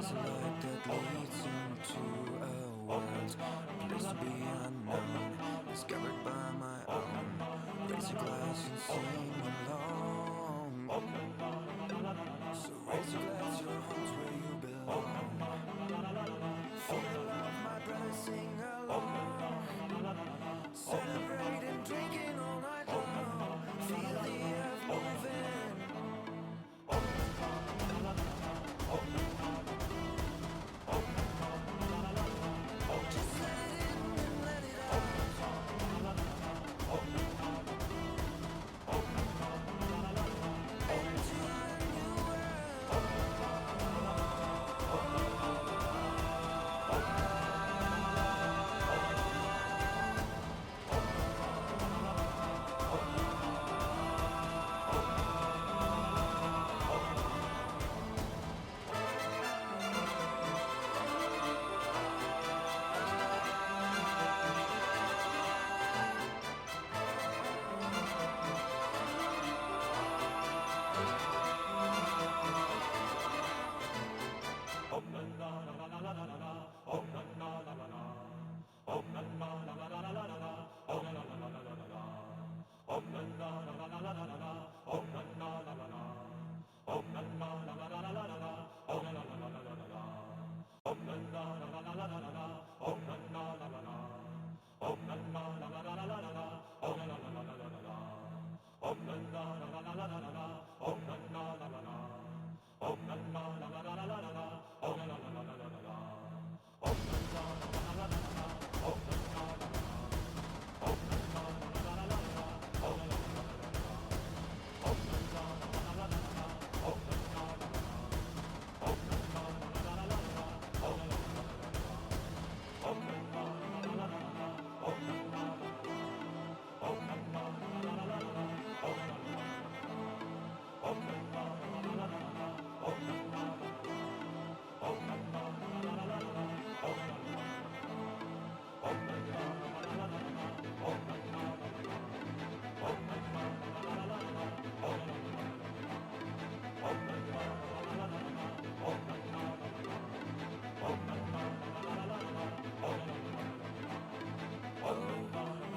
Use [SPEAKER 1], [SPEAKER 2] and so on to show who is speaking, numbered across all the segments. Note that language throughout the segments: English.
[SPEAKER 1] There's a light that leads into a world, a place to be unknown, discovered by my own. Raise your glass and sing along. So raise your glass, your home's where you belong. Feel the love, my brother, sing along. Celebrating, drinking all night long. Feel the earth moving. Just let it in and let it out. Into a new world.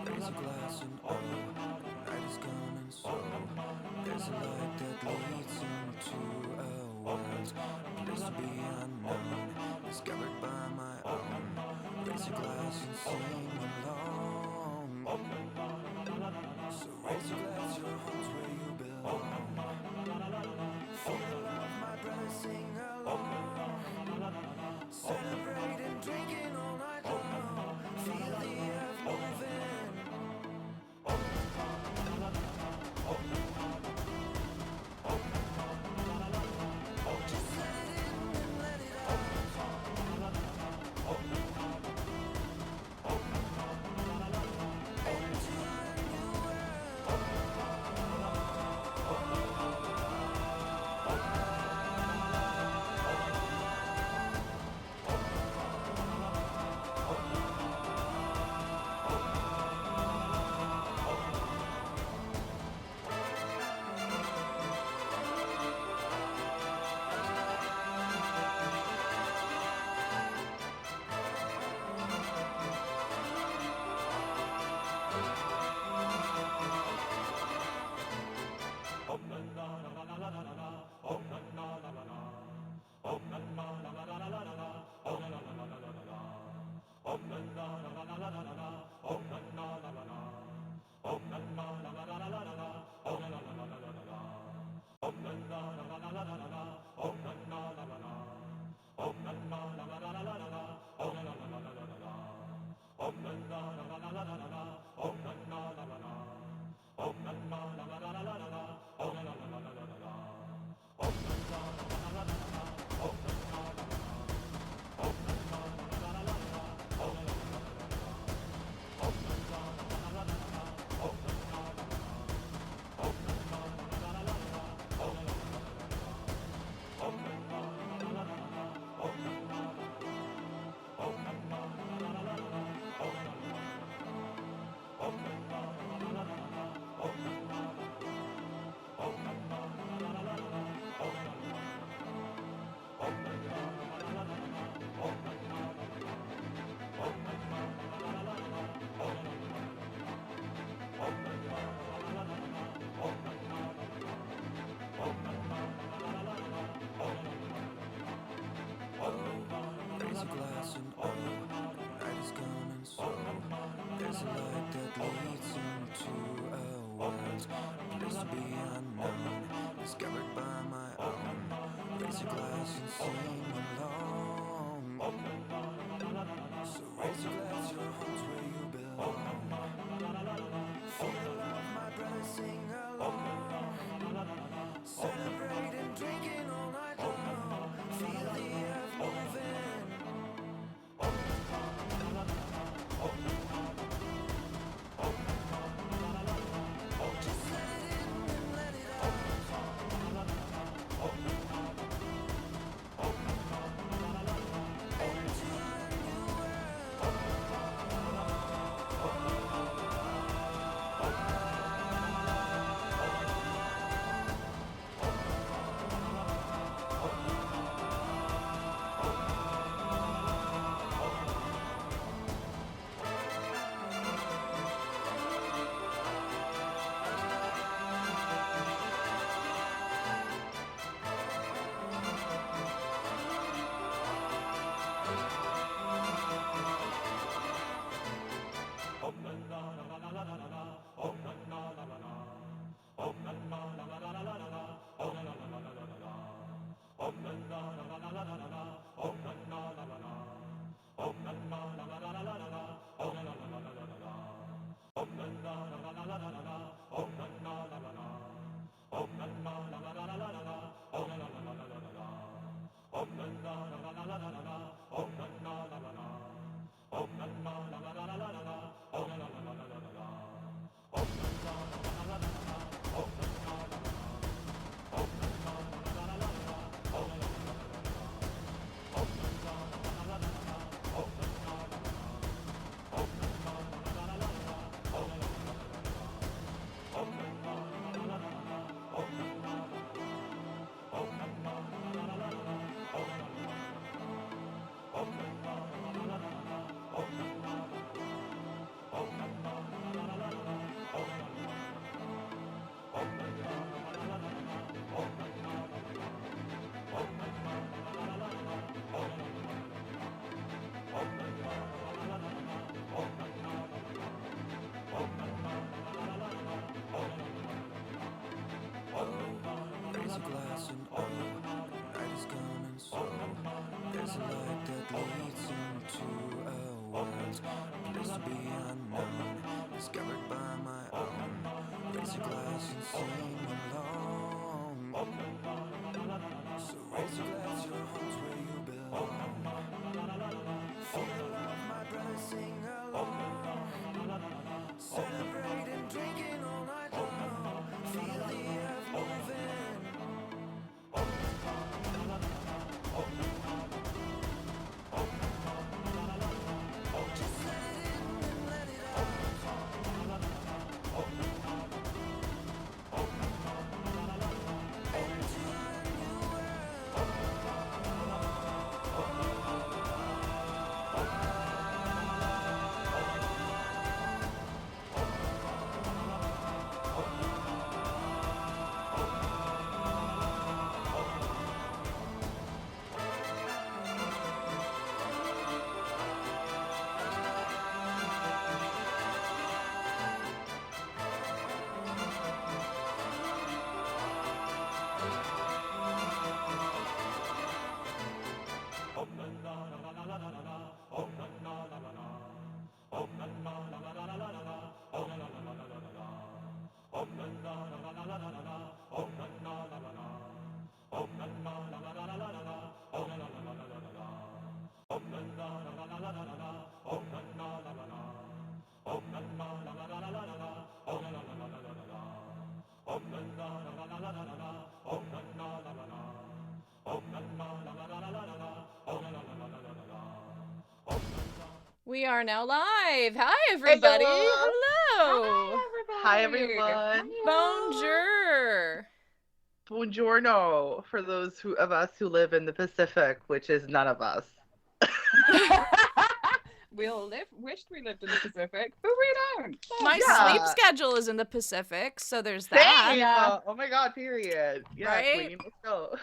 [SPEAKER 1] Raise a glass and oh, night is gone and so there's a light that leads into a world, a place to be unknown, discovered by my own. Raise a glass and sing along. So raise your glass, your home's where you belong. Feel the love, my brother, sing along. Celebrating, drinking all night long. Feel the earth moving. Just let it in and let it out. Into a new world. and sing along. So raise your glass, your heart's where you belong. Feel the love, my brother, sing along. Celebrating, drinking all night long. Feel the earth moving. Just let it in and let it out. Into a new
[SPEAKER 2] We are now live. Hi, everybody.
[SPEAKER 3] Hello.
[SPEAKER 2] Hello.
[SPEAKER 3] Hi, everyone.
[SPEAKER 2] Bonjour.
[SPEAKER 3] Buongiorno for those of us who live in the Pacific, which is none of us.
[SPEAKER 4] We all wished we lived in the Pacific, but we don't.
[SPEAKER 2] My
[SPEAKER 3] Yeah.
[SPEAKER 2] sleep schedule is in the Pacific, so there's that.
[SPEAKER 3] Same.
[SPEAKER 4] Yeah.
[SPEAKER 3] Oh my god, period. Yeah,
[SPEAKER 2] Right?
[SPEAKER 3] Queen, let's go.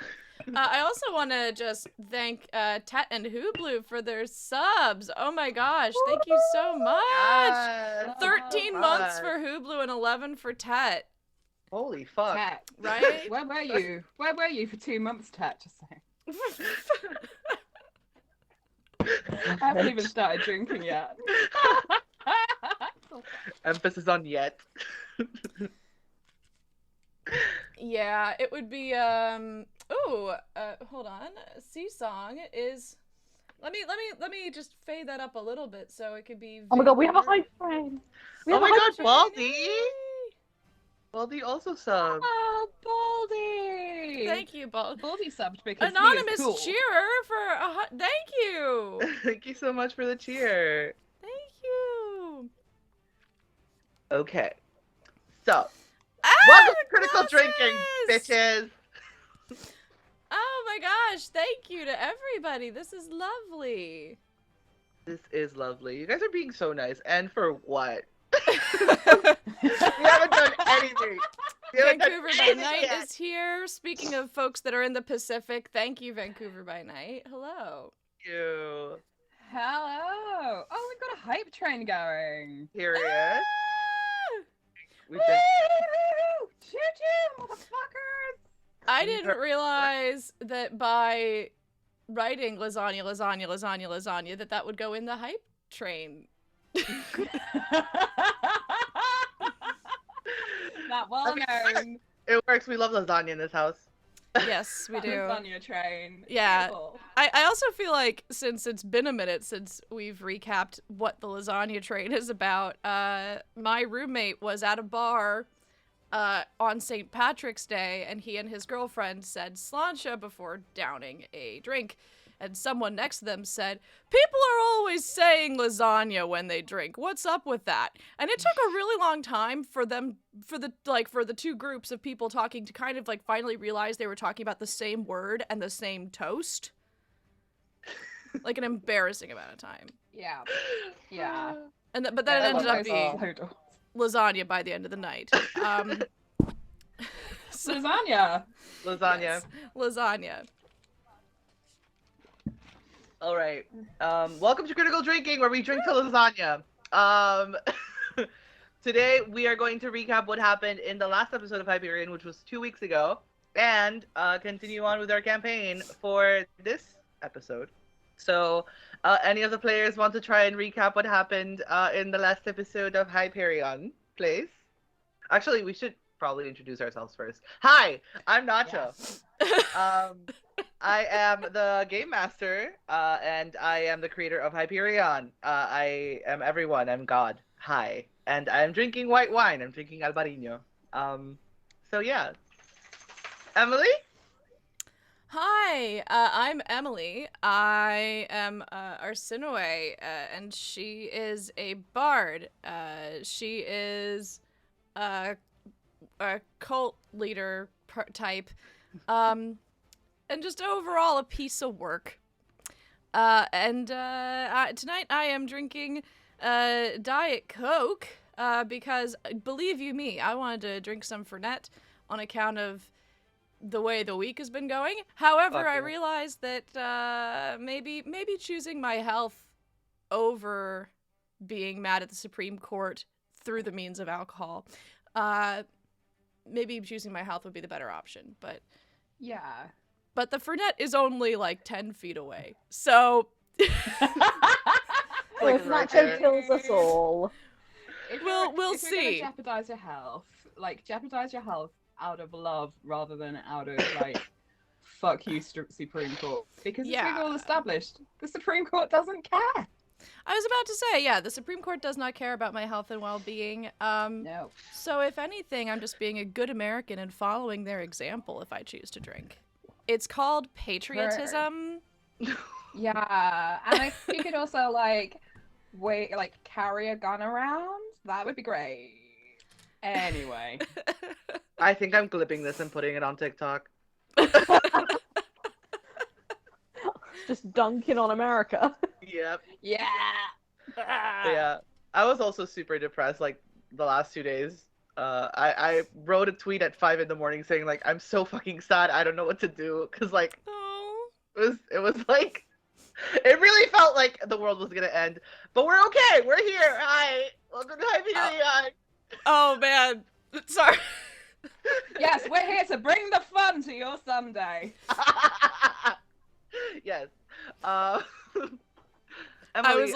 [SPEAKER 2] I also want to just thank Tet and Hooblu for their subs. Oh my gosh, thank you so much.
[SPEAKER 3] Yes,
[SPEAKER 2] 13
[SPEAKER 3] so
[SPEAKER 2] months
[SPEAKER 3] much.
[SPEAKER 2] for Hooblu and 11 for Tet.
[SPEAKER 3] Holy fuck.
[SPEAKER 4] Tat.
[SPEAKER 2] Right?
[SPEAKER 4] Where were you? Where were you for 2 months, Tat? Just saying. I haven't even started drinking yet.
[SPEAKER 3] Emphasis on yet.
[SPEAKER 2] Yeah, it would be hold on. C-Song is let me just fade that up a little bit so it could be
[SPEAKER 4] Oh my god, we have a
[SPEAKER 2] vaguely
[SPEAKER 4] hype train.
[SPEAKER 3] Oh my god,
[SPEAKER 2] heard.
[SPEAKER 3] Baldy.
[SPEAKER 2] Yay!
[SPEAKER 3] Baldy also subbed.
[SPEAKER 4] Oh, Baldy!
[SPEAKER 2] Thank you,
[SPEAKER 4] Baldy subbed because
[SPEAKER 2] Anonymous
[SPEAKER 4] he is cool.
[SPEAKER 2] cheerer for thank you.
[SPEAKER 3] Thank you so much for the cheer.
[SPEAKER 2] Thank you.
[SPEAKER 3] Okay. So,
[SPEAKER 2] Ah,
[SPEAKER 3] welcome
[SPEAKER 2] the
[SPEAKER 3] to Critical Drinking,
[SPEAKER 2] glasses!
[SPEAKER 3] bitches.
[SPEAKER 2] Oh my gosh, thank you to everybody. This is lovely.
[SPEAKER 3] This is lovely. You guys are being so nice. And for what? We haven't done anything. We haven't done
[SPEAKER 2] Vancouver by
[SPEAKER 3] anything
[SPEAKER 2] Night
[SPEAKER 3] yet.
[SPEAKER 2] is here. Speaking of folks that are in the Pacific, thank you, Vancouver by Night. Hello.
[SPEAKER 3] Thank you.
[SPEAKER 4] Hello. Oh, we've got a hype train going.
[SPEAKER 3] Period.
[SPEAKER 2] Ah!
[SPEAKER 3] We
[SPEAKER 4] Woo!
[SPEAKER 3] should...
[SPEAKER 4] Choo-choo, motherfuckers!
[SPEAKER 2] I didn't realize that by writing lasagna, lasagna, lasagna, lasagna, that would go in the hype train.
[SPEAKER 4] Not well known.
[SPEAKER 3] It works. We love lasagna in this house.
[SPEAKER 2] Yes, we do.
[SPEAKER 4] Lasagna train.
[SPEAKER 2] Yeah.
[SPEAKER 4] Beautiful.
[SPEAKER 2] I also feel like since it's been a minute since we've recapped what the lasagna train is about, my roommate was at a bar on St. Patrick's Day, and he and his girlfriend said sláinte before downing a drink. And someone next to them said, "People are always saying lasagna when they drink. What's up with that?" And it took a really long time for the two groups of people talking to kind of like finally realize they were talking about the same word and the same toast. Like an embarrassing amount of time.
[SPEAKER 4] Yeah. Yeah.
[SPEAKER 2] And but then
[SPEAKER 3] Yeah,
[SPEAKER 2] it ended
[SPEAKER 3] I
[SPEAKER 2] up
[SPEAKER 3] love
[SPEAKER 2] being
[SPEAKER 4] So-
[SPEAKER 2] lasagna by the end of the night. So,
[SPEAKER 4] Lasagna.
[SPEAKER 3] Lasagna.
[SPEAKER 2] yes, lasagna.
[SPEAKER 3] All right. Welcome to Critical Drinking, where we drink to lasagna. Today we are going to recap what happened in the last episode of Hyperion, which was 2 weeks ago, and continue on with our campaign for this episode. So, any of the players want to try and recap what happened in the last episode of Hyperion, please? Actually, we should probably introduce ourselves first. Hi, I'm Nacho. I am the game master, and I am the creator of Hyperion. I am everyone. I'm God. Hi, and I'm drinking white wine. I'm drinking Albarino. So yeah, Emily.
[SPEAKER 2] Hi, I'm Emily. I am Arsinoe, and she is a bard. She is a cult leader type, and just overall a piece of work. Tonight I am drinking Diet Coke because, believe you me, I wanted to drink some Fernet on account of the way the week has been going. However, I realized that maybe choosing my health over being mad at the Supreme Court through the means of alcohol, maybe choosing my health would be the better option. But
[SPEAKER 4] Yeah.
[SPEAKER 2] the Fernet is only like 10 feet away, so
[SPEAKER 3] Like
[SPEAKER 5] if
[SPEAKER 3] right
[SPEAKER 5] Nacho
[SPEAKER 3] there.
[SPEAKER 5] kills us all.
[SPEAKER 2] We'll
[SPEAKER 4] If you're
[SPEAKER 2] see.
[SPEAKER 4] gonna jeopardize your health, jeopardize your health out of love rather than out of fuck you, Supreme Court. Because as
[SPEAKER 2] Yeah.
[SPEAKER 4] we've all established, the Supreme Court doesn't care.
[SPEAKER 2] I was about to say, yeah, the Supreme Court does not care about my health and well-being.
[SPEAKER 4] No.
[SPEAKER 2] So if anything, I'm just being a good American and following their example if I choose to drink. It's called patriotism.
[SPEAKER 4] Yeah, and if you could also carry a gun around, that would be great. Anyway.
[SPEAKER 3] I think I'm clipping this and putting it on TikTok.
[SPEAKER 5] Just dunking on America.
[SPEAKER 3] Yep.
[SPEAKER 4] Yeah.
[SPEAKER 3] Yeah. I was also super depressed like the last 2 days. I wrote a tweet at 5 a.m. saying like I'm so fucking sad. I don't know what to do because like
[SPEAKER 2] Oh.
[SPEAKER 3] it was like it really felt like the world was gonna end. But we're okay. We're here. Hi. Welcome to Hyperion.
[SPEAKER 2] Oh man. Sorry.
[SPEAKER 4] Yes, we're here to bring the fun to your Sunday.
[SPEAKER 3] Yes.
[SPEAKER 2] I
[SPEAKER 3] Emily,
[SPEAKER 2] was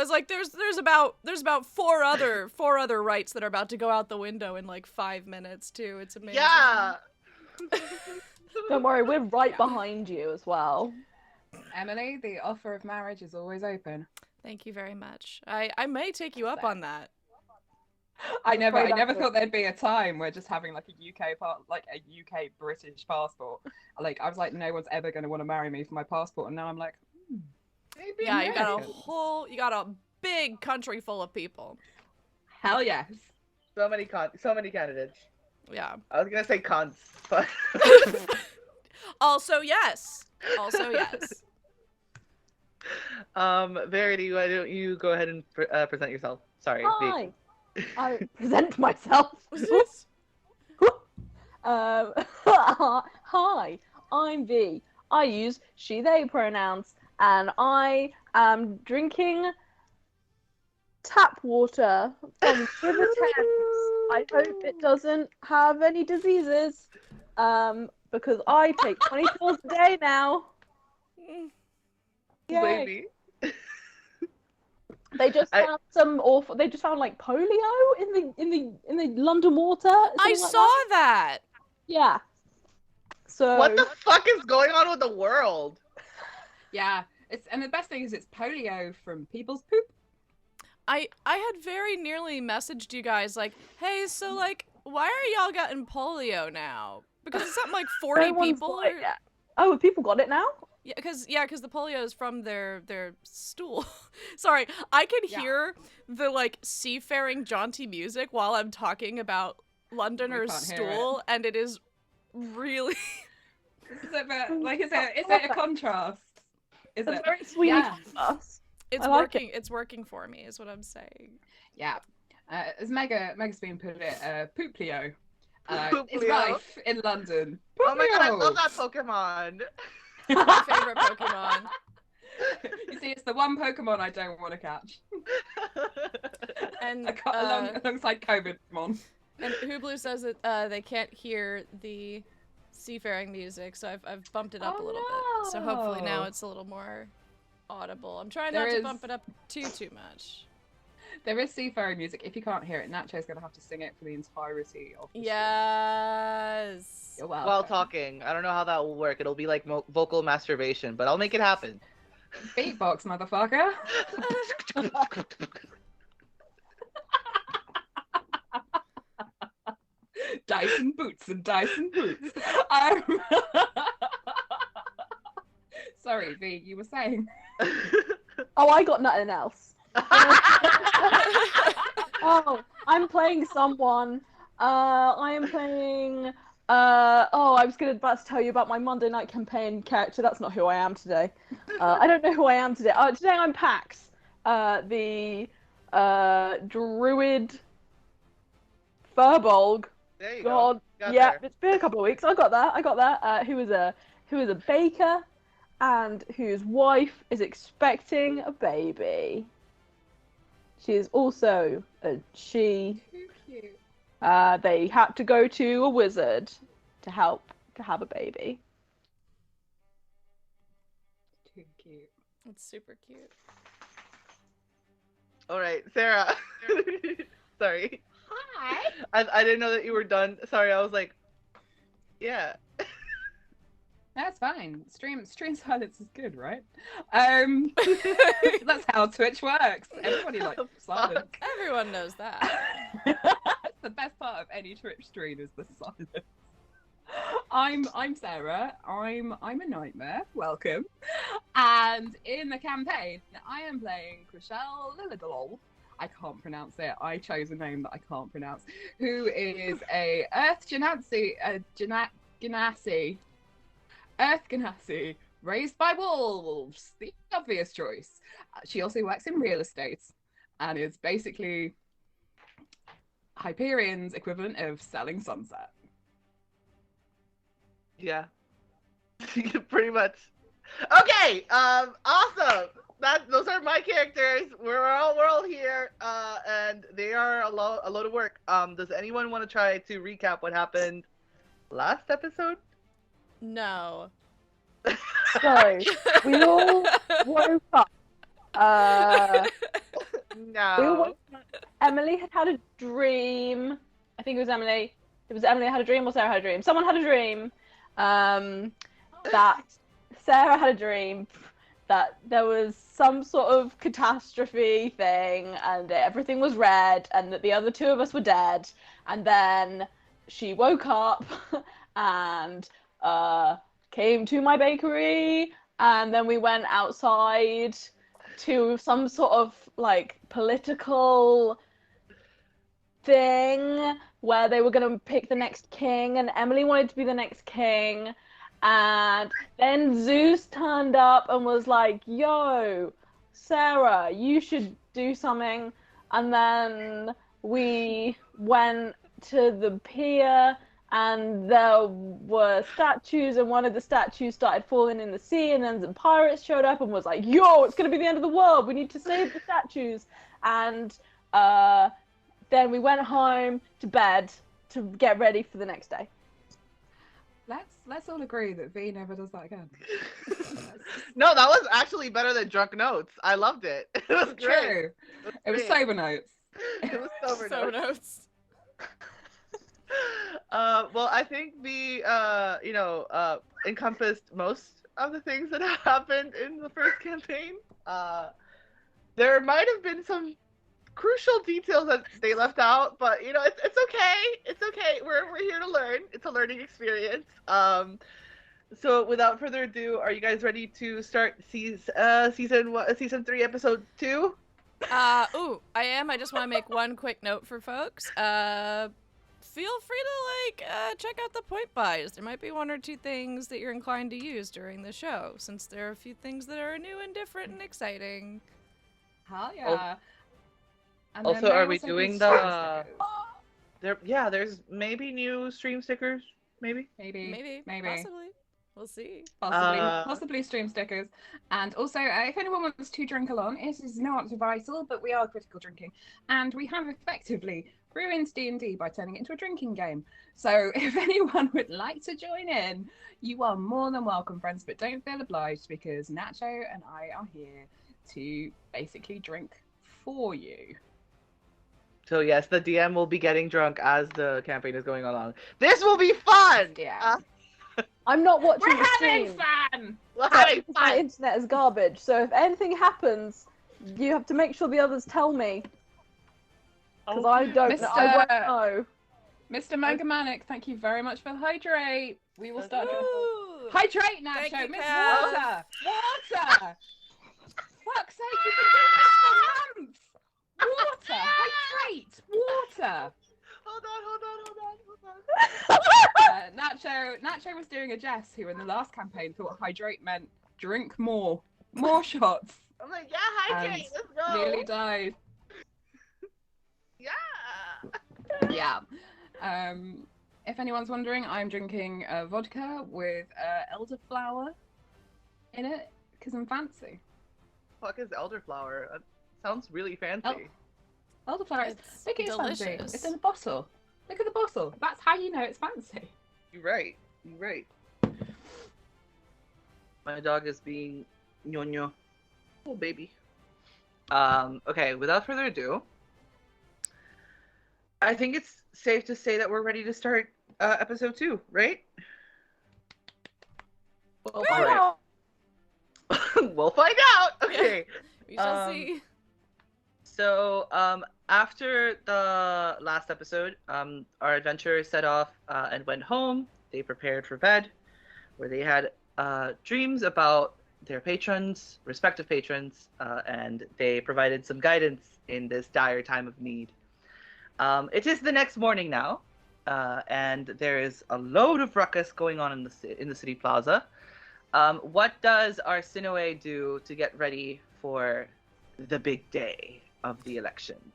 [SPEAKER 2] like, there's about four other rights that are about to go out the window in like 5 minutes too. It's amazing.
[SPEAKER 3] yeah.
[SPEAKER 5] Don't worry, we're right behind you as well.
[SPEAKER 4] Emily, the offer of marriage is always open.
[SPEAKER 2] Thank you very much. I may take you up on that.
[SPEAKER 4] I never
[SPEAKER 5] Afraid I
[SPEAKER 4] thought there'd be a time where just having like a UK British passport. Like I was like, no one's ever going to want to marry me for my passport, and now I'm like, maybe.
[SPEAKER 2] Yeah, you got
[SPEAKER 4] Americans.
[SPEAKER 2] you got a big country full of people.
[SPEAKER 4] Hell yes.
[SPEAKER 3] So many candidates.
[SPEAKER 2] Yeah.
[SPEAKER 3] I was gonna say cunts, but
[SPEAKER 2] Also yes. Also yes.
[SPEAKER 3] Verity, why don't you go ahead and present yourself? Sorry. V.
[SPEAKER 5] Hi. I present myself. Hi, I'm V. I use she, they pronouns, and I am drinking tap water from River Thames. I hope it doesn't have any diseases, because I take 20 pills a day now. Yay.
[SPEAKER 3] Baby.
[SPEAKER 5] They just found some awful. They just found like polio in the London water.
[SPEAKER 2] I
[SPEAKER 5] something like
[SPEAKER 2] saw
[SPEAKER 5] that.
[SPEAKER 2] that.
[SPEAKER 5] Yeah. So
[SPEAKER 3] What the fuck is going on with the world?
[SPEAKER 4] Yeah. And the best thing is it's polio from people's poop.
[SPEAKER 2] I had very nearly messaged you guys like, hey, so like, why are y'all getting polio now? Because it's something like 40
[SPEAKER 5] no one's
[SPEAKER 2] people.
[SPEAKER 5] got it yet. Oh, have people got it now?
[SPEAKER 2] Yeah, because the polio is from their stool. Sorry, I can hear the like seafaring jaunty music while I'm talking about Londoners'
[SPEAKER 4] can't hear
[SPEAKER 2] stool, and it is really.
[SPEAKER 4] Is it a contrast? Is
[SPEAKER 5] It's
[SPEAKER 4] it?
[SPEAKER 5] very sweet
[SPEAKER 4] Yeah.
[SPEAKER 5] of us.
[SPEAKER 2] It's
[SPEAKER 5] I like
[SPEAKER 2] working. It's working for me, is what I'm saying.
[SPEAKER 4] Yeah. As Mega's been put it, Pooplio. It's
[SPEAKER 3] Pooplio.
[SPEAKER 4] rife in London.
[SPEAKER 3] Oh my god, I
[SPEAKER 4] Pooplio!
[SPEAKER 3] love that Pokemon.
[SPEAKER 2] My favorite Pokemon.
[SPEAKER 4] You see, it's the one Pokemon I don't want to catch.
[SPEAKER 2] And
[SPEAKER 4] Alongside Pokemon.
[SPEAKER 2] and Hublu says that they can't hear the seafaring music, so I've bumped it up a little bit. So hopefully now
[SPEAKER 4] no.
[SPEAKER 2] it's a little more audible. I'm trying
[SPEAKER 4] There
[SPEAKER 2] not to
[SPEAKER 4] is-
[SPEAKER 2] bump it up too much.
[SPEAKER 4] There is seafaring music. If you can't hear it, Nacho's going to have to sing it for the entirety of the stream.
[SPEAKER 2] Yes.
[SPEAKER 4] You're welcome.
[SPEAKER 3] While talking. I don't know how that will work. It'll be like vocal masturbation, but I'll make it happen.
[SPEAKER 4] Beatbox, motherfucker. Dyson boots and Dyson boots. Sorry, V, you were saying.
[SPEAKER 5] Oh, I got nothing else. Oh, I'm playing someone. I am playing. I was about to tell you about my Monday night campaign character. That's not who I am today. I don't know who I am today. Today I'm Pax, the druid Furbolg.
[SPEAKER 3] There you
[SPEAKER 5] God,
[SPEAKER 3] go. Got
[SPEAKER 5] yeah,
[SPEAKER 3] there.
[SPEAKER 5] it's been a couple of weeks. I got that. Who is a baker, and whose wife is expecting a baby. She is also a she.
[SPEAKER 4] Too cute.
[SPEAKER 5] They had to go to a wizard to help to have a baby.
[SPEAKER 4] Too cute.
[SPEAKER 2] It's super cute.
[SPEAKER 3] All right, Sarah. Sorry.
[SPEAKER 4] Hi.
[SPEAKER 3] I didn't know that you were done. Sorry, I was like, yeah.
[SPEAKER 4] That's fine. Stream silence is good, right? That's how Twitch works. Everybody likes silence.
[SPEAKER 2] Everyone knows that.
[SPEAKER 4] That's the best part of any Twitch stream is the silence. I'm Sarah. I'm a nightmare. Welcome. And in the campaign, I am playing Chriselle Lilidol. I can't pronounce it. I chose a name that I can't pronounce. Who is a Earth Genasi. Earth Genasi, raised by wolves. The obvious choice. She also works in real estate and is basically Hyperion's equivalent of selling sunset.
[SPEAKER 3] Yeah. Pretty much. Okay. Awesome. Those are my characters. We're all here. And they are a load of work. Does anyone want to try to recap what happened last episode?
[SPEAKER 2] No.
[SPEAKER 5] So we all woke up.
[SPEAKER 3] No.
[SPEAKER 5] Emily had a dream. I think it was Emily. It was Emily had a dream, or Sarah had a dream. Someone had a dream. That Sarah had a dream that there was some sort of catastrophe thing, and everything was red, and that the other two of us were dead. And then she woke up and came to my bakery, and then we went outside to some sort of like political thing where they were going to pick the next king, and Emily wanted to be the next king. And then Zeus turned up and was like, yo, Sarah, you should do something. And then we went to the pier, and there were statues, and one of the statues started falling in the sea, and then some pirates showed up and was like, yo, it's going to be the end of the world. We need to save the statues. And then we went home to bed to get ready for the next day.
[SPEAKER 4] Let's all agree that V never does that again.
[SPEAKER 3] No, that was actually better than Drunk Notes. I loved it. It was great.
[SPEAKER 4] True. It was sober notes.
[SPEAKER 3] It was sober
[SPEAKER 2] So
[SPEAKER 3] notes.
[SPEAKER 2] notes.
[SPEAKER 3] Well, I think we, encompassed most of the things that happened in the first campaign. There might have been some crucial details that they left out, but it's okay. It's okay. We're here to learn. It's a learning experience. So without further ado, are you guys ready to start season 3, episode 2?
[SPEAKER 2] I am. I just want to make one quick note for folks. Feel free to check out the point buys. There might be one or two things that you're inclined to use during the show, since there are a few things that are new and different and exciting.
[SPEAKER 4] Hell yeah. And
[SPEAKER 3] Also,
[SPEAKER 4] then there
[SPEAKER 3] are we
[SPEAKER 4] also
[SPEAKER 3] doing
[SPEAKER 4] be
[SPEAKER 3] the-
[SPEAKER 4] stream stickers.
[SPEAKER 3] There's maybe new stream stickers, maybe.
[SPEAKER 4] Maybe.
[SPEAKER 2] Possibly. We'll see.
[SPEAKER 4] Possibly stream stickers. And also, if anyone wants to drink along, it is not vital, but we are critical drinking. And we have effectively ruined D&D by turning it into a drinking game. So if anyone would like to join in, you are more than welcome, friends, but don't feel obliged, because Nacho and I are here to basically drink for you.
[SPEAKER 3] So yes, the DM will be getting drunk as the campaign is going along. This will be fun.
[SPEAKER 4] Yeah.
[SPEAKER 5] I'm not watching
[SPEAKER 4] We're
[SPEAKER 5] the
[SPEAKER 4] having
[SPEAKER 5] stream.
[SPEAKER 4] fun.
[SPEAKER 3] We're
[SPEAKER 5] So
[SPEAKER 3] having
[SPEAKER 5] my
[SPEAKER 3] fun.
[SPEAKER 5] internet is garbage. So if anything happens, you have to make sure the others tell me. Because I don't know. I won't know.
[SPEAKER 4] Mr. Megamanic, thank you very much for the hydrate. We will start doing
[SPEAKER 2] Woo!
[SPEAKER 4] hydrate,
[SPEAKER 2] Thank
[SPEAKER 4] Nacho.
[SPEAKER 2] you,
[SPEAKER 4] Miss
[SPEAKER 2] Cal.
[SPEAKER 4] Water. Water. Fuck's sake, you've been doing this for months. Water. Hydrate. Water.
[SPEAKER 3] Hold on.
[SPEAKER 4] Nacho was doing a Jess who in the last campaign thought hydrate meant drink more shots.
[SPEAKER 3] I'm like, yeah, hydrate. Let's go.
[SPEAKER 4] Nearly died.
[SPEAKER 3] Yeah.
[SPEAKER 4] Yeah. If anyone's wondering, I'm drinking vodka with elderflower in it because I'm fancy.
[SPEAKER 3] Fuck is elderflower? Sounds really fancy.
[SPEAKER 4] Elderflower.
[SPEAKER 2] It's
[SPEAKER 4] Look, it's fancy.
[SPEAKER 2] delicious.
[SPEAKER 4] It's in a bottle. Look at the bottle. That's how you know it's fancy.
[SPEAKER 3] You're right. You're right. My dog is being ñoño. Oh, baby. Okay, without further ado, I think it's safe to say that we're ready to start episode 2, right?
[SPEAKER 2] We'll
[SPEAKER 3] All
[SPEAKER 2] find
[SPEAKER 3] right.
[SPEAKER 2] out.
[SPEAKER 3] We'll find out. Okay.
[SPEAKER 2] We shall see.
[SPEAKER 3] So, after the last episode, our adventurers set off and went home. They prepared for bed, where they had dreams about their patrons, respective patrons, and they provided some guidance in this dire time of need. It is the next morning now, and there is a load of ruckus going on in the city plaza. What does our Sinoe do to get ready for the big day of the elections?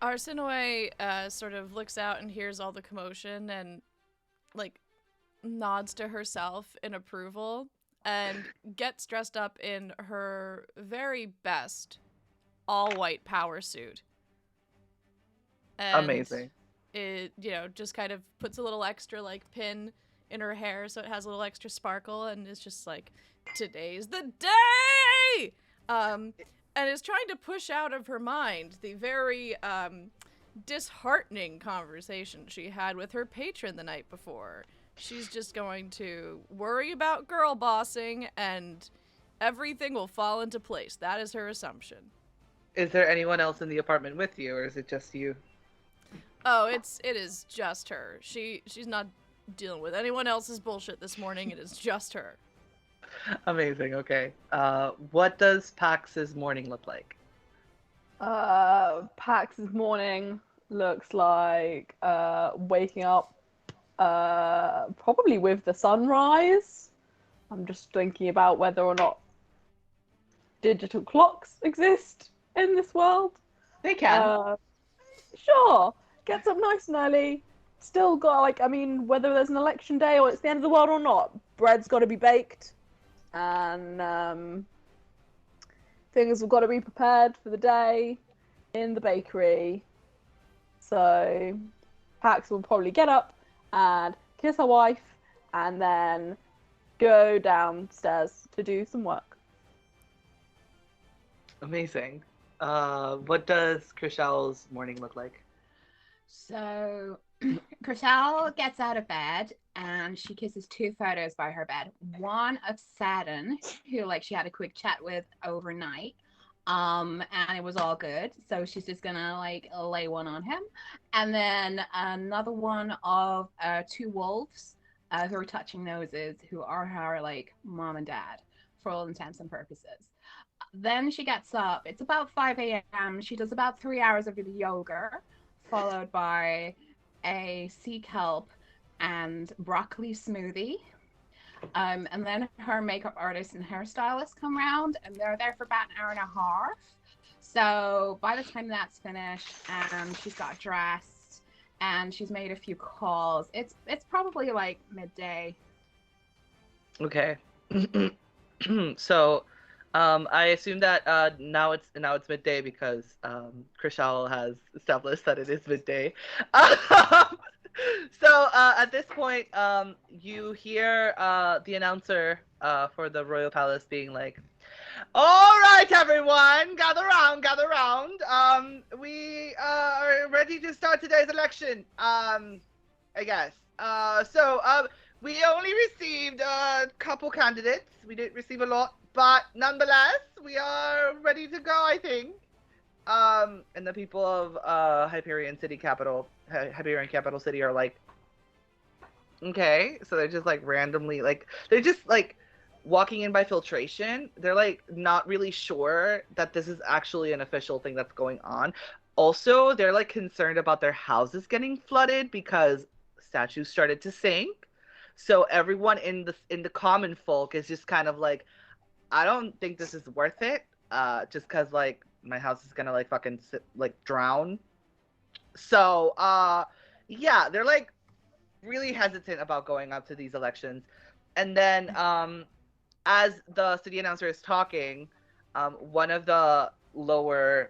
[SPEAKER 2] Arsinoe sort of looks out and hears all the commotion and, like, nods to herself in approval and gets dressed up in her very best all-white power suit. And
[SPEAKER 3] Amazing.
[SPEAKER 2] it, just kind of puts a little extra, like, pin in her hair so it has a little extra sparkle and it's just like, today's the day! And is trying to push out of her mind the very disheartening conversation she had with her patron the night before. She's just going to worry about girl bossing and everything will fall into place. That is her assumption.
[SPEAKER 3] Is there anyone else in the apartment with you, or is it just you?
[SPEAKER 2] Oh, it is just her. She's not dealing with anyone else's bullshit this morning. It is just her.
[SPEAKER 3] Amazing. Okay. What does Pax's morning look like?
[SPEAKER 5] Pax's morning looks like waking up probably with the sunrise. I'm just thinking about whether or not digital clocks exist in this world.
[SPEAKER 3] They can.
[SPEAKER 5] Sure. Gets up nice and early. Still got, whether there's an election day or it's the end of the world or not, bread's got to be baked. And things have got to be prepared for the day in the bakery. So Pax will probably get up and kiss her wife and then go downstairs to do some work.
[SPEAKER 3] Amazing. What does Krishal's morning look like?
[SPEAKER 4] So Chriselle gets out of bed and she kisses 2 photos by her bed. One of Siren, who she had a quick chat with overnight. And it was all good. So she's just gonna lay one on him. And then another one of 2 wolves who are touching noses, who are her mom and dad for all intents and purposes. Then she gets up. It's about 5 a.m. She does about 3 hours of yoga, followed by a sea kelp and broccoli smoothie. And then her makeup artist and hairstylist come round and they're there for about an hour and a half. So by the time that's finished and she's got dressed and she's made a few calls, it's probably midday.
[SPEAKER 3] Okay. So I assume that now it's midday because Krishal has established that it is midday. So at this point, you hear the announcer for the Royal Palace being like, All right, everyone, gather round, gather round. We are ready to start today's election. I guess. We only received a couple candidates. We didn't receive a lot, but nonetheless, we are ready to go, I think. And the people of Hyperion Capital City are like, okay. So they're just like randomly, like, they're just like walking in by filtration. They're like not really sure that this is actually an official thing that's going on. Also, they're like concerned about their houses getting flooded because statues started to sink. So everyone in the common folk is just kind of like, I don't think this is worth it. Just cause like my house is gonna like fucking drown. So yeah, they're like really hesitant about going up to these elections. And then as the city announcer is talking, one of the lower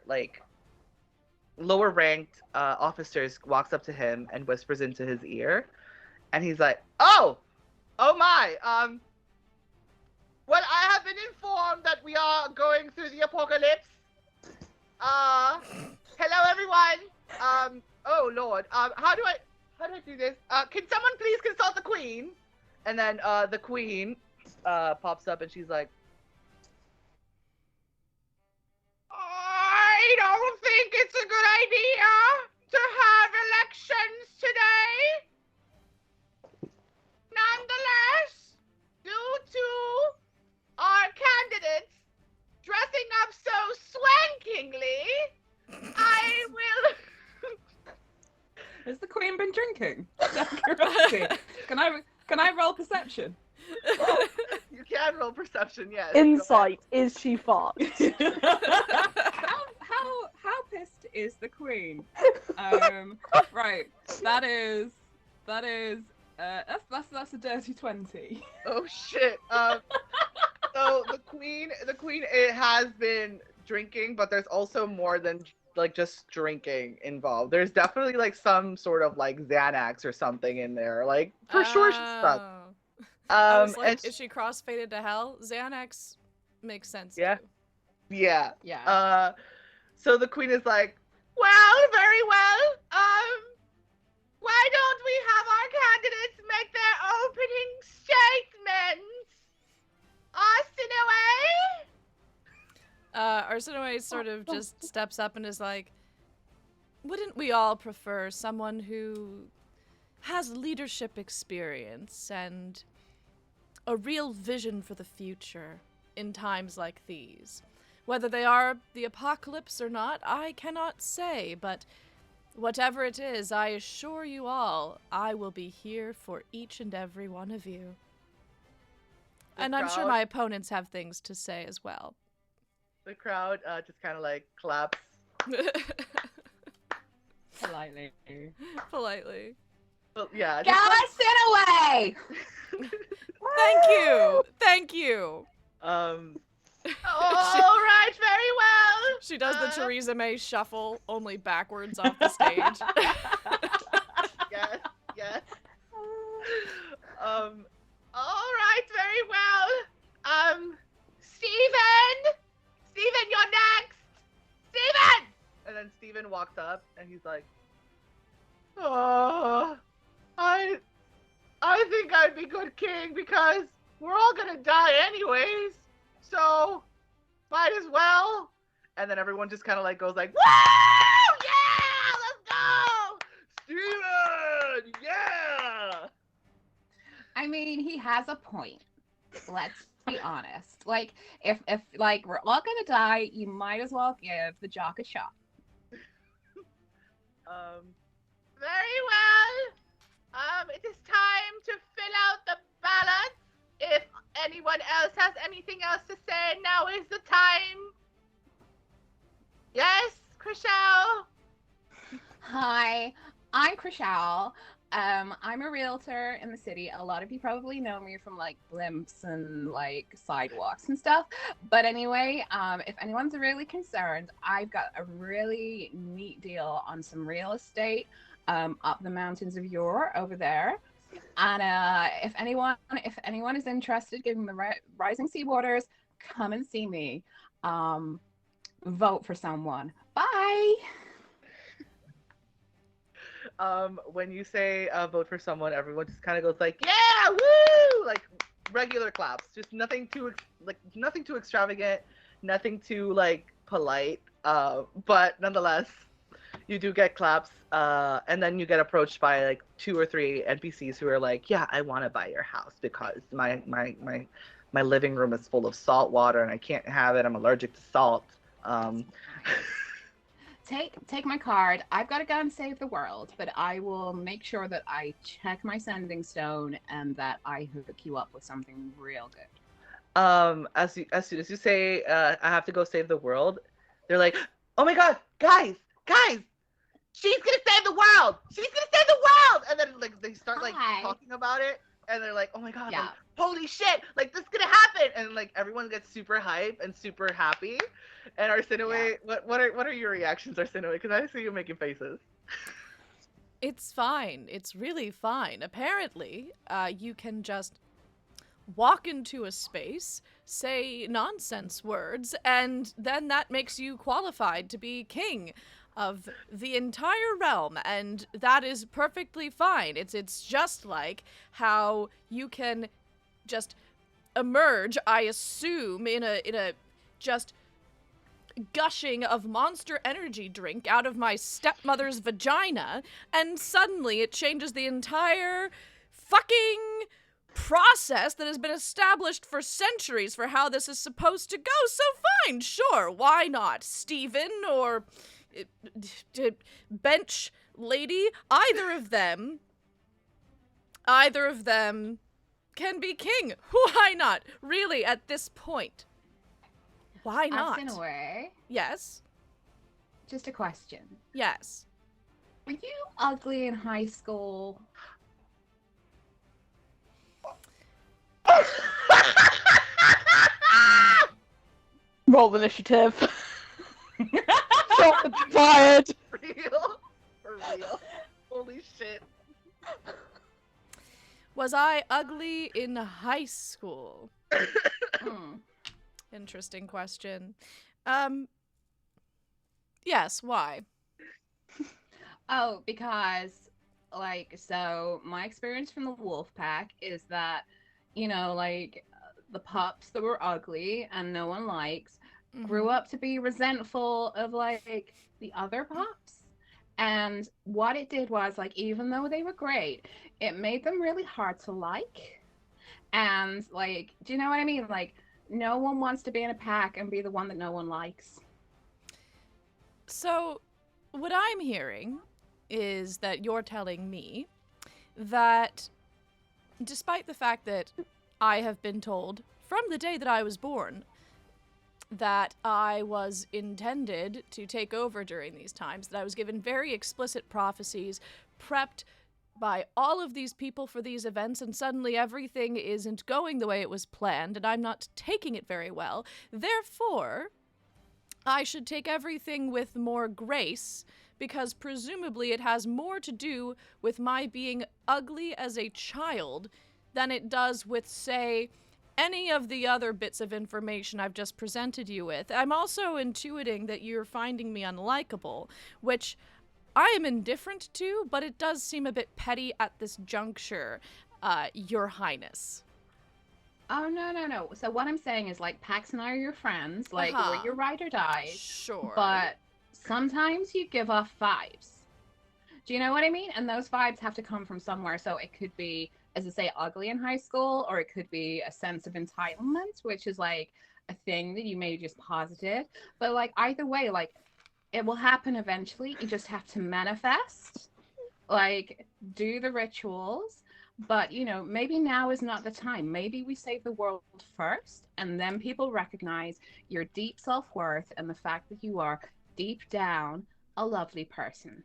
[SPEAKER 3] ranked officers walks up to him and whispers into his ear, and he's like, oh my, well, I have been informed that we are going through the apocalypse. Hello everyone. Oh lord, how do I do this? Can someone please consult the queen? And then the queen pops up and she's like, I don't think it's a good idea to have elections today. Nonetheless, due to our candidates dressing up so swankingly, I will...
[SPEAKER 4] Has the queen been drinking? Out of curiosity. Can I roll perception?
[SPEAKER 3] You can roll perception, yes.
[SPEAKER 5] Insight, is she fucked?
[SPEAKER 4] How pissed is the queen? Right. That's a dirty 20.
[SPEAKER 3] Oh shit. So the queen it has been drinking, but there's also more than like just drinking involved. There's definitely like some sort of like Xanax or something in there. Like for sure she's fucked.
[SPEAKER 2] I was like,
[SPEAKER 3] and
[SPEAKER 2] is she cross-faded to hell? Xanax makes sense.
[SPEAKER 3] Yeah.
[SPEAKER 2] Too.
[SPEAKER 3] Yeah.
[SPEAKER 4] Yeah.
[SPEAKER 3] So the queen is like, well, very well. Why don't we have our candidates make their opening statements?
[SPEAKER 2] Arsinoe sort of just steps up and is like, wouldn't we all prefer someone who has leadership experience and a real vision for the future in times like these? Whether they are the apocalypse or not, I cannot say, but whatever it is, I assure you all, I will be here for each and every one of you. And I'm sure my opponents have things to say as well.
[SPEAKER 3] The crowd just kind of like claps.
[SPEAKER 4] Politely.
[SPEAKER 2] Politely.
[SPEAKER 3] Well, yeah.
[SPEAKER 4] Get away!
[SPEAKER 2] Thank you.
[SPEAKER 3] All right, very well.
[SPEAKER 2] She does the Theresa May shuffle, only backwards off the stage.
[SPEAKER 3] Yes. All right, very well. Steven, you're next. Steven! And then Steven walks up and he's like, oh, I think I'd be good king because we're all gonna die anyways. So might as well. And then everyone just kind of like goes like, woo! Yeah, let's go! Steven! Yeah!
[SPEAKER 4] I mean, he has a point. Let's be honest. Like, if like we're all gonna die, you might as well give the jock a shot.
[SPEAKER 3] Very well. It is time to fill out the ballots. If anyone else has anything else to say, now is the time. Yes, Chriselle?
[SPEAKER 4] Hi, I'm Chriselle. I'm a realtor in the city. A lot of you probably know me from like blimps and like sidewalks and stuff. But anyway, if anyone's really concerned, I've got a really neat deal on some real estate up the mountains of Yore over there. And if anyone is interested, given the rising sea waters, come and see me. Vote for someone. Bye.
[SPEAKER 3] When you say vote for someone, everyone just kind of goes like, yeah, woo, like regular claps, just nothing too nothing too extravagant, nothing too like polite. But nonetheless, you do get claps. And then you get approached by like 2 or 3 NPCs who are like, yeah, I want to buy your house because my living room is full of salt water and I can't have it. I'm allergic to salt.
[SPEAKER 4] Take my card. I've got to go and save the world, but I will make sure that I check my sending stone and that I hook you up with something real good.
[SPEAKER 3] As soon as you say I have to go save the world, they're like, oh my god, guys, she's gonna save the world, and then like they start like talking about it, and they're like, oh my god, like, holy shit, like this is gonna happen, and like everyone gets super hype and super happy. And Arsinoe, what are your reactions, Arsinoe? Because I see you making faces.
[SPEAKER 2] It's fine. It's really fine. Apparently, you can just walk into a space, say nonsense words, and then that makes you qualified to be king of the entire realm, and that is perfectly fine. It's just like how you can just emerge, I assume, in a just gushing of monster energy drink out of my stepmother's vagina, and suddenly it changes the entire fucking process that has been established for centuries for how this is supposed to go. So fine, sure, why not? Steven or bench lady, either of them can be king. Why not? Really, at this point. Why not?
[SPEAKER 4] In a way.
[SPEAKER 2] Yes.
[SPEAKER 4] Just a question.
[SPEAKER 2] Yes.
[SPEAKER 4] Were you ugly in high school?
[SPEAKER 5] Roll initiative. Shot fired.
[SPEAKER 3] Real? For real? Holy shit.
[SPEAKER 2] Was I ugly in high school? Interesting question. Yes, why?
[SPEAKER 4] Oh, because, like, so my experience from the wolf pack is that, you know, like, the pups that were ugly and no one likes grew up to be resentful of, like, the other pups. And what it did was, like, even though they were great, it made them really hard to like. And, like, do you know what I mean? Like, no one wants to be in a pack and be the one that no one likes.
[SPEAKER 2] So, what I'm hearing is that you're telling me that despite the fact that I have been told from the day that I was born that I was intended to take over during these times, that I was given very explicit prophecies, prepped by all of these people for these events, and suddenly everything isn't going the way it was planned, and I'm not taking it very well. Therefore, I should take everything with more grace, because presumably it has more to do with my being ugly as a child than it does with, say, any of the other bits of information I've just presented you with. I'm also intuiting that you're finding me unlikable, which I am indifferent to, but it does seem a bit petty at this juncture, Your Highness.
[SPEAKER 4] Oh, no. So what I'm saying is, like, Pax and I are your friends, like, we're your ride or dies.
[SPEAKER 2] Sure.
[SPEAKER 4] But sometimes you give off vibes. Do you know what I mean? And those vibes have to come from somewhere. So it could be, as I say, ugly in high school, or it could be a sense of entitlement, which is, like, a thing that you may just posited. But, like, either way, like, it will happen eventually. You just have to manifest, like, do the rituals. But, you know, maybe now is not the time. Maybe we save the world first, and then people recognize your deep self-worth and the fact that you are, deep down, a lovely person.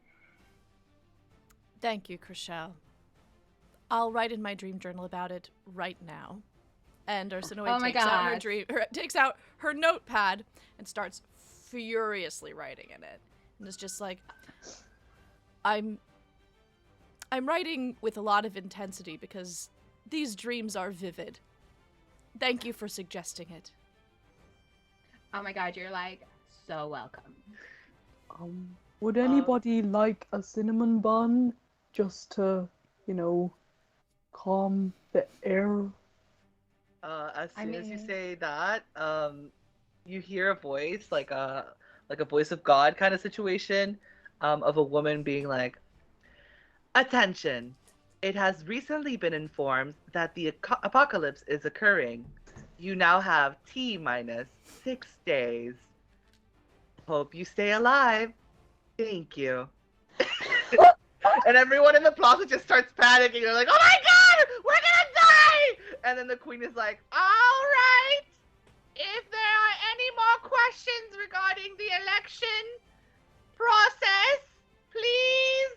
[SPEAKER 2] Thank you, Chriselle. I'll write in my dream journal about it right now. And Arsinoe takes out her notepad and starts furiously writing in it. And it's just like, I'm writing with a lot of intensity because these dreams are vivid. Thank you for suggesting it.
[SPEAKER 4] Oh my god, you're like so welcome.
[SPEAKER 5] Would anybody like a cinnamon bun just to, calm the air?
[SPEAKER 3] As
[SPEAKER 4] I
[SPEAKER 3] soon as you
[SPEAKER 4] mean,
[SPEAKER 3] say that, you hear a voice like a voice of God kind of situation, of a woman being like, "Attention! It has recently been informed that the apocalypse is occurring. You now have T minus 6 days. Hope you stay alive. Thank you." And everyone in the plaza just starts panicking. They're like, "Oh my god, we're gonna die!" And then the queen is like, "All right. If there are any more questions regarding the election process, please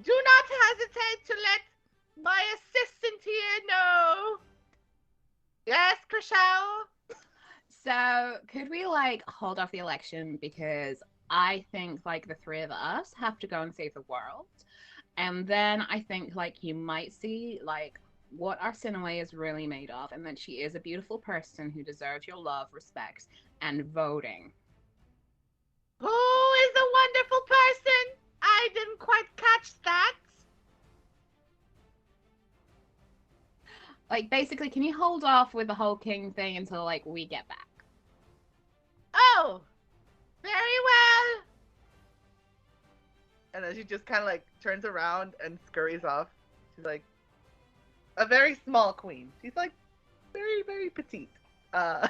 [SPEAKER 3] do not hesitate to let my assistant here know." Yes, Chriselle?
[SPEAKER 4] so could we like hold off the election because I think like the three of us have to go and save the world, and then I think like you might see like what Arsinoe is really made of, and that she is a beautiful person who deserves your love, respect, and voting.
[SPEAKER 3] Who is the wonderful person? I didn't quite catch that.
[SPEAKER 4] Like basically, can you hold off with the whole king thing until like we get back?
[SPEAKER 3] Oh, very well. And then she just kind of like turns around and scurries off. She's like a very small queen. She's like very, very petite. Uh,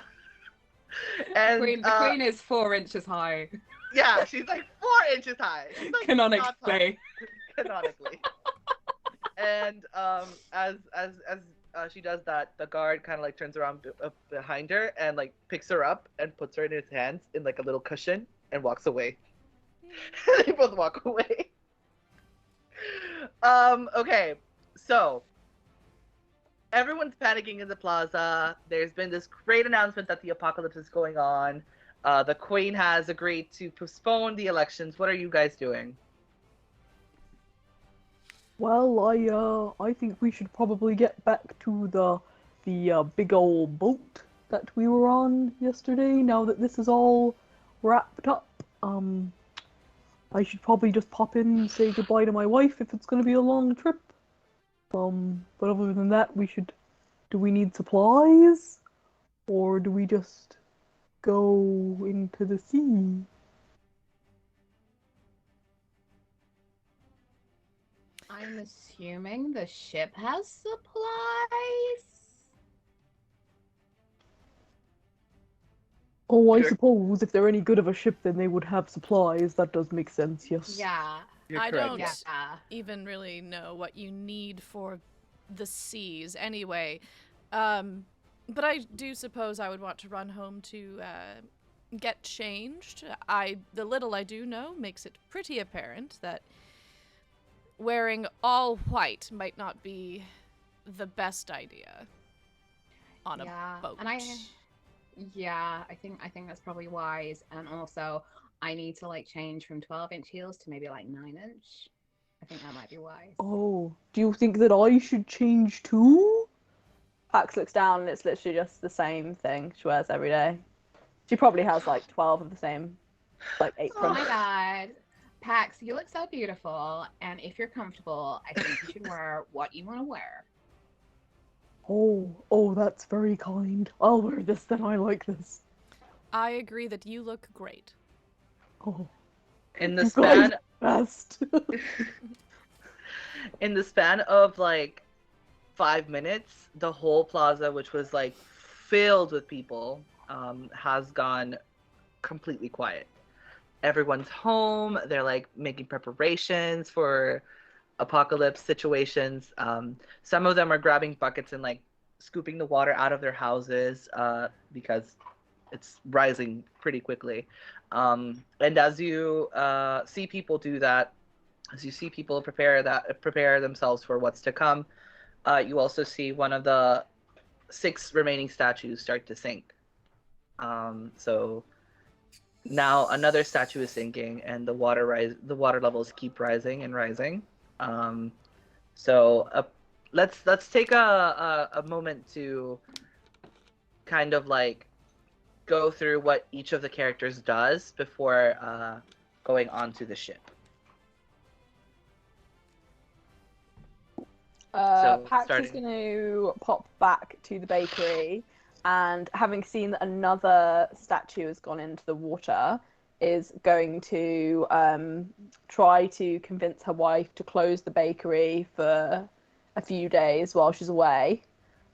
[SPEAKER 3] and
[SPEAKER 4] The queen is 4 inches high.
[SPEAKER 3] yeah, she's like 4 inches high. She's like not tall,
[SPEAKER 4] Canonically.
[SPEAKER 3] canonically. And as she does that, the guard kind of like turns around behind her and like picks her up and puts her in his hands in like a little cushion and walks away. They both walk away. Okay, so everyone's panicking in the plaza. There's been this great announcement that the apocalypse is going on. The queen has agreed to postpone the elections. What are you guys doing?
[SPEAKER 5] Well, I think we should probably get back to the big old boat that we were on yesterday. Now that this is all wrapped up, I should probably just pop in and say goodbye to my wife if it's gonna be a long trip. But other than that, do we need supplies? Or do we just go into the sea?
[SPEAKER 4] I'm assuming the ship has supplies.
[SPEAKER 5] Oh, I
[SPEAKER 3] You're-
[SPEAKER 5] suppose if they're any good of a ship, then they would have supplies. That does make sense, yes.
[SPEAKER 4] Yeah.
[SPEAKER 3] You're
[SPEAKER 2] I
[SPEAKER 3] correct,
[SPEAKER 2] don't
[SPEAKER 3] yes.
[SPEAKER 4] Yeah.
[SPEAKER 2] even really know what you need for the seas anyway. But I do suppose I would want to run home to get changed. The little I do know makes it pretty apparent that wearing all white might not be the best idea on
[SPEAKER 4] Yeah.
[SPEAKER 2] a boat.
[SPEAKER 4] And I think that's probably wise. And also I need to like change from 12-inch heels to maybe like 9-inch. I think that might be wise.
[SPEAKER 5] Oh, do you think that I should change too?
[SPEAKER 6] Pax looks down and it's literally just the same thing she wears every day. She probably has like 12 of the same, like
[SPEAKER 4] Oh
[SPEAKER 6] aprons.
[SPEAKER 4] my god. Pax, you look so beautiful, and if you're comfortable, I think you should wear what you want to wear.
[SPEAKER 5] Oh, that's very kind. I'll wear this then. I like this.
[SPEAKER 2] I agree that you look great.
[SPEAKER 5] Oh,
[SPEAKER 3] In the
[SPEAKER 5] you guys
[SPEAKER 3] span
[SPEAKER 5] best.
[SPEAKER 3] in the span of like 5 minutes, the whole plaza, which was like filled with people, has gone completely quiet. Everyone's home. They're like making preparations for apocalypse situations. Some of them are grabbing buckets and like scooping the water out of their houses, because it's rising pretty quickly. And as you see people do that, as you see people prepare themselves for what's to come, you also see one of the 6 remaining statues start to sink. So now another statue is sinking, and the water levels keep rising and rising. So let's take a moment to kind of like go through what each of the characters does before going onto the ship.
[SPEAKER 5] Pax
[SPEAKER 3] starting-
[SPEAKER 5] is going to pop back to the bakery, and having seen that another statue has gone into the water, is going to try to convince her wife to close the bakery for a few days while she's away.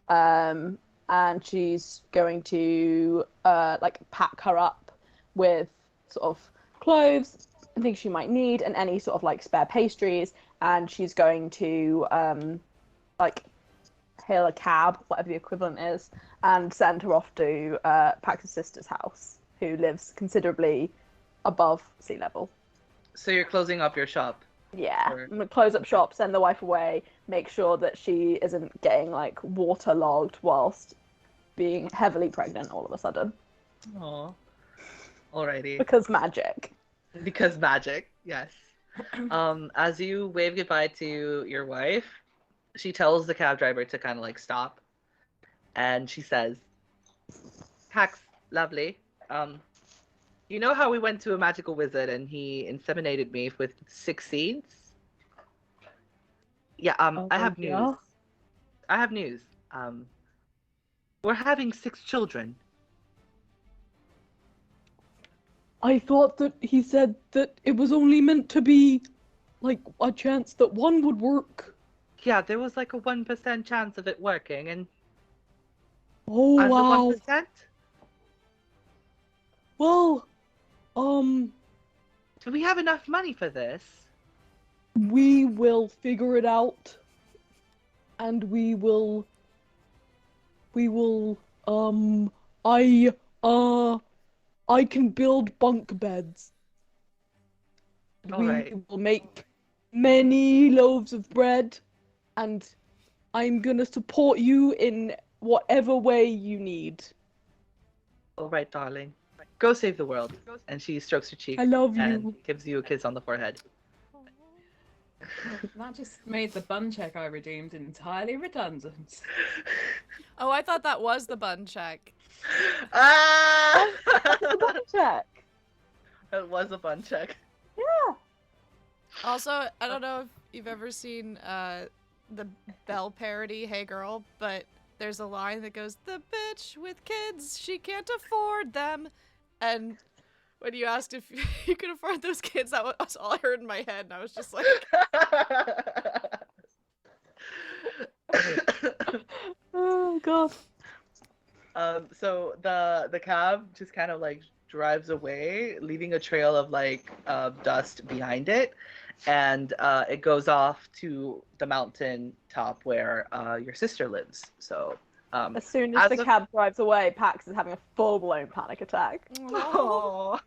[SPEAKER 5] And she's going to like pack her up with sort of clothes and things she might need, and any sort of like spare pastries. And she's going to like hail a cab, whatever the equivalent is, and send her off to Pax's sister's house, who lives considerably above sea level.
[SPEAKER 3] So you're closing up your shop.
[SPEAKER 5] Yeah,
[SPEAKER 3] Or-
[SPEAKER 5] I'm gonna close up shop, send the wife away, make sure that she isn't getting like waterlogged whilst being heavily pregnant all of a sudden.
[SPEAKER 3] Aw. Alrighty.
[SPEAKER 5] Because magic.
[SPEAKER 3] Because magic, yes. As you wave goodbye to your wife, she tells the cab driver to kind of like stop, and she says, "Pax, lovely. You know how we went to a magical wizard and he inseminated me with 6 seeds? Yeah. I have news.
[SPEAKER 5] Yeah?
[SPEAKER 3] I have news. We're having 6 children."
[SPEAKER 7] I thought that he said that it was only meant to be like a chance that one would work.
[SPEAKER 3] Yeah, there was like a 1% chance of it working, and
[SPEAKER 7] Oh
[SPEAKER 3] as
[SPEAKER 7] wow.
[SPEAKER 3] the 1%,
[SPEAKER 7] Well,
[SPEAKER 3] do we have enough money for this?
[SPEAKER 7] we will figure it out. And we will I can build bunk beds.
[SPEAKER 3] All
[SPEAKER 7] We
[SPEAKER 3] right.
[SPEAKER 7] will make many loaves of bread, and I'm gonna support you in whatever way you need.
[SPEAKER 3] All right, darling. Go save the world. And she strokes her cheek
[SPEAKER 7] I love
[SPEAKER 3] and
[SPEAKER 7] you.
[SPEAKER 3] gives you a kiss on the forehead.
[SPEAKER 4] That just made the bun check I redeemed entirely redundant.
[SPEAKER 2] Oh, I thought that was the bun check.
[SPEAKER 3] Ah!
[SPEAKER 5] Check.
[SPEAKER 3] It was a bun check.
[SPEAKER 5] Yeah.
[SPEAKER 2] Also, I don't know if you've ever seen the Belle parody, Hey Girl, but there's a line that goes, "The bitch with kids, she can't afford them." And when you asked if you could afford those kids, that was all I heard in my head, and I was just like,
[SPEAKER 5] Oh god.
[SPEAKER 3] So the cab just kind of like drives away, leaving a trail of like dust behind it, and it goes off to the mountain top where your sister lives. So
[SPEAKER 5] As soon as the
[SPEAKER 3] of-
[SPEAKER 5] cab drives away, Pax is having a full-blown panic attack.
[SPEAKER 2] "Oh,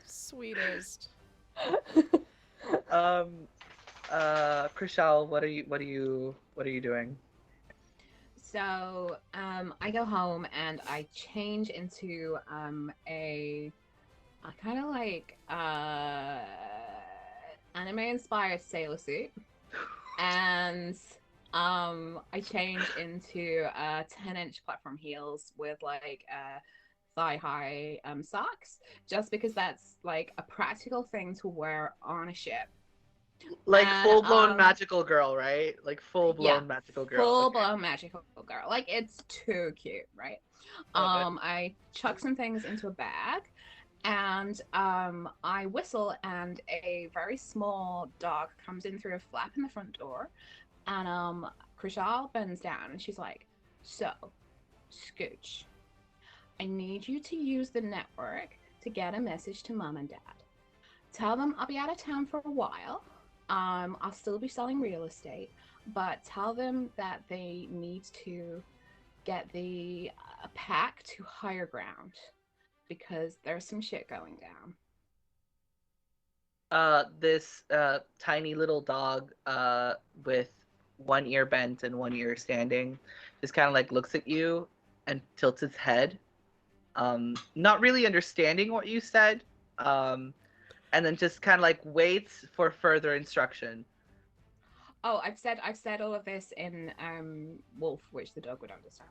[SPEAKER 2] sweetest."
[SPEAKER 3] Krishal, what are you doing?
[SPEAKER 4] So I go home and I change into a kind of like anime-inspired sailor suit, and I change into 10-inch platform heels with like thigh-high socks, just because that's like a practical thing to wear on a ship.
[SPEAKER 3] Like
[SPEAKER 4] And,
[SPEAKER 3] full-blown magical girl, right? Like full-blown magical girl.
[SPEAKER 4] Full
[SPEAKER 3] Okay.
[SPEAKER 4] blown magical girl. Like it's too cute, right?
[SPEAKER 3] Love
[SPEAKER 4] I chuck some things into a bag, and I whistle, and a very small dog comes in through a flap in the front door, and Krishal bends down and she's like, "So, Scooch, I need you to use the network to get a message to Mom and Dad. Tell them I'll be out of town for a while. I'll still be selling real estate, but tell them that they need to get the pack to higher ground because there's some shit going down."
[SPEAKER 3] This tiny little dog with one ear bent and one ear standing just kind of like looks at you and tilts its head, not really understanding what you said, and then just kind of like waits for further instruction.
[SPEAKER 4] Oh, I've said all of this in Wolf, which the dog would understand.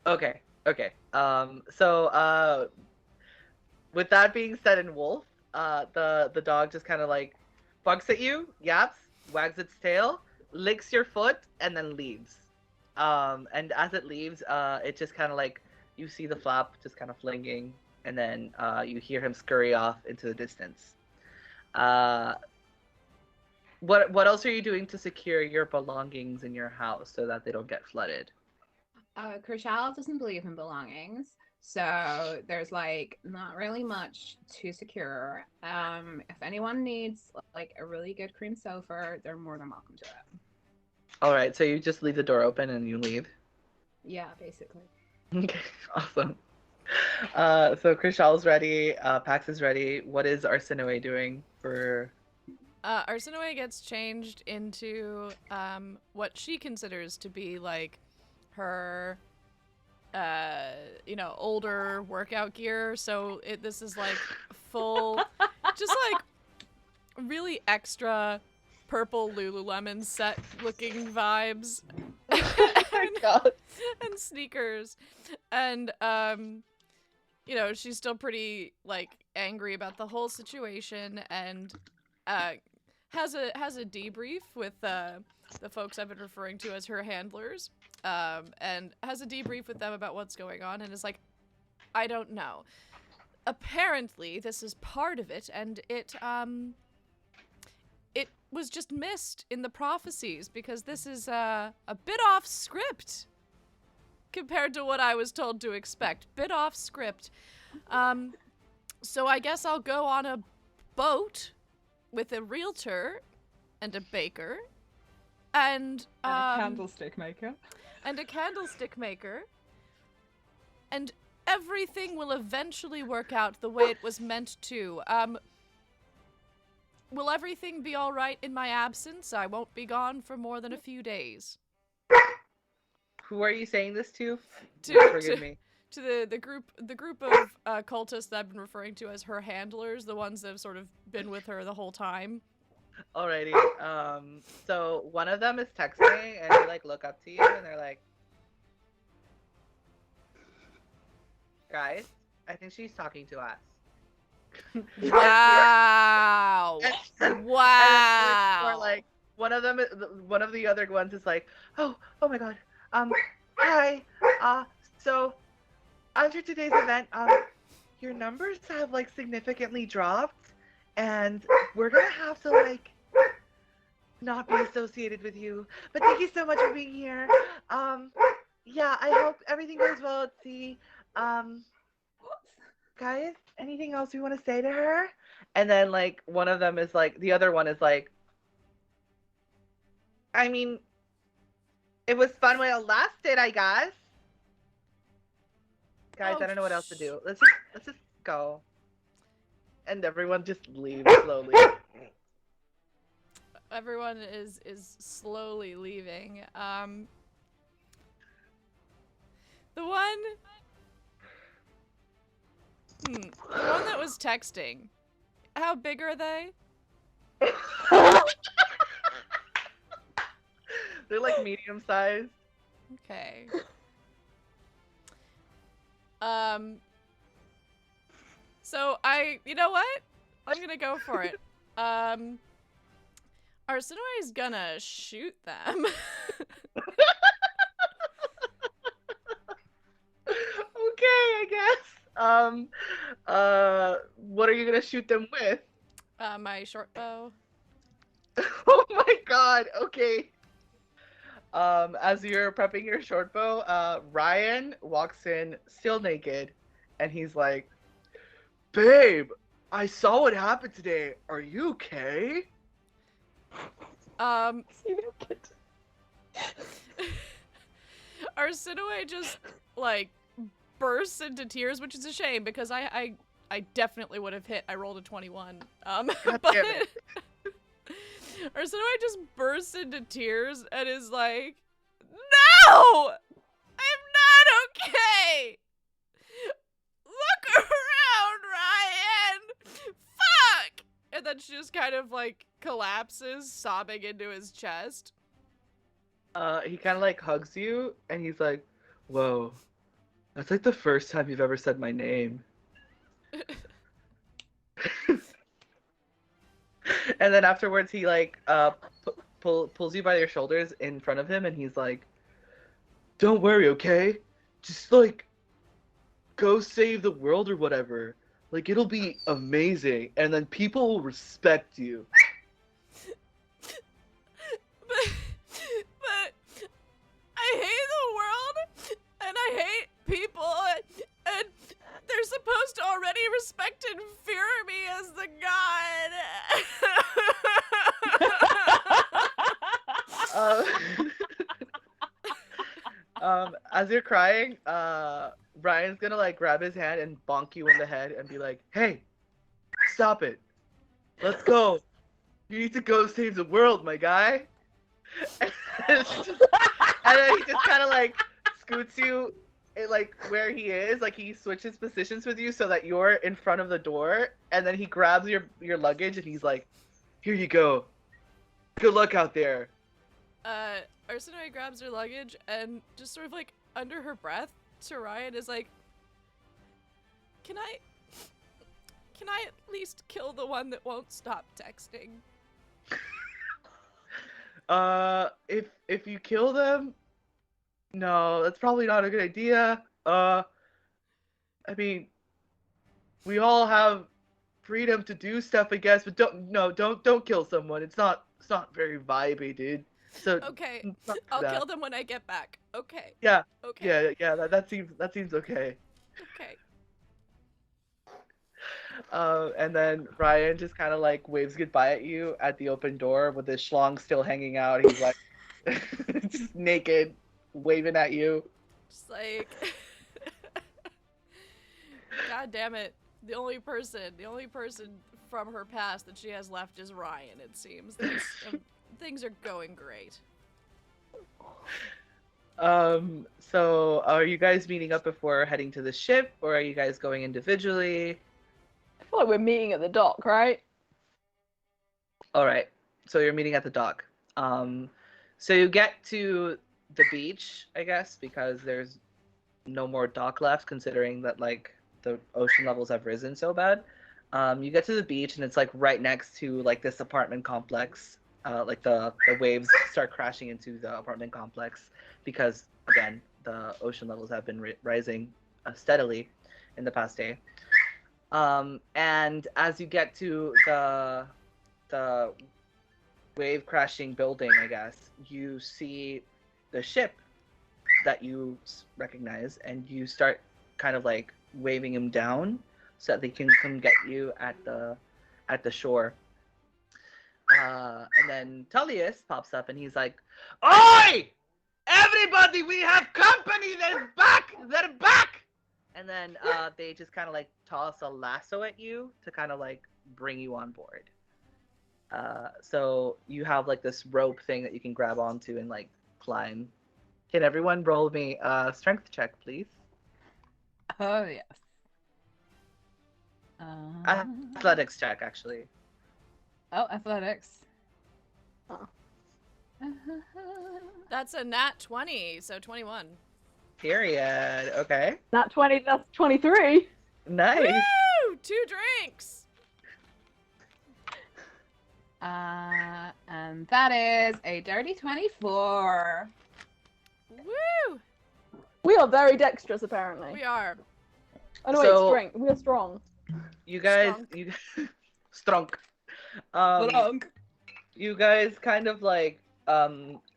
[SPEAKER 3] Okay. Okay. With that being said in wolf, the dog just kind of like barks at you, yaps, wags its tail, licks your foot, and then leaves. And as it leaves, it just kind of like you see the flap just kind of flinging, and then you hear him scurry off into the distance. Uh, what else are you doing to secure your belongings in your house so that they don't get flooded?
[SPEAKER 4] Krishal doesn't believe in belongings, so there's like not really much to secure. If anyone needs like a really good cream sofa, they're more than welcome to it.
[SPEAKER 3] All right, so you just leave the door open and you leave.
[SPEAKER 4] Yeah, basically.
[SPEAKER 3] Okay, awesome. So Krishal's ready, Pax is ready. What is Arsinoe doing for?
[SPEAKER 2] Arsinoe gets changed into what she considers to be like her older workout gear. So this is like full just like really extra purple Lululemon set looking vibes.
[SPEAKER 3] Oh my god.
[SPEAKER 2] And sneakers. And she's still pretty like angry about the whole situation, and has a debrief with the folks I've been referring to as her handlers, and has a debrief with them about what's going on, and is like, I don't know. Apparently, this is part of it, and it was just missed in the prophecies because this is a bit off script compared to what I was told to expect. Bit off script. So I guess I'll go on a boat with a realtor and a baker and
[SPEAKER 4] a candlestick maker.
[SPEAKER 2] And a candlestick maker. And everything will eventually work out the way it was meant to. Will everything be all right in my absence? I won't be gone for more than a few days.
[SPEAKER 3] Who are you saying this to?
[SPEAKER 2] Forgive me. To the group of cultists that I've been referring to as her handlers, the ones that have sort of been with her the whole time.
[SPEAKER 3] Alrighty. So one of them is texting, and they like look up to you, and they're like, "Guys, I think she's talking to us."
[SPEAKER 2] Wow! Wow!
[SPEAKER 3] Or like one of the other ones is like, "Oh my god. Hi. So after today's event, your numbers have like significantly dropped, and we're gonna have to like not be associated with you. But thank you so much for being here. Yeah, I hope everything goes well at sea. Guys, anything else you want to say to her?" And then like one of them is like, the other one is like, I mean, it was fun while it lasted, I guess. Guys, I don't know what else to do. Let's just go. And everyone just leaves slowly.
[SPEAKER 2] Everyone is slowly leaving. The one that was texting. How big are they?
[SPEAKER 3] They're like medium sized.
[SPEAKER 2] Okay. So you know what? I'm gonna go for it. Arsinoe is gonna shoot them.
[SPEAKER 3] Okay, I guess. What are you gonna shoot them with?
[SPEAKER 2] My short bow.
[SPEAKER 3] Oh my god, okay. As you're prepping your short bow, Ryan walks in still naked, and he's like, "Babe, I saw what happened today. Are you okay?"
[SPEAKER 2] Arsinoe just like bursts into tears, which is a shame because I definitely would have hit. I rolled a 21. But Arsinoe just bursts into tears and is like, "No! I'm not okay! Look around, Ryan! Fuck!" And then she just kind of like collapses, sobbing into his chest.
[SPEAKER 3] He kind of like hugs you, and he's like, "Whoa, That's like the first time you've ever said my name. And then afterwards, he like pulls you by your shoulders in front of him, and he's like, "Don't worry, okay? Just like go save the world or whatever. Like it'll be amazing, and then people will respect you."
[SPEAKER 2] but I hate the world, and I hate people, and they're supposed to already respect and fear me as the god.
[SPEAKER 3] As you're crying, Brian's gonna like grab his hand and bonk you in the head and be like, "Hey, stop it. Let's go. You need to go save the world, my guy." And then he just kind of like scoots you like where he is, like he switches positions with you so that you're in front of the door, and then he grabs your luggage and he's like, "Here you go. Good luck out there."
[SPEAKER 2] Arsenoi grabs her luggage and just sort of like under her breath to Ryan is like, Can I at least kill the one that won't stop texting?
[SPEAKER 3] If you kill them, no, that's probably not a good idea. I mean, we all have freedom to do stuff, I guess, but don't kill someone. It's not very vibey, dude. So
[SPEAKER 2] Okay, I'll kill them when I get back. Okay.
[SPEAKER 3] Yeah.
[SPEAKER 2] Okay.
[SPEAKER 3] Yeah. That seems okay.
[SPEAKER 2] Okay.
[SPEAKER 3] And then Ryan just kind of like waves goodbye at you at the open door with his schlong still hanging out. He's like just naked, waving at you.
[SPEAKER 2] Just like, God damn it. The only person from her past that she has left is Ryan, it seems. Things are going great.
[SPEAKER 3] So are you guys meeting up before heading to the ship, or are you guys going individually?
[SPEAKER 5] I feel like we're meeting at the dock, right?
[SPEAKER 3] All right. So you're meeting at the dock. So you get to the beach, I guess, because there's no more dock left, considering that like the ocean levels have risen so bad. You get to the beach, and it's like right next to like this apartment complex. Like the waves start crashing into the apartment complex because again the ocean levels have been rising steadily in the past day. And as you get to the wave crashing building, I guess, you see the ship that you recognize, and you start kind of like waving them down so that they can come get you at the shore. And then Tullius pops up and he's like, "Oi! Everybody, we have company! They're back! They're back!" And then they just kind of like toss a lasso at you to kind of like bring you on board. So you have like this rope thing that you can grab onto and like climb. Can everyone roll me a strength check, please?
[SPEAKER 4] Oh, yes.
[SPEAKER 3] Athletics check, actually.
[SPEAKER 4] Oh, athletics.
[SPEAKER 5] Oh.
[SPEAKER 2] That's a nat 20, so 21.
[SPEAKER 3] Period. Okay.
[SPEAKER 5] Not 20, that's 23.
[SPEAKER 3] Nice.
[SPEAKER 2] Woo! 2 drinks!
[SPEAKER 4] And that is a dirty 24.
[SPEAKER 2] Woo!
[SPEAKER 5] We are very dexterous, apparently.
[SPEAKER 2] We are.
[SPEAKER 5] Oh, no,
[SPEAKER 3] So-
[SPEAKER 5] wait, strength. We are strong.
[SPEAKER 3] You guys, strong. You guys kind of like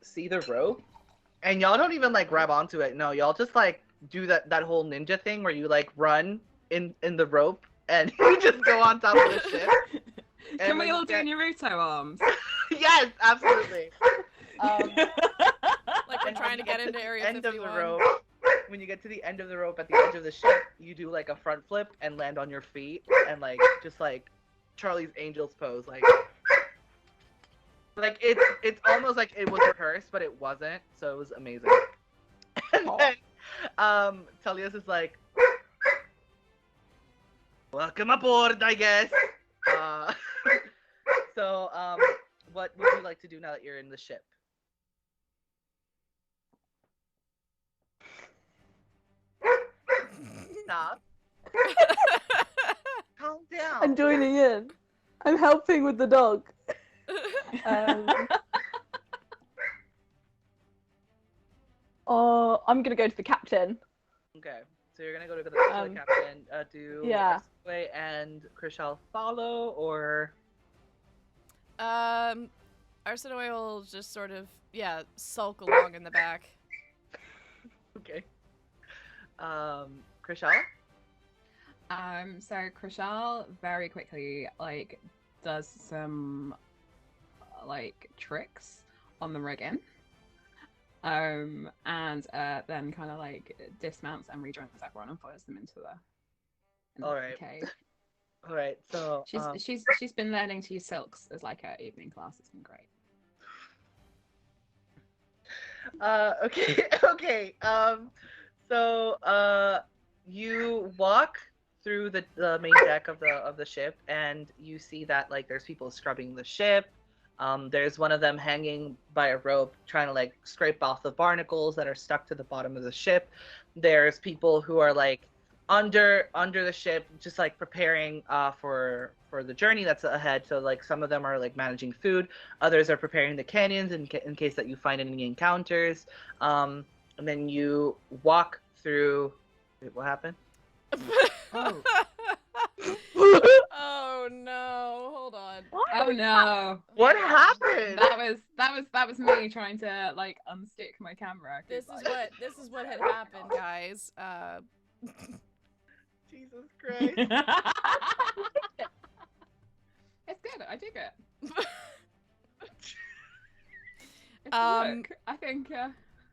[SPEAKER 3] see the rope, and y'all don't even like grab onto it. No, y'all just like do that whole ninja thing where you like run in the rope and you just go on top of the ship.
[SPEAKER 4] Can we
[SPEAKER 3] when
[SPEAKER 4] all
[SPEAKER 3] you
[SPEAKER 4] do
[SPEAKER 3] get-
[SPEAKER 4] Naruto arms?
[SPEAKER 3] Yes, absolutely.
[SPEAKER 2] Like we're
[SPEAKER 3] And
[SPEAKER 2] trying to
[SPEAKER 3] when
[SPEAKER 2] get
[SPEAKER 3] you
[SPEAKER 2] into
[SPEAKER 3] the
[SPEAKER 2] Area
[SPEAKER 3] end
[SPEAKER 2] 51.
[SPEAKER 3] of the rope, when you get to the end of the rope at the edge of the ship, you do like a front flip and land on your feet and like just like Charlie's Angels pose, like it's almost like it was rehearsed, but it wasn't, so it was amazing. And then Tullius is like, "Welcome aboard, I guess." So what would you like to do now that you're in the ship? Stop. Calm down.
[SPEAKER 5] I'm joining in. I'm helping with the dog. I'm gonna go to the captain.
[SPEAKER 3] Okay, so you're gonna go to the captain. Do
[SPEAKER 5] Yeah.
[SPEAKER 3] Arsene and Krishal follow, or
[SPEAKER 2] Arsene will just sort of sulk along in the back.
[SPEAKER 3] okay? Krishal.
[SPEAKER 4] So Krishal very quickly like does some like tricks on the rigging. And then kind of like dismounts and rejoins everyone and follows them into the
[SPEAKER 3] All right.
[SPEAKER 4] cave.
[SPEAKER 3] All right. So
[SPEAKER 4] She's been learning to use silks as like her evening class. It's been great.
[SPEAKER 3] Okay. Okay. So you walk through the main deck of the ship, and you see that like there's people scrubbing the ship. There's one of them hanging by a rope trying to like scrape off the barnacles that are stuck to the bottom of the ship. There's people who are like under the ship, just like preparing for the journey that's ahead. So like some of them are like managing food, others are preparing the canyons in case that you find any encounters. And then you walk through. Wait, what happened?
[SPEAKER 4] Oh.
[SPEAKER 2] Oh no! Hold on.
[SPEAKER 4] Oh no!
[SPEAKER 3] What happened?
[SPEAKER 4] That was me trying to like unstick my camera.
[SPEAKER 2] This is what had happened, guys.
[SPEAKER 3] Jesus Christ.
[SPEAKER 4] It's good. I dig it. It's look. I think.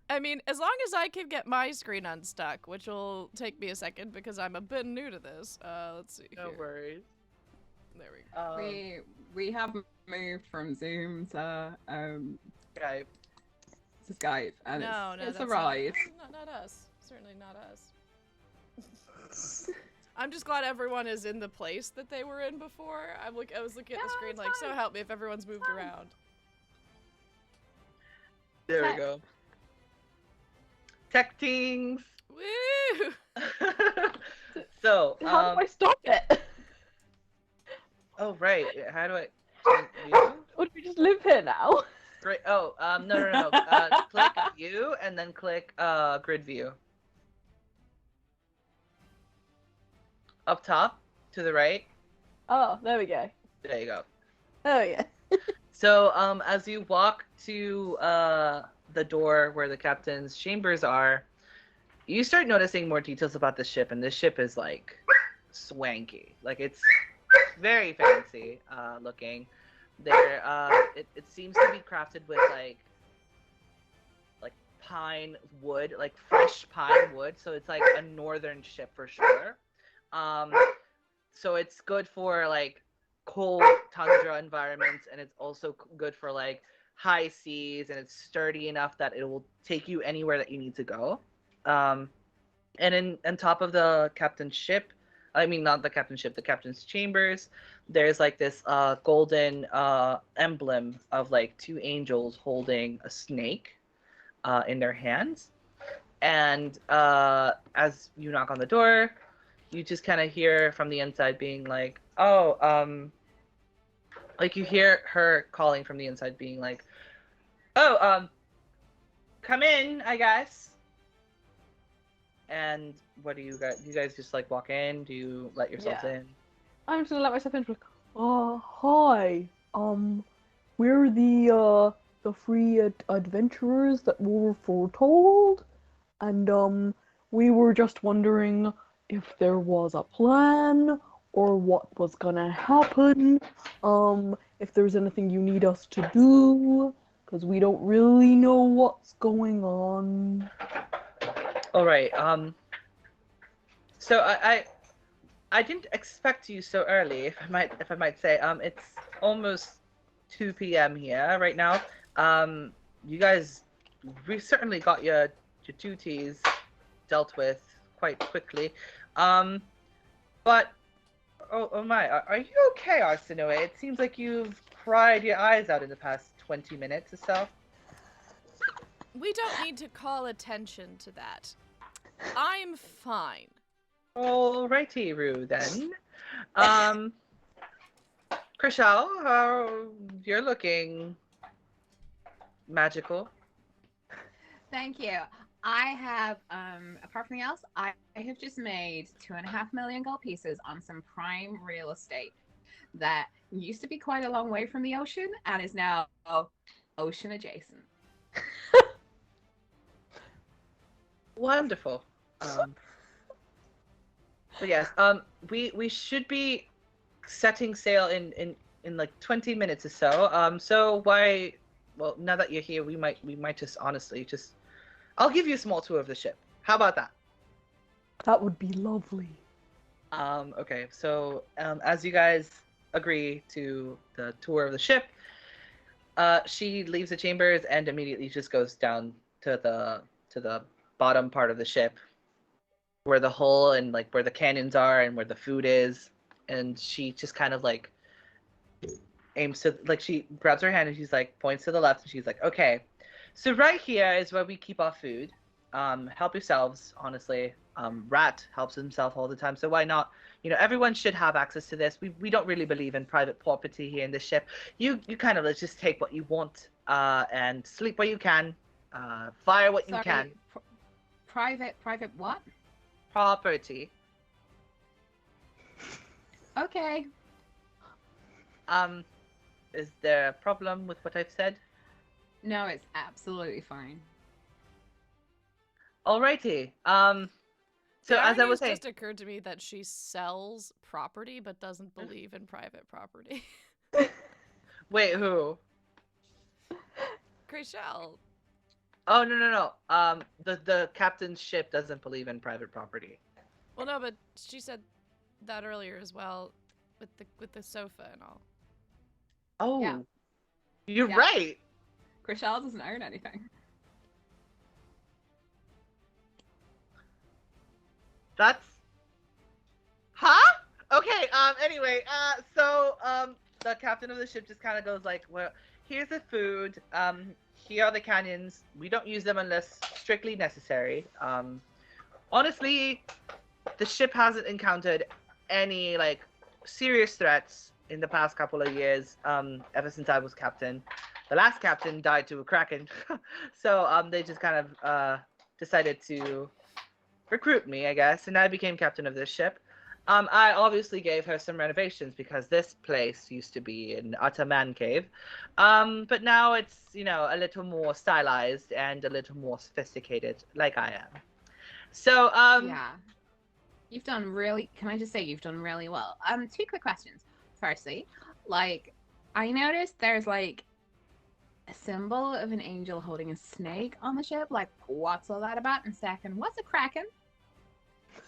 [SPEAKER 2] I mean, as long as I can get my screen unstuck, which will take me a second because I'm a bit new to this. Let's see.
[SPEAKER 3] No
[SPEAKER 2] here.
[SPEAKER 3] worries.
[SPEAKER 2] There we go.
[SPEAKER 4] We have moved from Zoom to
[SPEAKER 3] Skype.
[SPEAKER 4] Skype, and
[SPEAKER 2] No,
[SPEAKER 4] it's a
[SPEAKER 2] that's
[SPEAKER 4] ride.
[SPEAKER 2] not us. Certainly not us. I'm just glad everyone is in the place that they were in before. I was looking at the screen like, so help me if everyone's moved around.
[SPEAKER 3] There we go. Tech things.
[SPEAKER 2] Woo!
[SPEAKER 3] So,
[SPEAKER 5] How do I stop it?
[SPEAKER 3] oh right, how do I? You?
[SPEAKER 5] Or do we just live here now?
[SPEAKER 3] Great. Oh, no. Click view and then click grid view. Up top to the right.
[SPEAKER 5] Oh, there we go.
[SPEAKER 3] There you go.
[SPEAKER 5] Oh yeah.
[SPEAKER 3] So, as you walk to the door where the captain's chambers are, you start noticing more details about the ship, and this ship is like swanky. Like it's very fancy looking. There, it seems to be crafted with like pine wood, like fresh pine wood. So it's like a northern ship for sure. So it's good for like cold tundra environments, and it's also good for like high seas, and it's sturdy enough that it will take you anywhere that you need to go. And on top of the captain's ship, I mean not the captain's ship, the captain's chambers, there's like this golden emblem of like two angels holding a snake in their hands. And as you knock on the door, you just kind of hear from the inside being like, like you hear her calling from the inside being like, come in, I guess. And what do you guys? Do you guys just like walk in? Do you let yourselves in?
[SPEAKER 5] I'm just gonna let myself in. Like, hi. We're the free adventurers that were foretold, and we were just wondering if there was a plan or what was gonna happen. If there's anything you need us to do, because we don't really know what's going on.
[SPEAKER 3] All right. So I didn't expect you so early, if I might say. It's almost 2 p.m. here right now. You guys, we certainly got your duties dealt with quite quickly. But oh my, are you okay, Arsene? It seems like you've cried your eyes out in the past 20 minutes or so.
[SPEAKER 2] We don't need to call attention to that. I'm fine.
[SPEAKER 3] Alrighty, Rue, then. Um, Krishal, how you're looking magical.
[SPEAKER 4] Thank you. I have, apart from anything else, I have just made 2.5 million gold pieces on some prime real estate that used to be quite a long way from the ocean and is now ocean adjacent.
[SPEAKER 3] Wonderful. But yes, we should be setting sail in like 20 minutes or so. So why? Well, now that you're here, we might just honestly just. I'll give you a small tour of the ship. How about that?
[SPEAKER 7] That would be lovely.
[SPEAKER 3] Okay, so as you guys agree to the tour of the ship, she leaves the chambers and immediately just goes down to the bottom part of the ship, where the hull and like where the cannons are and where the food is, and she just kind of like aims to like she grabs her hand and she's like points to the left and she's like, okay, so right here is where we keep our food. Help yourselves, honestly. Rat helps himself all the time, so why not? You know, everyone should have access to this. We don't really believe in private property here in the ship. You kind of just take what you want, and sleep where you can, fire what you
[SPEAKER 4] Sorry,
[SPEAKER 3] can.
[SPEAKER 4] Private what?
[SPEAKER 3] Property.
[SPEAKER 4] Okay.
[SPEAKER 3] Is there a problem with what I've said?
[SPEAKER 4] No, it's absolutely fine.
[SPEAKER 3] Alrighty. So
[SPEAKER 2] The
[SPEAKER 3] as I
[SPEAKER 2] irony
[SPEAKER 3] was
[SPEAKER 2] has
[SPEAKER 3] saying,
[SPEAKER 2] just occurred to me that she sells property but doesn't believe in private property.
[SPEAKER 3] wait, who?
[SPEAKER 2] Crashell.
[SPEAKER 3] Oh no. The captain's ship doesn't believe in private property.
[SPEAKER 2] Well, no, but she said that earlier as well, with the sofa and all.
[SPEAKER 3] Oh,
[SPEAKER 4] Yeah.
[SPEAKER 3] you're
[SPEAKER 4] Yeah.
[SPEAKER 3] right.
[SPEAKER 4] Chriselle doesn't own anything.
[SPEAKER 3] That's. Huh? Okay. Anyway. So the captain of the ship just kind of goes like, well, here's the food. Here are the canyons. We don't use them unless strictly necessary. Honestly, the ship hasn't encountered any like serious threats in the past couple of years. Ever since I was captain, the last captain died to a kraken, so they just kind of decided to recruit me, I guess, and I became captain of this ship. I obviously gave her some renovations because this place used to be an utter man cave, but now it's a little more stylized and a little more sophisticated, like I am. So
[SPEAKER 4] Yeah. You've done really, can I just say you've done really well. Two quick questions. Firstly, like, I noticed there's like a symbol of an angel holding a snake on the ship. Like, what's all that about? And second, what's a kraken?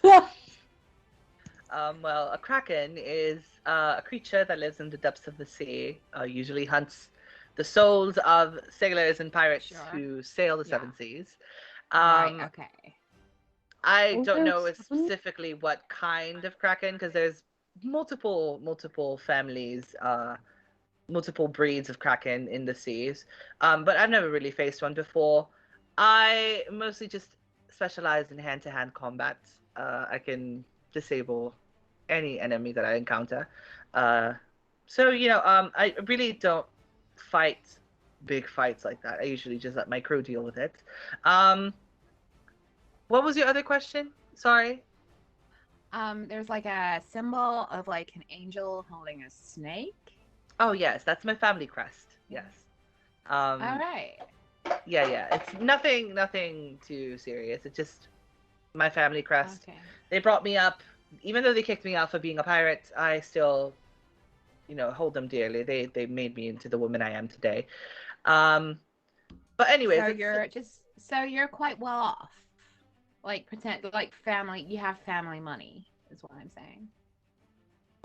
[SPEAKER 3] Well, a kraken is a creature that lives in the depths of the sea. Usually hunts the souls of sailors and pirates
[SPEAKER 4] Sure.
[SPEAKER 3] who sail the
[SPEAKER 4] Yeah.
[SPEAKER 3] seven seas.
[SPEAKER 4] Right, okay.
[SPEAKER 3] I
[SPEAKER 7] Oh,
[SPEAKER 3] don't know
[SPEAKER 7] there's seven?
[SPEAKER 3] specifically what kind of kraken, because there's multiple families, multiple breeds of kraken in the seas. But I've never really faced one before. I mostly just specialize in hand-to-hand combat. I can disable any enemy that I encounter. So I really don't fight big fights like that. I usually just let my crew deal with it. What was your other question? Sorry.
[SPEAKER 4] There's like a symbol of like an angel holding a snake.
[SPEAKER 3] Oh yes, that's my family crest. Yes.
[SPEAKER 4] All right.
[SPEAKER 3] Yeah. It's nothing too serious. It's just my family crest.
[SPEAKER 4] Okay.
[SPEAKER 3] They brought me up, even though they kicked me out for being a pirate. I still, hold them dearly. They made me into the woman I am today. But anyways,
[SPEAKER 4] So you're quite well off. Like family, you have family money is what I'm saying.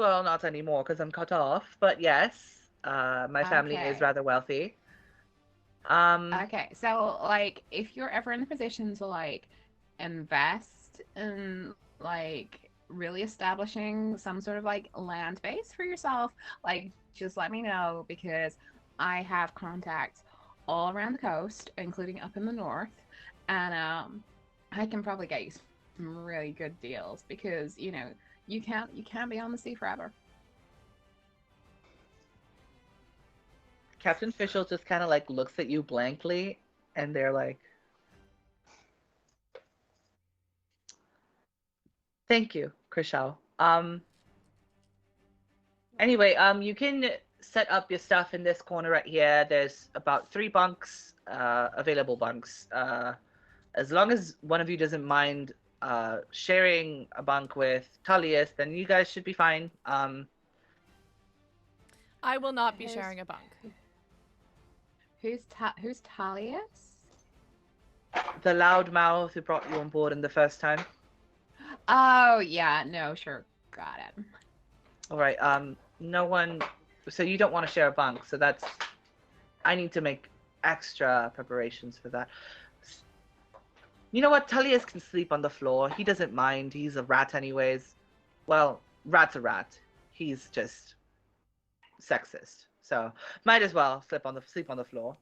[SPEAKER 3] well, not anymore because I'm cut off. But yes, my family is
[SPEAKER 4] Okay.
[SPEAKER 3] rather wealthy.
[SPEAKER 4] Okay, so like if you're ever in the position to like invest in like really establishing some sort of like land base for yourself, like just let me know because I have contacts all around the coast, including up in the north, and I can probably get you some really good deals because you know you can't be on the sea forever.
[SPEAKER 3] Captain Fischl just kind of like looks at you blankly, and they're like, "Thank you, Krishal. Anyway, you can set up your stuff in this corner right here. There's about 3 bunks, available bunks. As long as one of you doesn't mind sharing a bunk with Tullius, then you guys should be fine.
[SPEAKER 2] I will not be
[SPEAKER 4] Who's-
[SPEAKER 2] sharing a bunk.
[SPEAKER 4] Who's Talius?
[SPEAKER 3] The loudmouth who brought you on board in the first time.
[SPEAKER 4] Oh yeah, no, sure, got it.
[SPEAKER 3] All right. No one. So you don't want to share a bunk. So that's. I need to make extra preparations for that. You know what? Tullius can sleep on the floor. He doesn't mind. He's a rat, anyways. Well, rat's a rat. He's just sexist. So might as well sleep on the floor.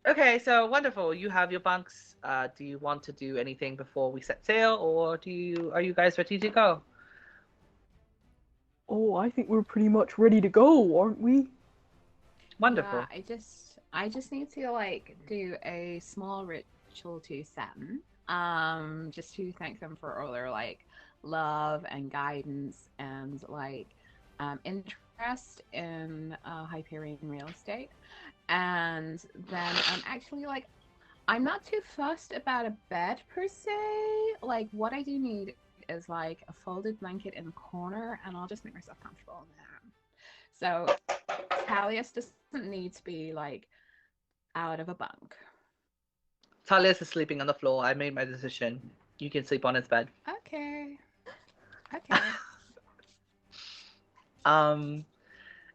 [SPEAKER 3] Okay, so wonderful. You have your bunks. Do you want to do anything before we set sail, or are you guys ready to go?
[SPEAKER 7] Oh, I think we're pretty much ready to go, aren't we?
[SPEAKER 3] Wonderful.
[SPEAKER 4] Yeah, I just need to like do a small ritual to Saturn, just to thank them for all their like love and guidance and like interest in Hyperion real estate. And then actually like I'm not too fussed about a bed per se. Like what I do need is like a folded blanket in the corner, and I'll just make myself comfortable in there. So Talius doesn't need to be like out of a bunk.
[SPEAKER 3] Tullius is sleeping on the floor. I made my decision. You can sleep on his bed.
[SPEAKER 4] Okay. Okay.
[SPEAKER 3] And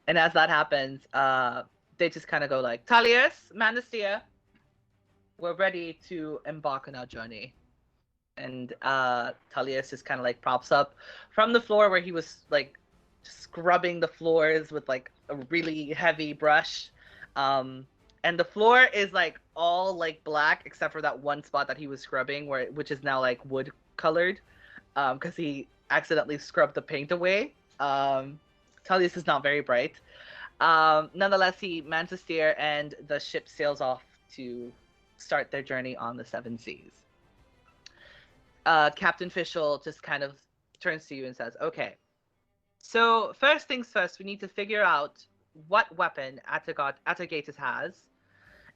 [SPEAKER 3] as that happens, they just kind of go like, Tullius, Manastia, we're ready to embark on our journey. And Tullius just kind of like props up from the floor where he was like scrubbing the floors with like a really heavy brush. And the floor is like all like black except for that one spot that he was scrubbing, which is now like wood colored, because he accidentally scrubbed the paint away. Tullius is not very bright. Nonetheless, he mans to steer, and the ship sails off to start their journey on the 7 seas. Captain Fischl just kind of turns to you and says, okay, so first things first, we need to figure out what weapon Atagatus has.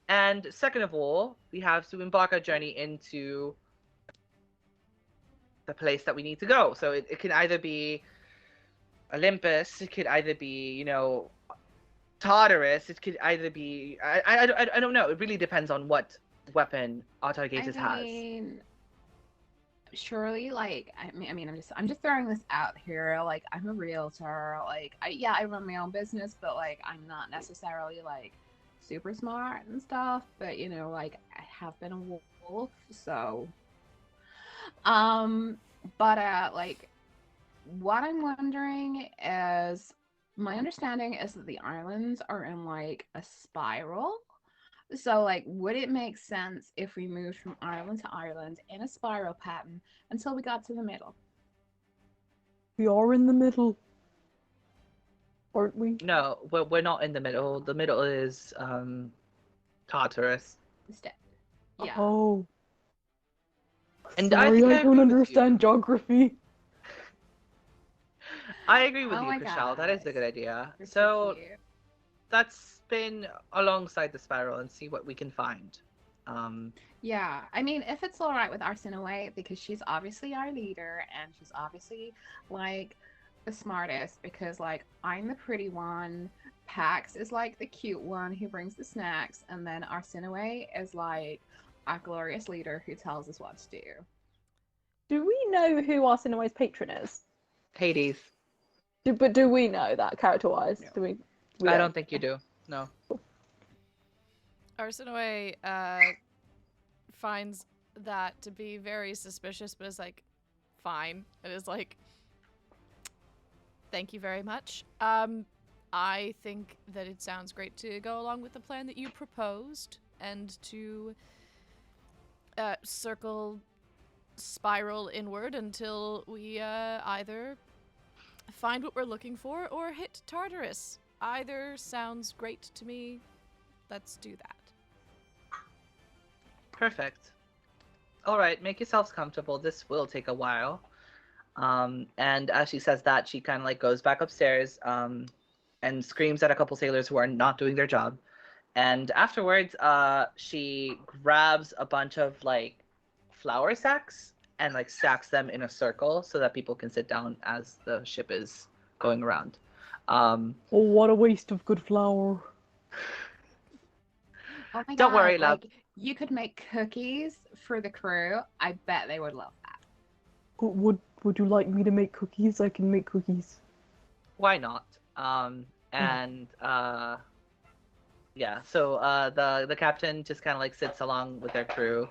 [SPEAKER 3] And second of all, we have to embark our journey into the place that we need to go. So it can either be Olympus, it could either be, you know, Tartarus, it could either be, I don't know. It really depends on what weapon Atagatus has.
[SPEAKER 4] Surely, like, I mean, I'm just throwing this out here. Like, I'm a realtor. Like, I run my own business, but like, I'm not necessarily like super smart and stuff. But you know, like, I have been a wolf, so. But like, what I'm wondering is, my understanding is that the islands are in like a spiral. So, like, would it make sense if we moved from island to island in a spiral pattern until we got to the middle?
[SPEAKER 7] We are in the middle, aren't we?
[SPEAKER 3] No, we're not in the middle. The middle is Tartarus.
[SPEAKER 4] Instead. Yeah.
[SPEAKER 7] Oh,
[SPEAKER 3] And
[SPEAKER 7] sorry,
[SPEAKER 3] I think
[SPEAKER 7] I
[SPEAKER 3] I
[SPEAKER 7] don't
[SPEAKER 3] agree with
[SPEAKER 7] understand geography.
[SPEAKER 3] I agree with
[SPEAKER 4] Oh
[SPEAKER 3] you,
[SPEAKER 4] my
[SPEAKER 3] Krishal. That is a
[SPEAKER 4] God.
[SPEAKER 3] good idea.
[SPEAKER 4] You're
[SPEAKER 3] So
[SPEAKER 4] cute.
[SPEAKER 3] let's spin alongside the spiral and see what we can find.
[SPEAKER 4] Yeah, I mean, if it's all right with Arsinoe, because she's obviously our leader and she's obviously like the smartest, because like I'm the pretty one, Pax is like the cute one who brings the snacks, and then Arsinoe is like our glorious leader who tells us what to do.
[SPEAKER 6] Do we know who Arsinoe's patron is?
[SPEAKER 3] Hades.
[SPEAKER 6] But do we know that character-wise?
[SPEAKER 4] No.
[SPEAKER 6] Do we
[SPEAKER 3] I don't think you do. No.
[SPEAKER 2] Arsinoe finds that to be very suspicious, but is like, fine. It is like, thank you very much. I think that it sounds great to go along with the plan that you proposed and to circle spiral inward until we either find what we're looking for or hit Tartarus. Either sounds great to me. Let's do that.
[SPEAKER 3] Perfect. All right, make yourselves comfortable. This will take a while. And as she says that, she kind of like goes back upstairs and screams at a couple sailors who are not doing their job. And afterwards, she grabs a bunch of like flour sacks and like stacks them in a circle so that people can sit down as the ship is going around.
[SPEAKER 7] Oh, what a waste of good flour.
[SPEAKER 4] Oh my
[SPEAKER 3] Don't
[SPEAKER 4] god,
[SPEAKER 3] worry, love.
[SPEAKER 4] like, you could make cookies for the crew. I bet they would love that.
[SPEAKER 7] Would you like me to make cookies? I can make cookies.
[SPEAKER 3] Why not? Yeah, so the captain just kind of like sits along with their crew.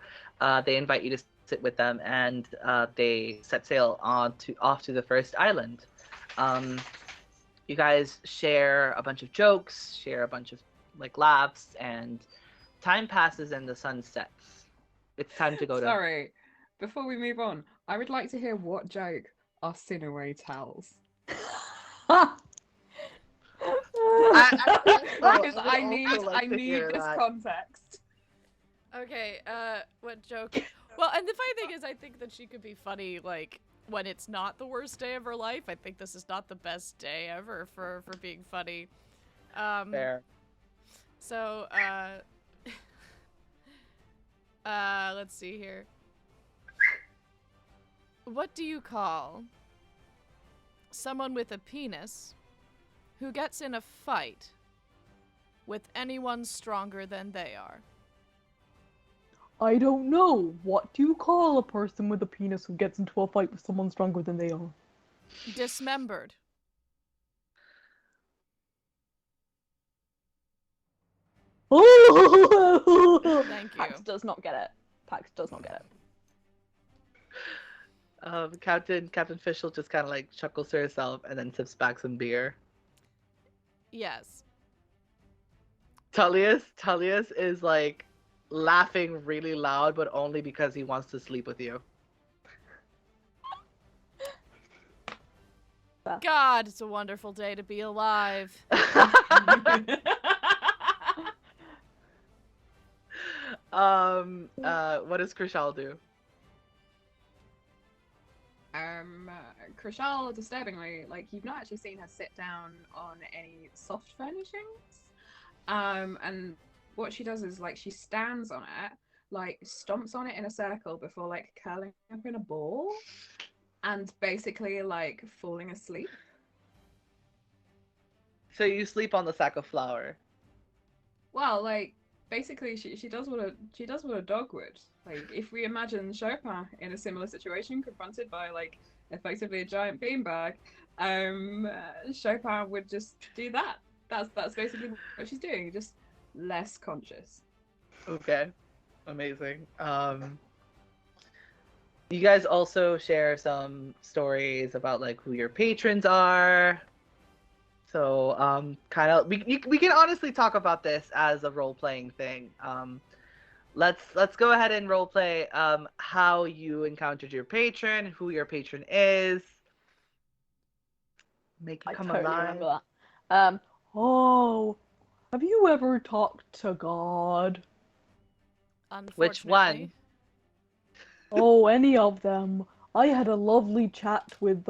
[SPEAKER 3] They invite you to sit with them, and they set sail off to the first island. You guys share a bunch of jokes, share a bunch of like laughs, and time passes and the sun sets. It's time to go to.
[SPEAKER 4] Sorry, before we move on, I would like to hear what joke our Sinaway tells. Because I need this context.
[SPEAKER 2] Okay, what joke? Well, and the funny thing is, I think that she could be funny, like, when it's not the worst day of her life. I think this is not the best day ever for being funny.
[SPEAKER 3] Fair.
[SPEAKER 2] So, let's see here. What do you call someone with a penis who gets in a fight with anyone stronger than they are?
[SPEAKER 7] I don't know. What do you call a person with a penis who gets into a fight with someone stronger than they are?
[SPEAKER 2] Dismembered.
[SPEAKER 7] Oh!
[SPEAKER 2] Thank you.
[SPEAKER 6] Pax does not get it. Pax does not get it.
[SPEAKER 3] Captain Fischl just kind of like chuckles to herself and then sips back some beer.
[SPEAKER 2] Yes.
[SPEAKER 3] Tullius is like laughing really loud, but only because he wants to sleep with you.
[SPEAKER 2] God, it's a wonderful day to be alive.
[SPEAKER 3] What does Krishal do?
[SPEAKER 4] Krishal, disturbingly, like, you've not actually seen her sit down on any soft furnishings. And what she does is, like, she stands on it, like, stomps on it in a circle before, like, curling up in a ball and basically, like, falling asleep.
[SPEAKER 3] So you sleep on the sack of flour.
[SPEAKER 4] Well, like, basically, she does what a dog would. Like, if we imagine Chopin in a similar situation, confronted by, like, effectively a giant beanbag, Chopin would just do that. That's basically what she's doing, just less conscious.
[SPEAKER 3] Okay, amazing. You guys also share some stories about like who your patrons are. So kind of we can honestly talk about this as a role playing thing. Let's go ahead and role play how you encountered your patron, who your patron is. Make it
[SPEAKER 6] I
[SPEAKER 3] come
[SPEAKER 6] totally
[SPEAKER 3] alive.
[SPEAKER 6] remember that.
[SPEAKER 7] Oh, have you ever talked to God?
[SPEAKER 3] Which one?
[SPEAKER 2] Unfortunately.
[SPEAKER 7] Oh, any of them. I had a lovely chat with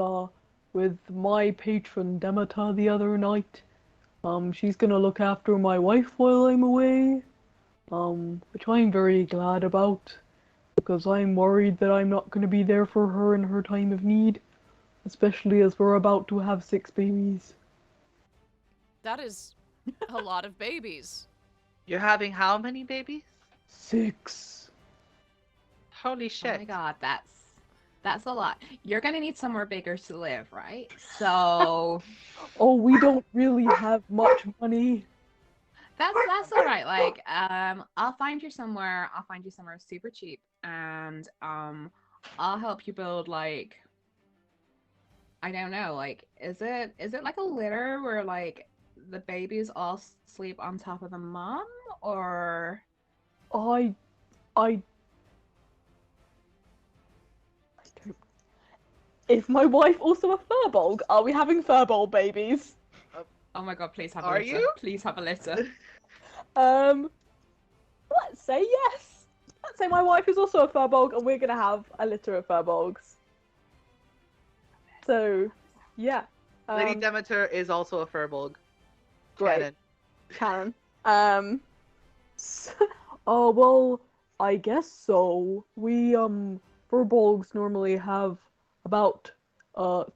[SPEAKER 7] my patron Demeter the other night. She's gonna look after my wife while I'm away. Which I'm very glad about, because I'm worried that I'm not gonna be there for her in her time of need, especially as we're about to have 6 babies.
[SPEAKER 2] That is a lot of babies.
[SPEAKER 3] You're having how many babies?
[SPEAKER 7] 6.
[SPEAKER 3] Holy shit.
[SPEAKER 4] Oh my god, that's a lot. You're gonna need somewhere bigger to live, right? So
[SPEAKER 7] Oh, we don't really have much money.
[SPEAKER 4] that's all right. Like, I'll find you somewhere super cheap, and I'll help you build, like, I don't know, like, is it like a litter where, like, the babies all sleep on top of the mom, or
[SPEAKER 7] I
[SPEAKER 6] Is my wife also a furbolg? Are we having furbolg babies?
[SPEAKER 4] Oh my god, please have a
[SPEAKER 3] Are
[SPEAKER 4] litter.
[SPEAKER 3] you?
[SPEAKER 4] Please have a litter.
[SPEAKER 6] Let's say yes. Let's say my wife is also a furbolg, and we're gonna have a litter of furbolgs. So, yeah.
[SPEAKER 3] Lady Demeter is also a furbolg.
[SPEAKER 6] Great.
[SPEAKER 3] Canon.
[SPEAKER 6] Canon.
[SPEAKER 7] Oh, well, I guess so. We, furbolgs normally have about,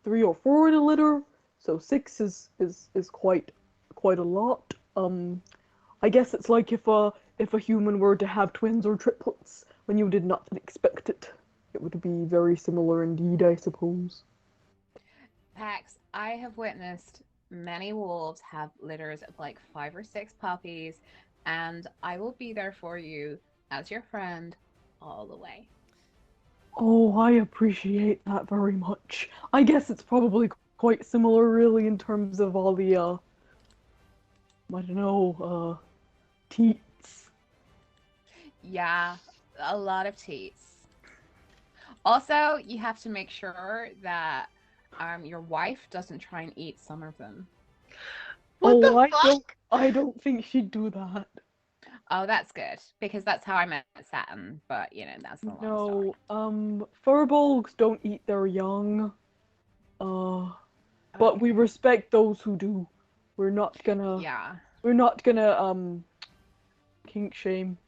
[SPEAKER 7] 3 or 4 in a litter, so 6 is quite a lot. I guess it's like if a human were to have twins or triplets when you did not expect it. It would be very similar indeed, I suppose.
[SPEAKER 4] Pax, I have witnessed many wolves have litters of like 5 or 6 puppies, and I will be there for you as your friend all the way.
[SPEAKER 7] Oh, I appreciate that very much. I guess it's probably quite similar, really, in terms of all the, I don't know, teats.
[SPEAKER 4] Yeah, a lot of teats. Also, you have to make sure that your wife doesn't try and eat some of them.
[SPEAKER 3] What the
[SPEAKER 7] I
[SPEAKER 3] fuck?
[SPEAKER 7] don't think she'd do that.
[SPEAKER 4] Oh, that's good, because that's how I met Saturn, but you know, that's a long story.
[SPEAKER 7] No, furbolgs don't eat their young. But
[SPEAKER 4] Okay.
[SPEAKER 7] we respect those who do. We're not gonna
[SPEAKER 4] Yeah.
[SPEAKER 7] kink shame.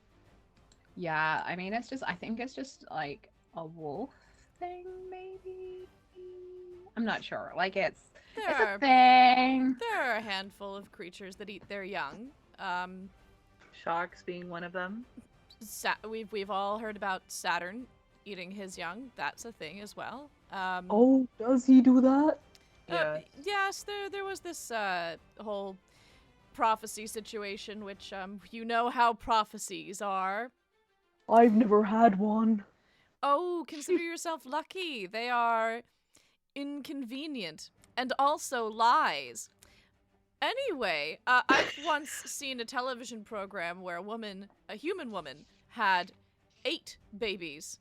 [SPEAKER 4] Yeah, I mean, I think it's just like a wolf thing, maybe? I'm not sure. Like, it's a thing.
[SPEAKER 2] There are a handful of creatures that eat their young.
[SPEAKER 3] Sharks being one of them.
[SPEAKER 2] We've all heard about Saturn eating his young. That's a thing as well.
[SPEAKER 7] Oh, does he do that?
[SPEAKER 3] Yeah.
[SPEAKER 2] Yes, there was this whole prophecy situation, which you know how prophecies are.
[SPEAKER 7] I've never had one.
[SPEAKER 2] Oh, consider yourself lucky. They are inconvenient and also lies. Anyway, I've once seen a television program where a human woman, had 8 babies.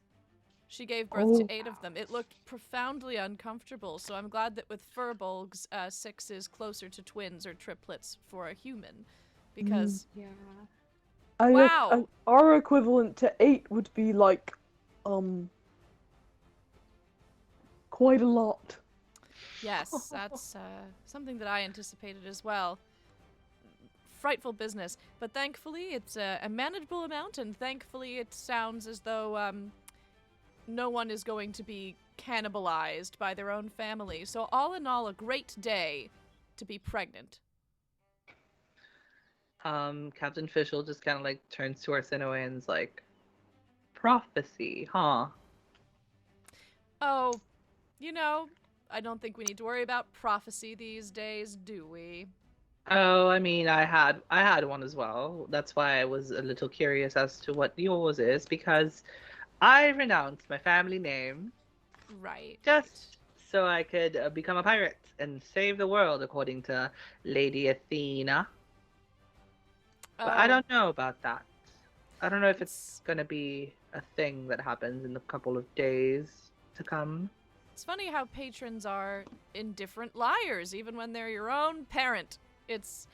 [SPEAKER 2] She gave birth to 8 of them. It looked profoundly uncomfortable, so I'm glad that with furbolgs, 6 is closer to twins or triplets for a human. Because,
[SPEAKER 4] Yeah.
[SPEAKER 2] wow.
[SPEAKER 7] Our equivalent to 8 would be like, quite a lot.
[SPEAKER 2] Yes, that's something that I anticipated as well. Frightful business, but thankfully it's a manageable amount, and thankfully it sounds as though no one is going to be cannibalized by their own family. So all in all, a great day to be pregnant.
[SPEAKER 3] Captain Fischl just kind of like turns to Arsinoe and is like, prophecy, huh?
[SPEAKER 2] Oh, you know, I don't think we need to worry about prophecy these days, do we?
[SPEAKER 3] Oh, I mean, I had one as well. That's why I was a little curious as to what yours is, because I renounced my family name
[SPEAKER 2] Right.
[SPEAKER 3] just so I could become a pirate and save the world, according to Lady Athena. But I don't know about that. I don't know if it's gonna be a thing that happens in a couple of days to come.
[SPEAKER 2] It's funny how patrons are indifferent liars, even when they're your own parent. It's,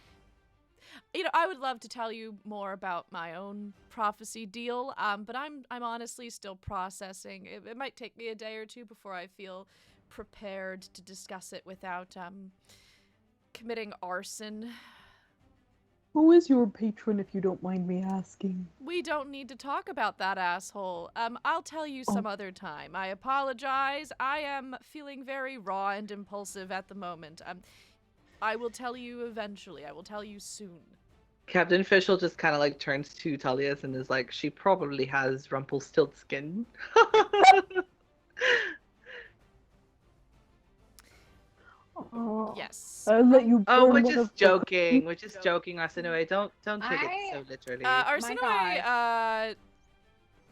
[SPEAKER 2] you know, I would love to tell you more about my own prophecy deal, but I'm honestly still processing. It might take me a day or two before I feel prepared to discuss it without committing arson.
[SPEAKER 7] Who is your patron, if you don't mind me asking?
[SPEAKER 2] We don't need to talk about that, asshole. I'll tell you some other time. I apologize. I am feeling very raw and impulsive at the moment. I will tell you eventually. I will tell you soon.
[SPEAKER 3] Captain Fischl just kind of like turns to Tullius and is like, she probably has Rumpelstiltskin.
[SPEAKER 2] Yes.
[SPEAKER 7] I'll let you
[SPEAKER 3] Oh,
[SPEAKER 7] burn
[SPEAKER 3] we're
[SPEAKER 7] one
[SPEAKER 3] just
[SPEAKER 7] of the
[SPEAKER 3] joking. We're just joking, Arsinoe. Don't take it so literally.
[SPEAKER 2] Arsinoe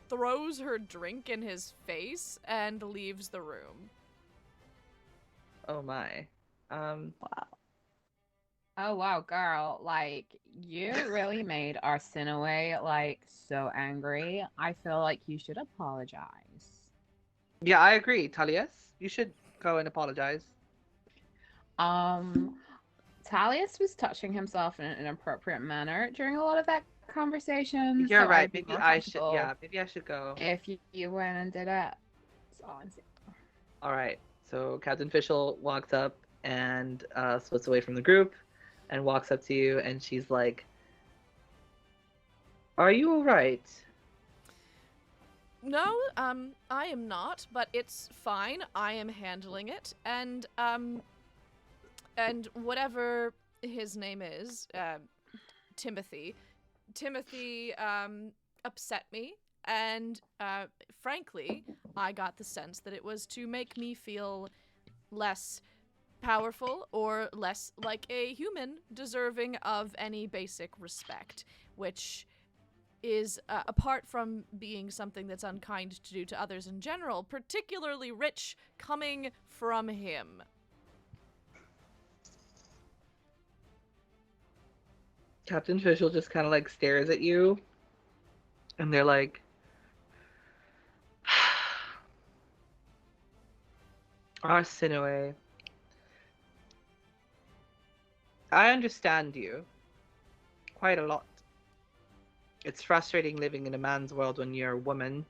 [SPEAKER 2] throws her drink in his face and leaves the room.
[SPEAKER 3] Oh my.
[SPEAKER 4] Oh wow, girl! Like you really made Arsinoe like so angry. I feel like you should apologize.
[SPEAKER 3] Yeah, I agree, Tullius. You should go and apologize.
[SPEAKER 4] Talius was touching himself in an inappropriate manner during a lot of that conversation.
[SPEAKER 3] You're
[SPEAKER 4] so
[SPEAKER 3] right.
[SPEAKER 4] I'd be
[SPEAKER 3] Maybe
[SPEAKER 4] more
[SPEAKER 3] I should.
[SPEAKER 4] comfortable
[SPEAKER 3] Yeah, maybe I should go.
[SPEAKER 4] if you went and did it. So I'm saying.
[SPEAKER 3] All right. So Captain Fischl walks up and splits away from the group, and walks up to you, and she's like, "Are you all right?"
[SPEAKER 2] No, I am not, but it's fine. I am handling it, and whatever his name is, Timothy, upset me, and frankly, I got the sense that it was to make me feel less powerful or less like a human deserving of any basic respect, which is, apart from being something that's unkind to do to others in general, particularly rich coming from him.
[SPEAKER 3] Captain Fischl just kind of like stares at you, and they're like, Arsinoe, I understand you quite a lot. It's frustrating living in a man's world when you're a woman.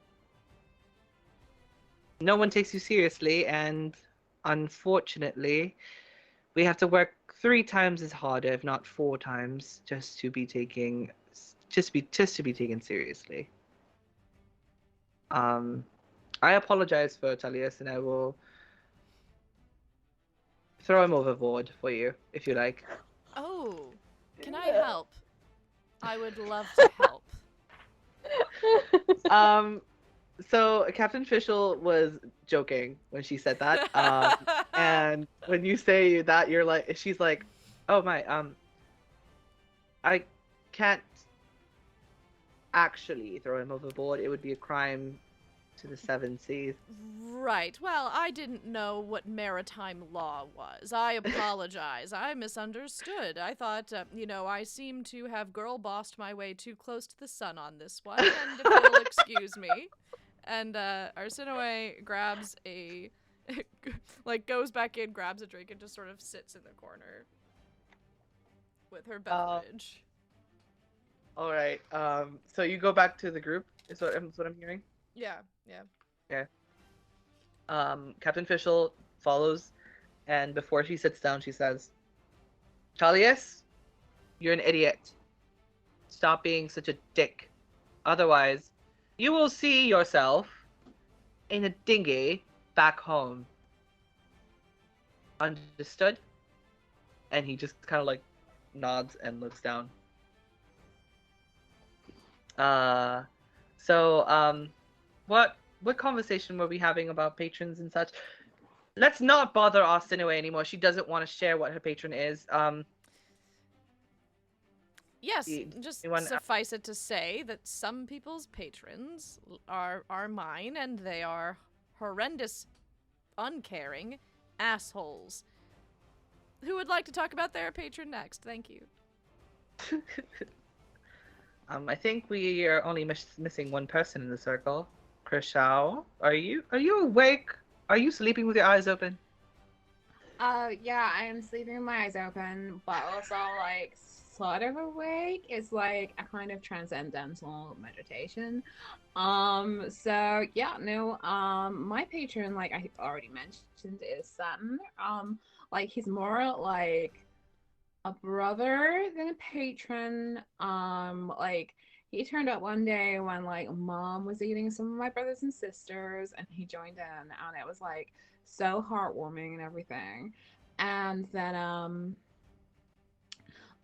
[SPEAKER 3] No one takes you seriously, and unfortunately, we have to work 3 times as hard, if not 4 times, just to be taken seriously. I apologize for Talius, and I will throw him overboard for you, if you like.
[SPEAKER 2] Oh, can I help? I would love to help.
[SPEAKER 3] So Captain Fischl was joking when she said that. And when you say that, you're like, she's like, oh my, I can't actually throw him overboard. It would be a crime to the 7 seas.
[SPEAKER 2] Right. Well, I didn't know what maritime law was. I apologize. I misunderstood. I thought, I seem to have girl-bossed my way too close to the sun on this one, and if you'll excuse me. And Arsinoe grabs a, goes back in, grabs a drink, and just sort of sits in the corner with her beverage.
[SPEAKER 3] All right. So you go back to the group, is what I'm hearing?
[SPEAKER 2] Yeah.
[SPEAKER 3] Okay. Captain Fischl follows, and before she sits down, she says, Talius, you're an idiot. Stop being such a dick. Otherwise, you will see yourself in a dinghy back home. Understood? And he just kind of like nods and looks down. What conversation were we having about patrons and such? Let's not bother Arsinoe anymore. She doesn't want to share what her patron is.
[SPEAKER 2] Yes, just suffice it to say that some people's patrons are mine, and they are horrendous, uncaring assholes. Who would like to talk about their patron next? Thank you.
[SPEAKER 3] I think we are only missing one person in the circle. Krishao, are you awake? Are you sleeping with your eyes open?
[SPEAKER 4] Yeah, I am sleeping with my eyes open, but also like sort of awake. It's like a kind of transcendental meditation. So yeah, no, my patron, like I already mentioned, is Saturn. Like he's more like a brother than a patron. Like he turned up one day when like mom was eating some of my brothers and sisters, and he joined in, and it was like so heartwarming and everything. And then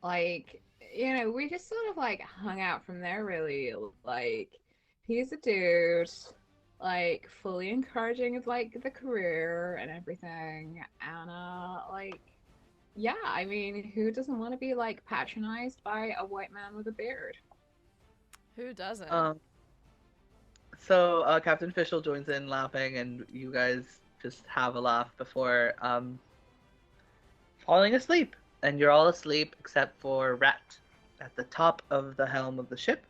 [SPEAKER 4] like we just sort of like hung out from there, really. Like he's a dude, like fully encouraging of like the career and everything, and like yeah, I mean, who doesn't want to be like patronized by a white man with a beard?
[SPEAKER 2] Who doesn't?
[SPEAKER 3] So Captain Fischl joins in laughing, and you guys just have a laugh before falling asleep. And you're all asleep except for Rat at the top of the helm of the ship.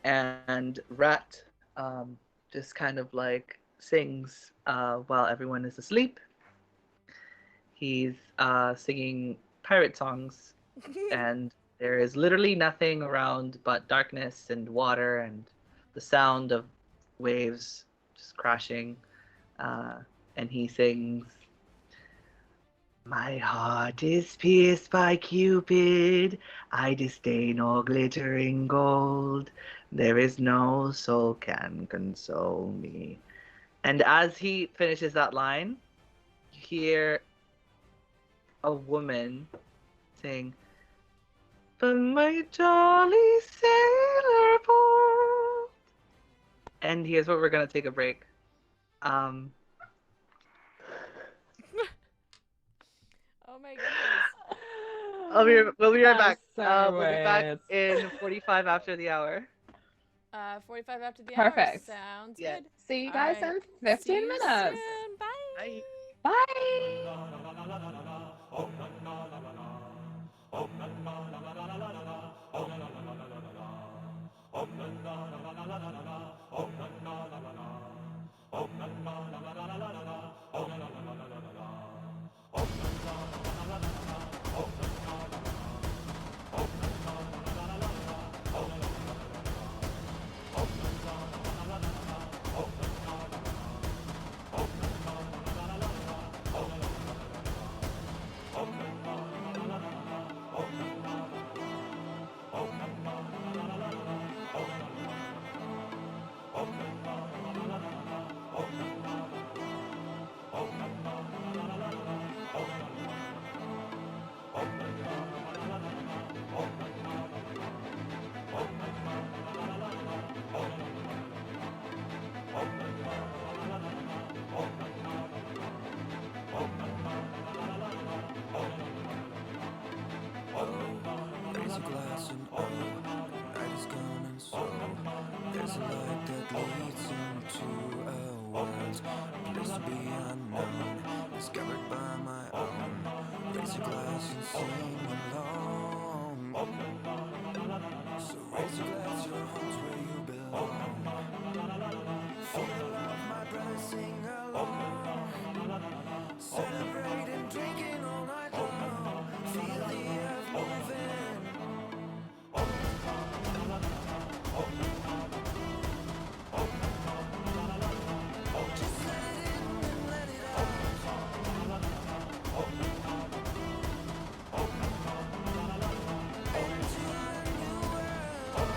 [SPEAKER 3] And Rat just kind of like sings while everyone is asleep. He's singing pirate songs, and there is literally nothing around but darkness and water and the sound of waves just crashing. And he sings, "My heart is pierced by Cupid. I disdain all glittering gold. There is no soul can console me." And as he finishes that line, you hear a woman saying, "But my jolly sailor boy." And here's where we're gonna take a break. Um,
[SPEAKER 2] Oh my goodness.
[SPEAKER 3] we'll be right back.
[SPEAKER 4] That's so
[SPEAKER 3] We'll be back
[SPEAKER 4] weird.
[SPEAKER 3] in 45 after the hour.
[SPEAKER 2] 45 after the hour.
[SPEAKER 4] Perfect.
[SPEAKER 2] Sounds
[SPEAKER 3] Yeah.
[SPEAKER 2] good.
[SPEAKER 4] See you
[SPEAKER 2] All
[SPEAKER 4] guys
[SPEAKER 2] right.
[SPEAKER 4] in
[SPEAKER 2] See
[SPEAKER 4] 15
[SPEAKER 2] you
[SPEAKER 4] minutes.
[SPEAKER 2] soon. Bye.
[SPEAKER 3] Bye.
[SPEAKER 4] Bye.
[SPEAKER 1] Raise a glass and oh, the night is gone and so there's a light that leads into a world, a place to be unknown, discovered by my own. Raise a glass and sing along. So raise your glass, your home's where you belong. Feel the love, my brother, sing along. Celebrating, drinking all night long. Feel the earth moving. Just let it in and let it out. Into a new world.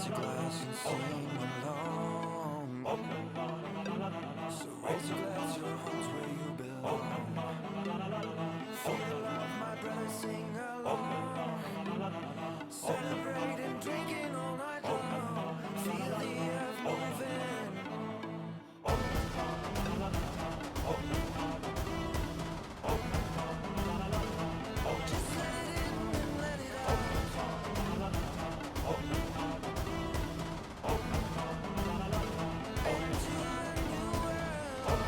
[SPEAKER 1] your glass and sing along. So raise your glass, your home's where you belong. Feel the love, my brother, sing along. Celebrating, drinking all night long. Feel the earth moving. Just let it in and let it out. Into a new world.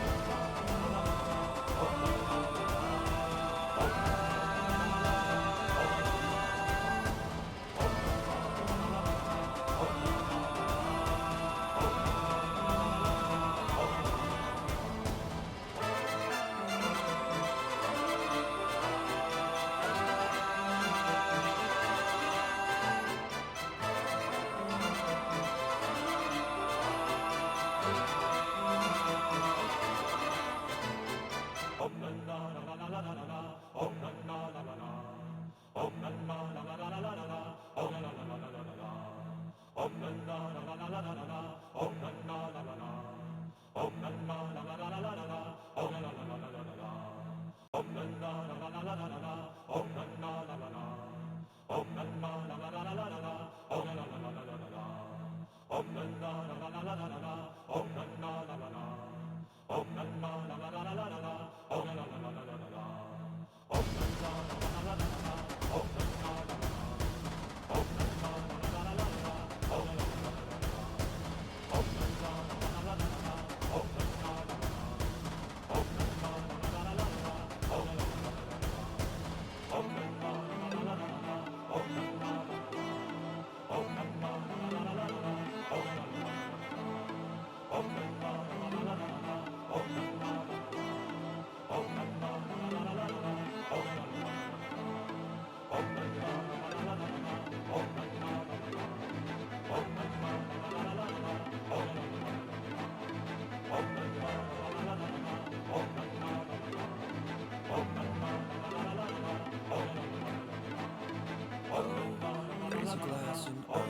[SPEAKER 1] Raise a glass and oh,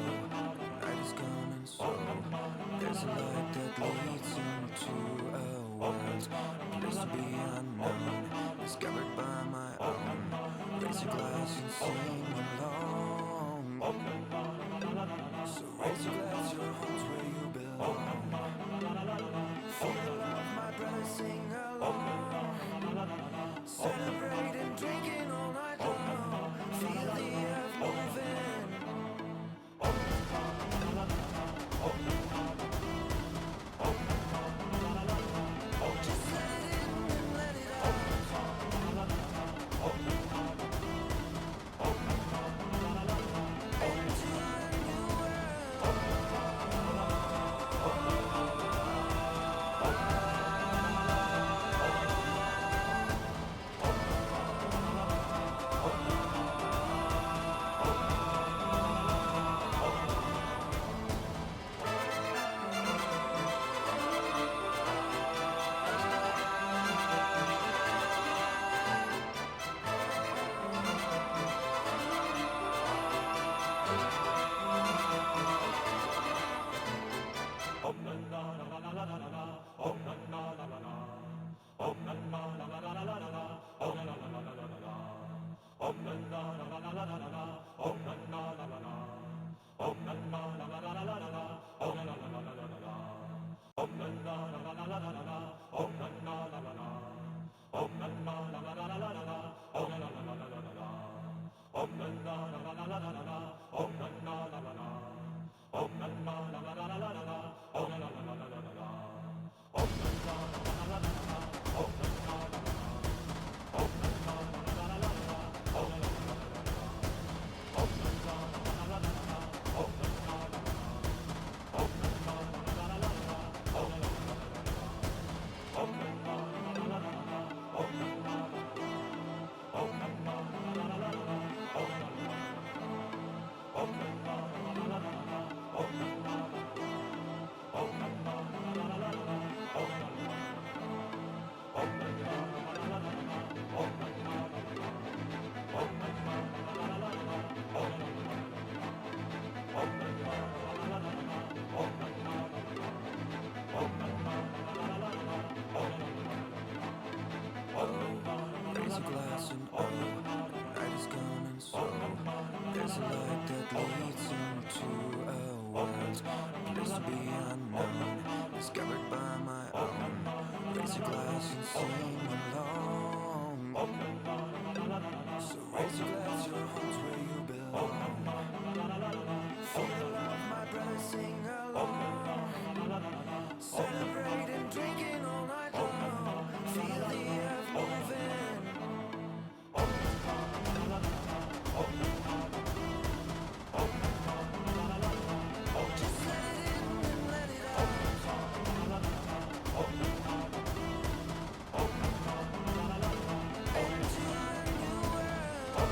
[SPEAKER 1] night is gone and so there's a light that leads into a world, a place to be unknown, discovered by my own. Raise a glass and sing along. So raise your glass, your home's where you belong. Feel the love, my brother, sing along. Celebrating, drinking all night long. Feel the earth moving. Just let it in and let it out. Into a new world. There's a light that leads into a world, a place to be unknown, discovered by my own. Raise your glass and sing along. So raise your glass, your home's where you belong. Feel the love, my brother, sing along. Celebrate and drinking all night long. Feel the earth moving. Just let it in and let it out. Into a new world.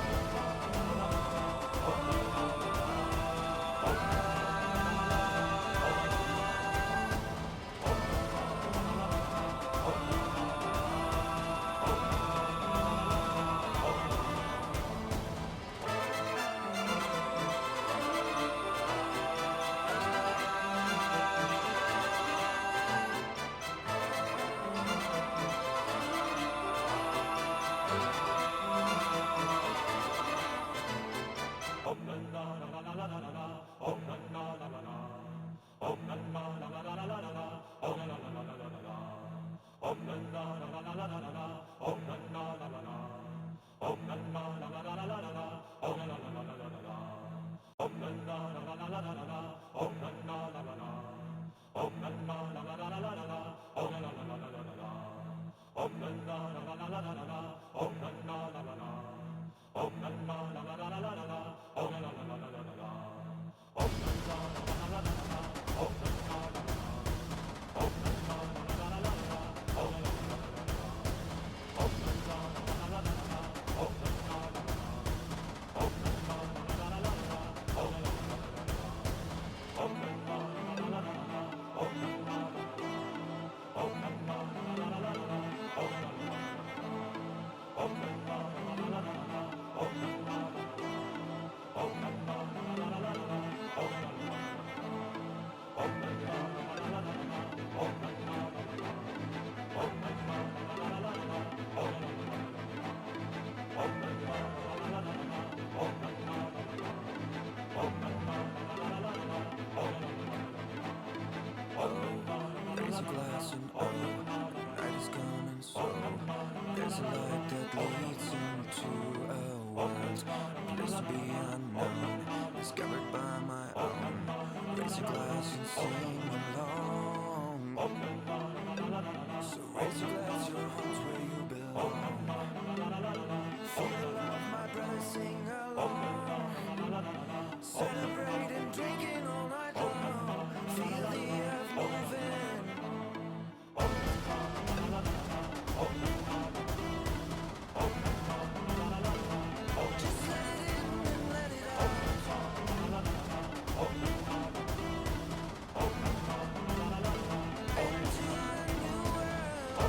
[SPEAKER 1] Raise a glass and oh, night is coming so. There's a light that leads into a world, a place to be unknown, discovered by my own. Raise your glass and sing along. So raise your glass, your home's where you belong. Feel the love, my brother, sing along. Celebrate and drinking all night long. Feel the earth moving. Just let it in and let it out. Into a new world.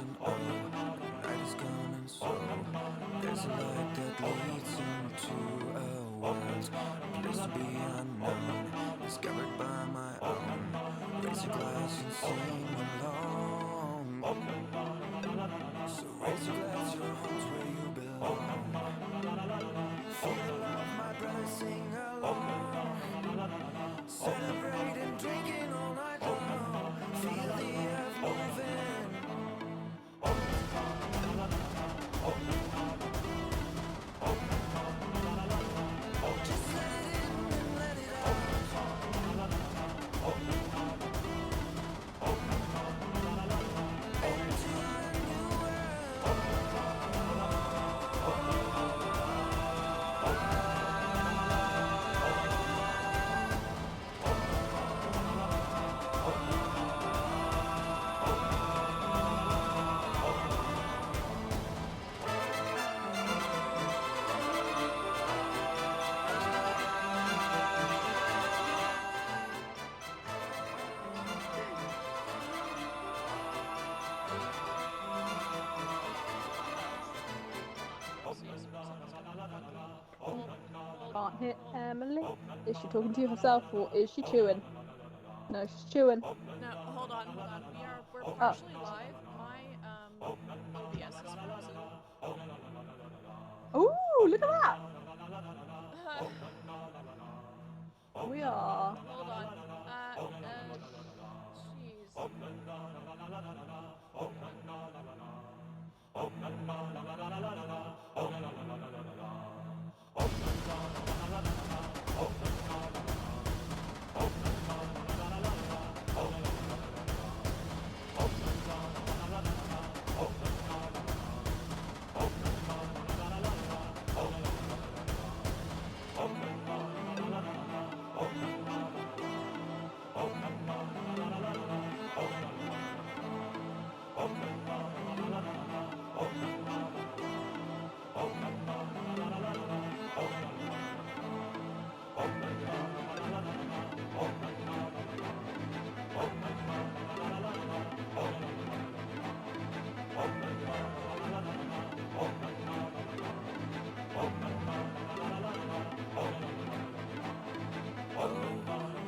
[SPEAKER 1] and oh, night is gone and so there's a light that leads into a world, a place to be unknown, discovered by my own. Raise your glass and sing along. So raise your glass, your home's where you belong. Feel the love, my brother, sing along. Celebrate and drinking all night long. Feel the earth moving. Just let it in and let it out. Into a new world.
[SPEAKER 5] Can't hit Emily. Is she talking to herself or is she chewing? No, she's chewing.
[SPEAKER 2] No, hold on. We're partially live. My OBS is frozen.
[SPEAKER 5] Ooh, look at that. We are.
[SPEAKER 2] Hold on. Jeez.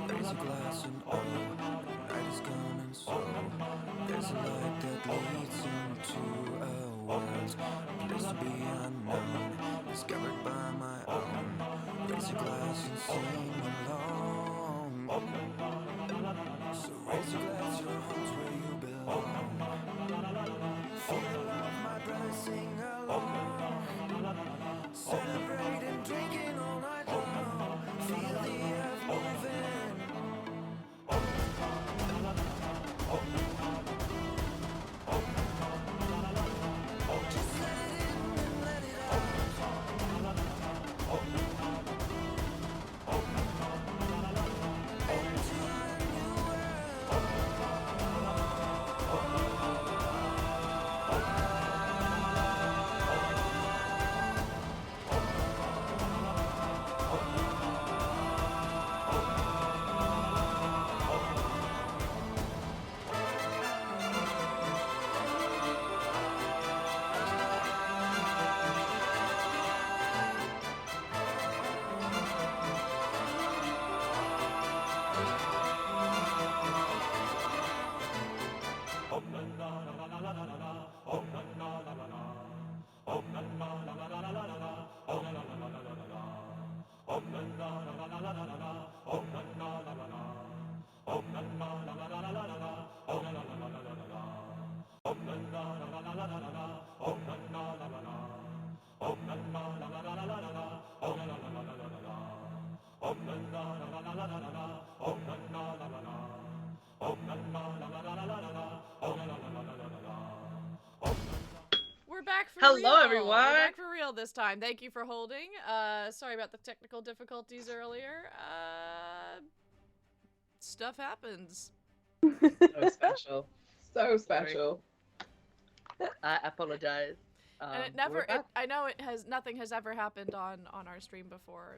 [SPEAKER 1] Raise a glass and oh, night is gone and so there's a light that leads into a world, a place to be unknown, discovered by my own. Raise a glass and sing along. So raise your glass, your home's where you belong. Feel the love, my brother, sing along. Celebrate and drinking all night long. Feel the earth moving. Just let it in and let it out. Into a new
[SPEAKER 2] We're back for
[SPEAKER 3] Hello,
[SPEAKER 2] real.
[SPEAKER 3] everyone.
[SPEAKER 2] We're back for real this time. Thank you for holding. Sorry about the technical difficulties earlier. Stuff happens.
[SPEAKER 3] So special.
[SPEAKER 4] So special.
[SPEAKER 3] I apologize.
[SPEAKER 2] And it
[SPEAKER 3] we're
[SPEAKER 2] never.
[SPEAKER 3] back.
[SPEAKER 2] I know it has. Nothing has ever happened on our stream before.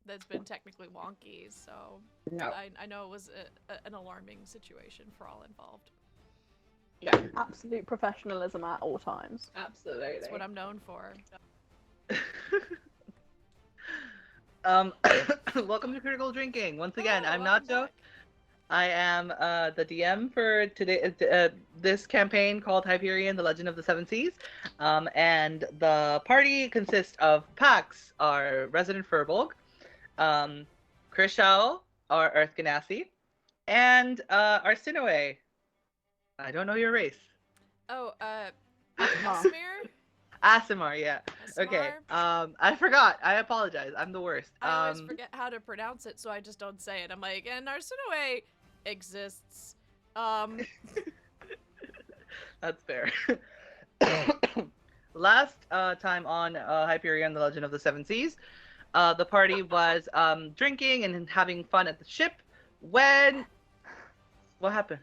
[SPEAKER 2] That's been technically wonky. So
[SPEAKER 4] No.
[SPEAKER 2] I know it was an alarming situation for all involved.
[SPEAKER 4] Yeah.
[SPEAKER 5] Absolute professionalism at all times.
[SPEAKER 4] Absolutely.
[SPEAKER 2] That's what I'm known for.
[SPEAKER 3] Welcome to Critical Drinking. Once again,
[SPEAKER 2] Oh,
[SPEAKER 3] I'm
[SPEAKER 2] welcome
[SPEAKER 3] Nacho.
[SPEAKER 2] back.
[SPEAKER 3] I am the DM for today. This campaign called Hyperion: The Legend of the Seven Seas, and the party consists of Pax, our resident Furbolg, Krishal, our Earth Ganassi, and our Sinaway. I don't know your race.
[SPEAKER 2] Oh,
[SPEAKER 5] Asimar.
[SPEAKER 2] Asmir?
[SPEAKER 3] Asimar, yeah. Okay.
[SPEAKER 2] Asmar?
[SPEAKER 3] I forgot. I apologize. I'm the worst.
[SPEAKER 2] I always forget how to pronounce it, so I just don't say it. I'm like, and Arsinoe exists.
[SPEAKER 3] That's fair. Last time on Hyperion: The Legend of the Seven Seas, the party was drinking and having fun at the ship when... What happened?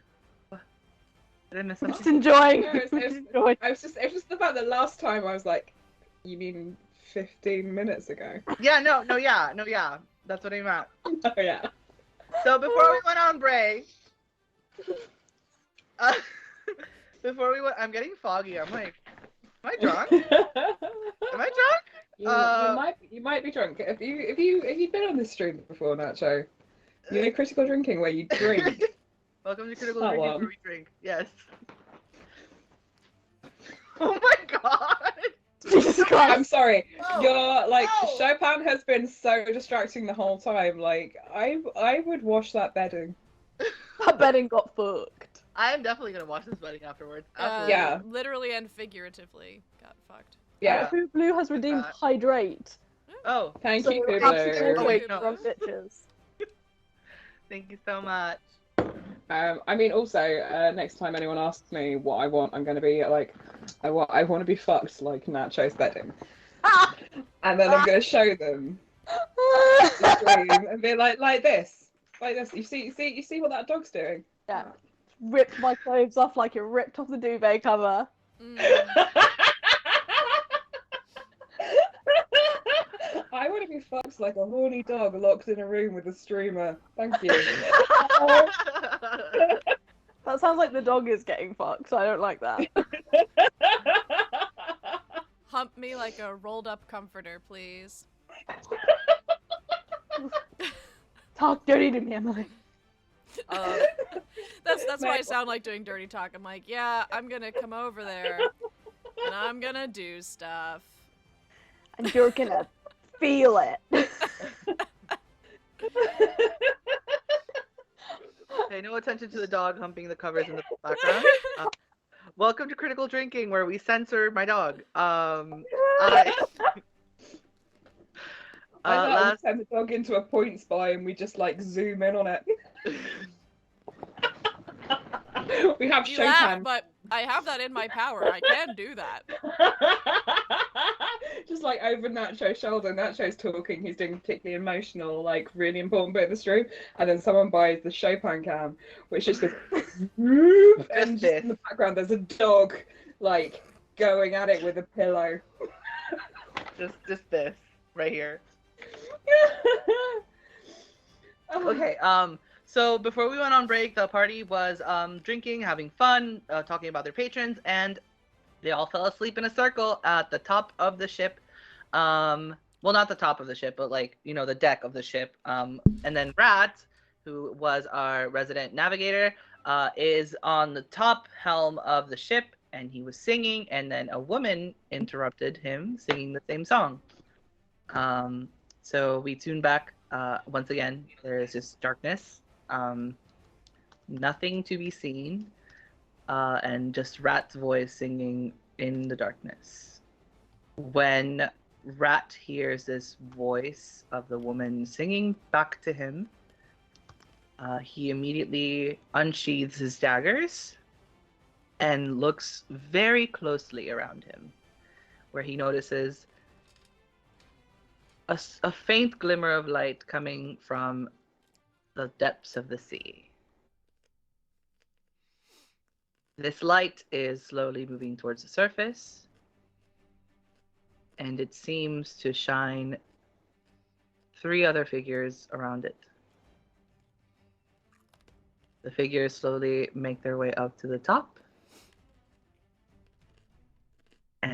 [SPEAKER 3] What? Did I miss
[SPEAKER 5] Just
[SPEAKER 3] something?
[SPEAKER 5] enjoying.
[SPEAKER 4] No, it's-
[SPEAKER 5] Just enjoying.
[SPEAKER 4] It was just the fact that last time I was like, you mean 15 minutes ago?
[SPEAKER 3] Yeah, no, yeah. That's what I meant.
[SPEAKER 4] Oh yeah.
[SPEAKER 3] So before we went on break, I'm getting foggy. I'm like, am I drunk? Am I drunk?
[SPEAKER 4] You might be drunk. Have you been on this stream before, Nacho? You know critical drinking where you drink.
[SPEAKER 3] Welcome to Critical
[SPEAKER 4] That
[SPEAKER 3] Drinking
[SPEAKER 4] one.
[SPEAKER 3] where we drink. Yes. Oh my god!
[SPEAKER 5] Jesus
[SPEAKER 4] I'm
[SPEAKER 5] Christ.
[SPEAKER 4] sorry.
[SPEAKER 3] No.
[SPEAKER 4] You're like
[SPEAKER 3] No.
[SPEAKER 4] Chopin has been so distracting the whole time. Like I would wash that bedding.
[SPEAKER 5] That bedding got fucked.
[SPEAKER 3] I am definitely gonna watch this wedding afterwards. Absolutely.
[SPEAKER 4] Yeah.
[SPEAKER 2] Literally and figuratively got fucked.
[SPEAKER 4] Yeah.
[SPEAKER 5] Who Blue has redeemed hydrate.
[SPEAKER 3] Oh,
[SPEAKER 4] Thank
[SPEAKER 5] So
[SPEAKER 4] you,
[SPEAKER 5] we're
[SPEAKER 4] Kubo.
[SPEAKER 5] absolutely
[SPEAKER 3] Oh, wait, no.
[SPEAKER 5] drunk bitches.
[SPEAKER 3] thank you so much.
[SPEAKER 4] I mean, also, next time anyone asks me what I want, I'm going to be like, I want to be fucked like Nacho's bedding, and then I'm going to show them the stream and be like this. You see what that dog's doing?
[SPEAKER 5] Yeah. Ripped my clothes off like it ripped off the duvet cover.
[SPEAKER 4] I want to be fucked like a horny dog locked in a room with a streamer. Thank you.
[SPEAKER 5] That sounds like the dog is getting fucked, so I don't like that.
[SPEAKER 2] Hump me like a rolled up comforter, please.
[SPEAKER 5] Talk dirty to me, Emily.
[SPEAKER 2] That's why I sound like doing dirty talk. I'm like, yeah, I'm gonna come over there and I'm gonna do stuff.
[SPEAKER 5] And you're gonna feel it.
[SPEAKER 3] Pay no attention to the dog humping the covers in the background. Welcome to Critical Drinking, where we censor my dog.
[SPEAKER 4] I thought
[SPEAKER 3] last...
[SPEAKER 4] we send the dog into a points buy and we just like zoom in on it. We have
[SPEAKER 2] You laugh,
[SPEAKER 4] Chopin.
[SPEAKER 2] but I have that in my power. I can do that.
[SPEAKER 4] Just like over Nacho's shoulder. Nacho's talking, he's doing particularly emotional, like really important bit of the stream, and then someone buys the Chopin cam, which just goes and just in the background there's a dog like going at it with a pillow.
[SPEAKER 3] just this right here. Okay, so before we went on break, the party was drinking, having fun, talking about their patrons, and they all fell asleep in a circle at the top of the ship. Well, not the top of the ship, but like, you know, the deck of the ship. And then Rat, who was our resident navigator, is on the top helm of the ship, and he was singing, and then a woman interrupted him singing the same song. So we tune back. Once again, there is just darkness. Nothing to be seen. And just Rat's voice singing in the darkness. When Rat hears this voice of the woman singing back to him, he immediately unsheathes his daggers and looks very closely around him, where he notices a faint glimmer of light coming from the depths of the sea. This light is slowly moving towards the surface, and it seems to shine 3 other figures around it. The figures slowly make their way up to the top,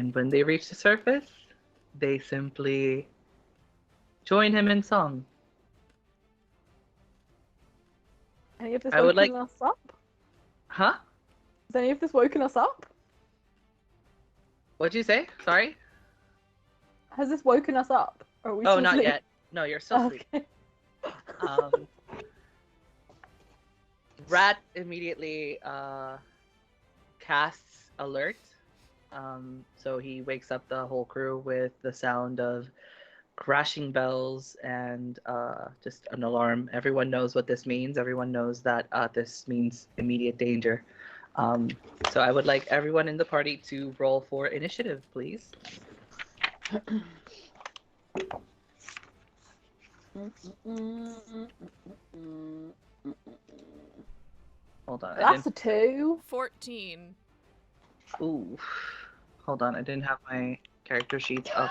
[SPEAKER 3] And when they reach the surface, they simply join him in song.
[SPEAKER 6] Any of this
[SPEAKER 3] I would
[SPEAKER 6] woken
[SPEAKER 3] like-
[SPEAKER 6] us up?
[SPEAKER 3] Huh?
[SPEAKER 6] Has any of this woken us up?
[SPEAKER 3] What'd you say? Sorry?
[SPEAKER 6] Has this woken us up? Or are we
[SPEAKER 3] Oh,
[SPEAKER 6] still
[SPEAKER 3] not
[SPEAKER 6] asleep?
[SPEAKER 3] yet. No, you're still asleep.
[SPEAKER 6] Okay.
[SPEAKER 3] Rat immediately casts alert. So he wakes up the whole crew with the sound of crashing bells and just an alarm. Everyone knows what this means. Everyone knows that this means immediate danger. So I would like everyone in the party to roll for initiative, please. Hold on.
[SPEAKER 6] That's a 2.
[SPEAKER 2] 14.
[SPEAKER 3] Ooh. Hold on. I didn't have my character sheets up.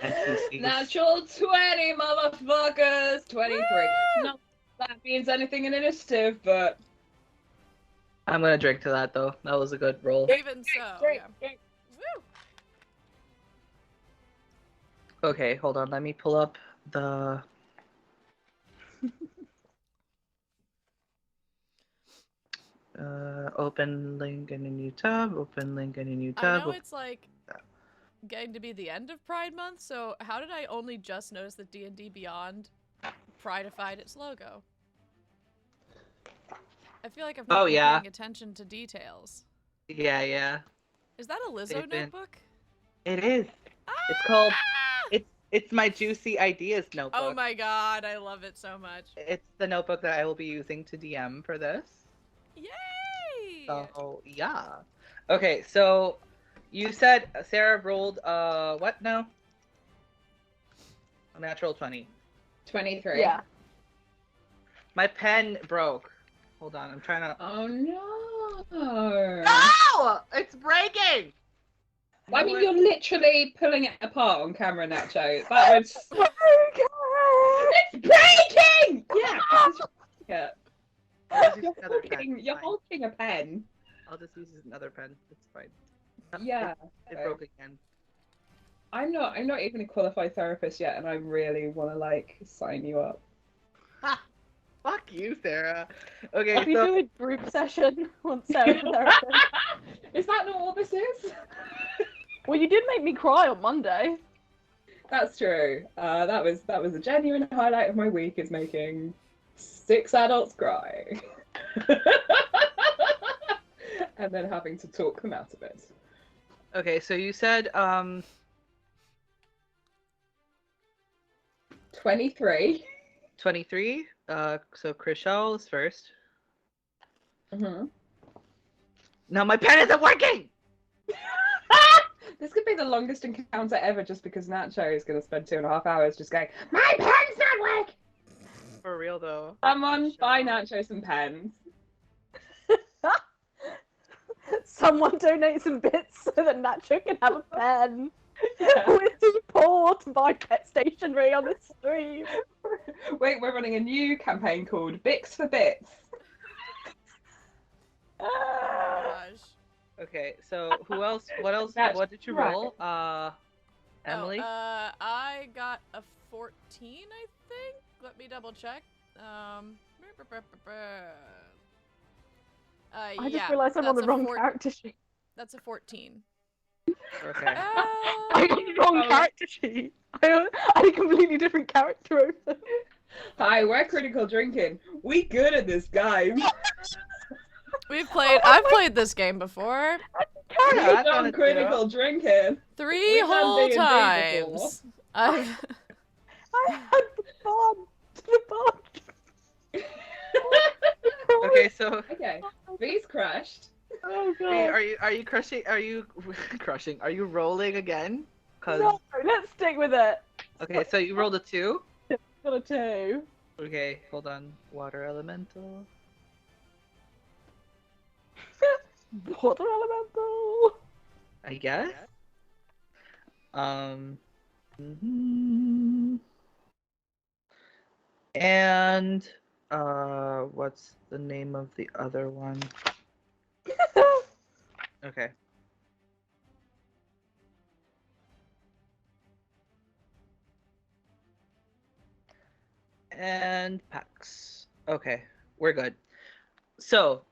[SPEAKER 3] NPCs.
[SPEAKER 4] Natural 20, motherfuckers! 23. Not that means anything in initiative, but
[SPEAKER 3] I'm gonna drink to that though. That was a good roll.
[SPEAKER 2] Even so, yeah. Woo!
[SPEAKER 3] Okay, hold on. Let me pull up the. Open link in a new tab. Open link in a new
[SPEAKER 2] I
[SPEAKER 3] tab.
[SPEAKER 2] know it's like getting to be the end of Pride Month, so how did I only just notice that D&D Beyond prideified its logo? I feel like I've not
[SPEAKER 3] Oh,
[SPEAKER 2] been
[SPEAKER 3] yeah.
[SPEAKER 2] paying attention to details.
[SPEAKER 3] Yeah.
[SPEAKER 2] Is that a Lizzo
[SPEAKER 3] They've been-
[SPEAKER 2] notebook?
[SPEAKER 3] It is. It's called. It's my juicy ideas notebook.
[SPEAKER 2] Oh my god, I love it so much.
[SPEAKER 3] It's the notebook that I will be using to DM for this.
[SPEAKER 2] Yay!
[SPEAKER 3] So yeah. Okay, so you said Sarah rolled what now? A natural 20.
[SPEAKER 4] 23.
[SPEAKER 6] Yeah.
[SPEAKER 3] My pen broke. Hold on, I'm trying to.
[SPEAKER 4] Oh no!
[SPEAKER 3] No! It's breaking!
[SPEAKER 4] I mean, you're literally pulling it apart on camera, Nacho. That was. It's breaking! Yeah. Yeah.
[SPEAKER 3] I'll just use another pen.
[SPEAKER 4] You're
[SPEAKER 3] Fine.
[SPEAKER 4] holding a pen.
[SPEAKER 3] I'll just use another pen. It's fine.
[SPEAKER 4] Yeah.
[SPEAKER 3] It broke again.
[SPEAKER 4] I'm not even a qualified therapist yet, and I really want to like sign you up.
[SPEAKER 3] Fuck you, Sarah. Okay,
[SPEAKER 6] We
[SPEAKER 3] so
[SPEAKER 6] do a group session once Sarah's a therapist.
[SPEAKER 4] Is that not what this is?
[SPEAKER 6] Well, you did make me cry on Monday.
[SPEAKER 4] That's true. That was a genuine highlight of my week, is making 6 adults cry. And then having to talk them out of it.
[SPEAKER 3] okay, so you said
[SPEAKER 4] 23.
[SPEAKER 3] 23. So Chriselle is first.
[SPEAKER 4] Mm-hmm.
[SPEAKER 3] No, my pen isn't working.
[SPEAKER 4] This could be the longest encounter ever, just because Nacho is going to spend 2.5 hours just going, my pen's not working!
[SPEAKER 3] For real though.
[SPEAKER 4] Someone buy Nacho some pens.
[SPEAKER 6] Someone donate some bits so that Nacho can have a pen.
[SPEAKER 4] Yeah.
[SPEAKER 6] With support to buy pet stationery on the stream.
[SPEAKER 4] Wait, we're running a new campaign called Bix for Bits.
[SPEAKER 2] Oh my gosh.
[SPEAKER 3] Okay, so who else? What else?
[SPEAKER 4] That's
[SPEAKER 3] What did you
[SPEAKER 4] right.
[SPEAKER 3] roll? Emily.
[SPEAKER 2] Oh, I got a 14, I think. Let me double check.
[SPEAKER 6] I just
[SPEAKER 2] yeah,
[SPEAKER 6] realised I'm on the
[SPEAKER 2] that's a
[SPEAKER 6] wrong character sheet.
[SPEAKER 2] That's a 14.
[SPEAKER 3] Okay.
[SPEAKER 6] I'm on the wrong character sheet. I had a completely different character open.
[SPEAKER 4] Hi, we're Critical Drinking. We good at this, guys.
[SPEAKER 2] I've played this game before.
[SPEAKER 3] Yeah,
[SPEAKER 4] We've
[SPEAKER 3] I've done
[SPEAKER 4] done
[SPEAKER 3] it too.
[SPEAKER 4] Critical Drinking.
[SPEAKER 2] 3
[SPEAKER 4] We've done
[SPEAKER 2] whole
[SPEAKER 4] D&D before.
[SPEAKER 2] times. I've
[SPEAKER 6] I had the fun. The fun.
[SPEAKER 3] Okay, so
[SPEAKER 4] Okay, V's crashed.
[SPEAKER 6] Oh god.
[SPEAKER 3] hey, are you crushing? Are you crushing? Are you rolling again? Cause
[SPEAKER 6] No, let's stick with it.
[SPEAKER 3] okay, so you rolled a 2.
[SPEAKER 6] Got a 2.
[SPEAKER 3] Okay, hold on. Water elemental.
[SPEAKER 6] Water elemental.
[SPEAKER 3] I guess. Mhm. And what's the name of the other one? Okay. and Pax. Okay, we're good. So,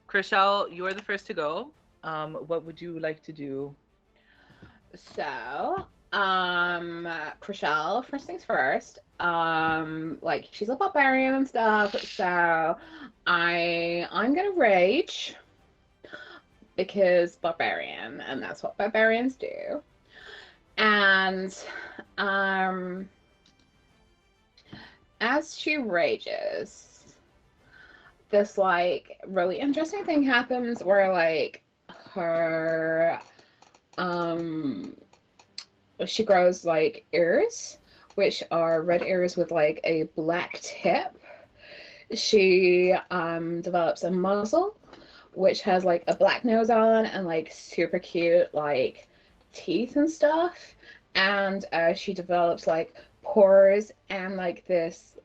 [SPEAKER 3] Chriselle, you are the first to go. What would you like to do?
[SPEAKER 4] So, Chriselle, first things first. Like she's a barbarian and stuff, so I'm gonna rage because barbarian, and that's what barbarians do. And as she rages, this like really interesting thing happens where like her she grows like ears, which are red ears with like a black tip. She develops a muzzle, which has like a black nose on and like super cute like teeth and stuff. And she develops like pores and like this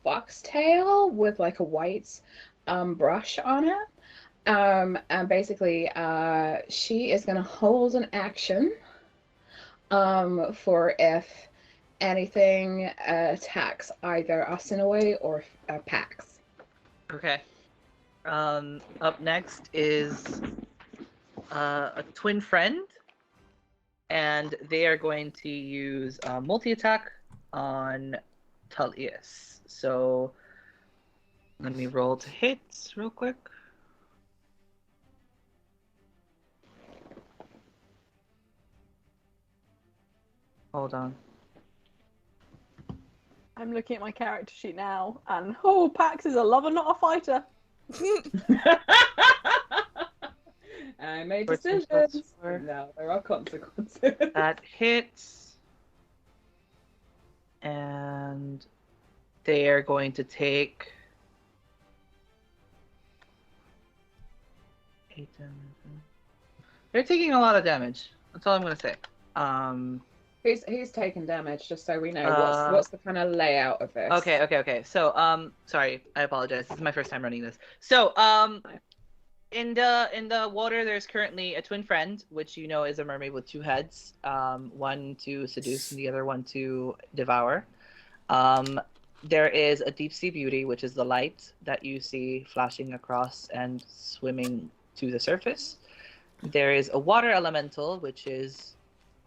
[SPEAKER 4] foxtail with like a white brush on it. And basically, she is gonna hold an action for if anything attacks either Asinaway or Pax.
[SPEAKER 3] Okay. Up next is a twin friend, and they are going to use multi-attack on Tullius. So let me roll to hit real quick. Hold on.
[SPEAKER 6] I'm looking at my character sheet now, and Pax is a lover, not a fighter.
[SPEAKER 4] I made
[SPEAKER 3] What's this?
[SPEAKER 4] decisions. Now there are consequences.
[SPEAKER 3] That hits. And they are going to take 8 damage. They're taking a lot of damage. That's all I'm gonna say.
[SPEAKER 4] Who's taking damage? Just so we know what's the kind of layout of this.
[SPEAKER 3] Okay. So, sorry, I apologize. This is my first time running this. So, in the water, there's currently a twin friend, which you know is a mermaid with 2 heads, one to seduce and the other one to devour. There is a deep sea beauty, which is the light that you see flashing across and swimming to the surface. There is a water elemental, which is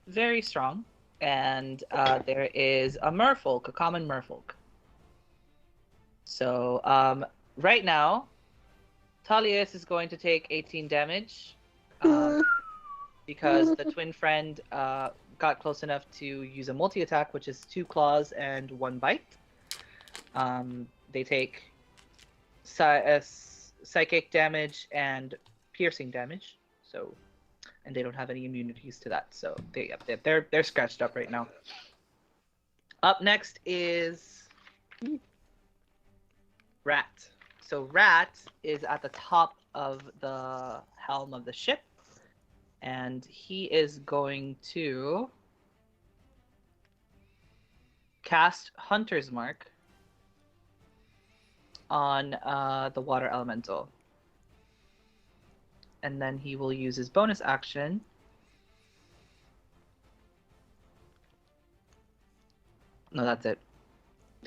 [SPEAKER 3] very strong, and there is a merfolk, a common merfolk. So right now, Tullius is going to take 18 damage because the twin friend got close enough to use a multi-attack, which is 2 claws and 1 bite. They take psychic damage and piercing damage, so, and they don't have any immunities to that, so they're scratched up right now. Up next is Rat. So Rat is at the top of the helm of the ship, and he is going to cast Hunter's Mark on the water elemental. And then he will use his bonus action no, that's it.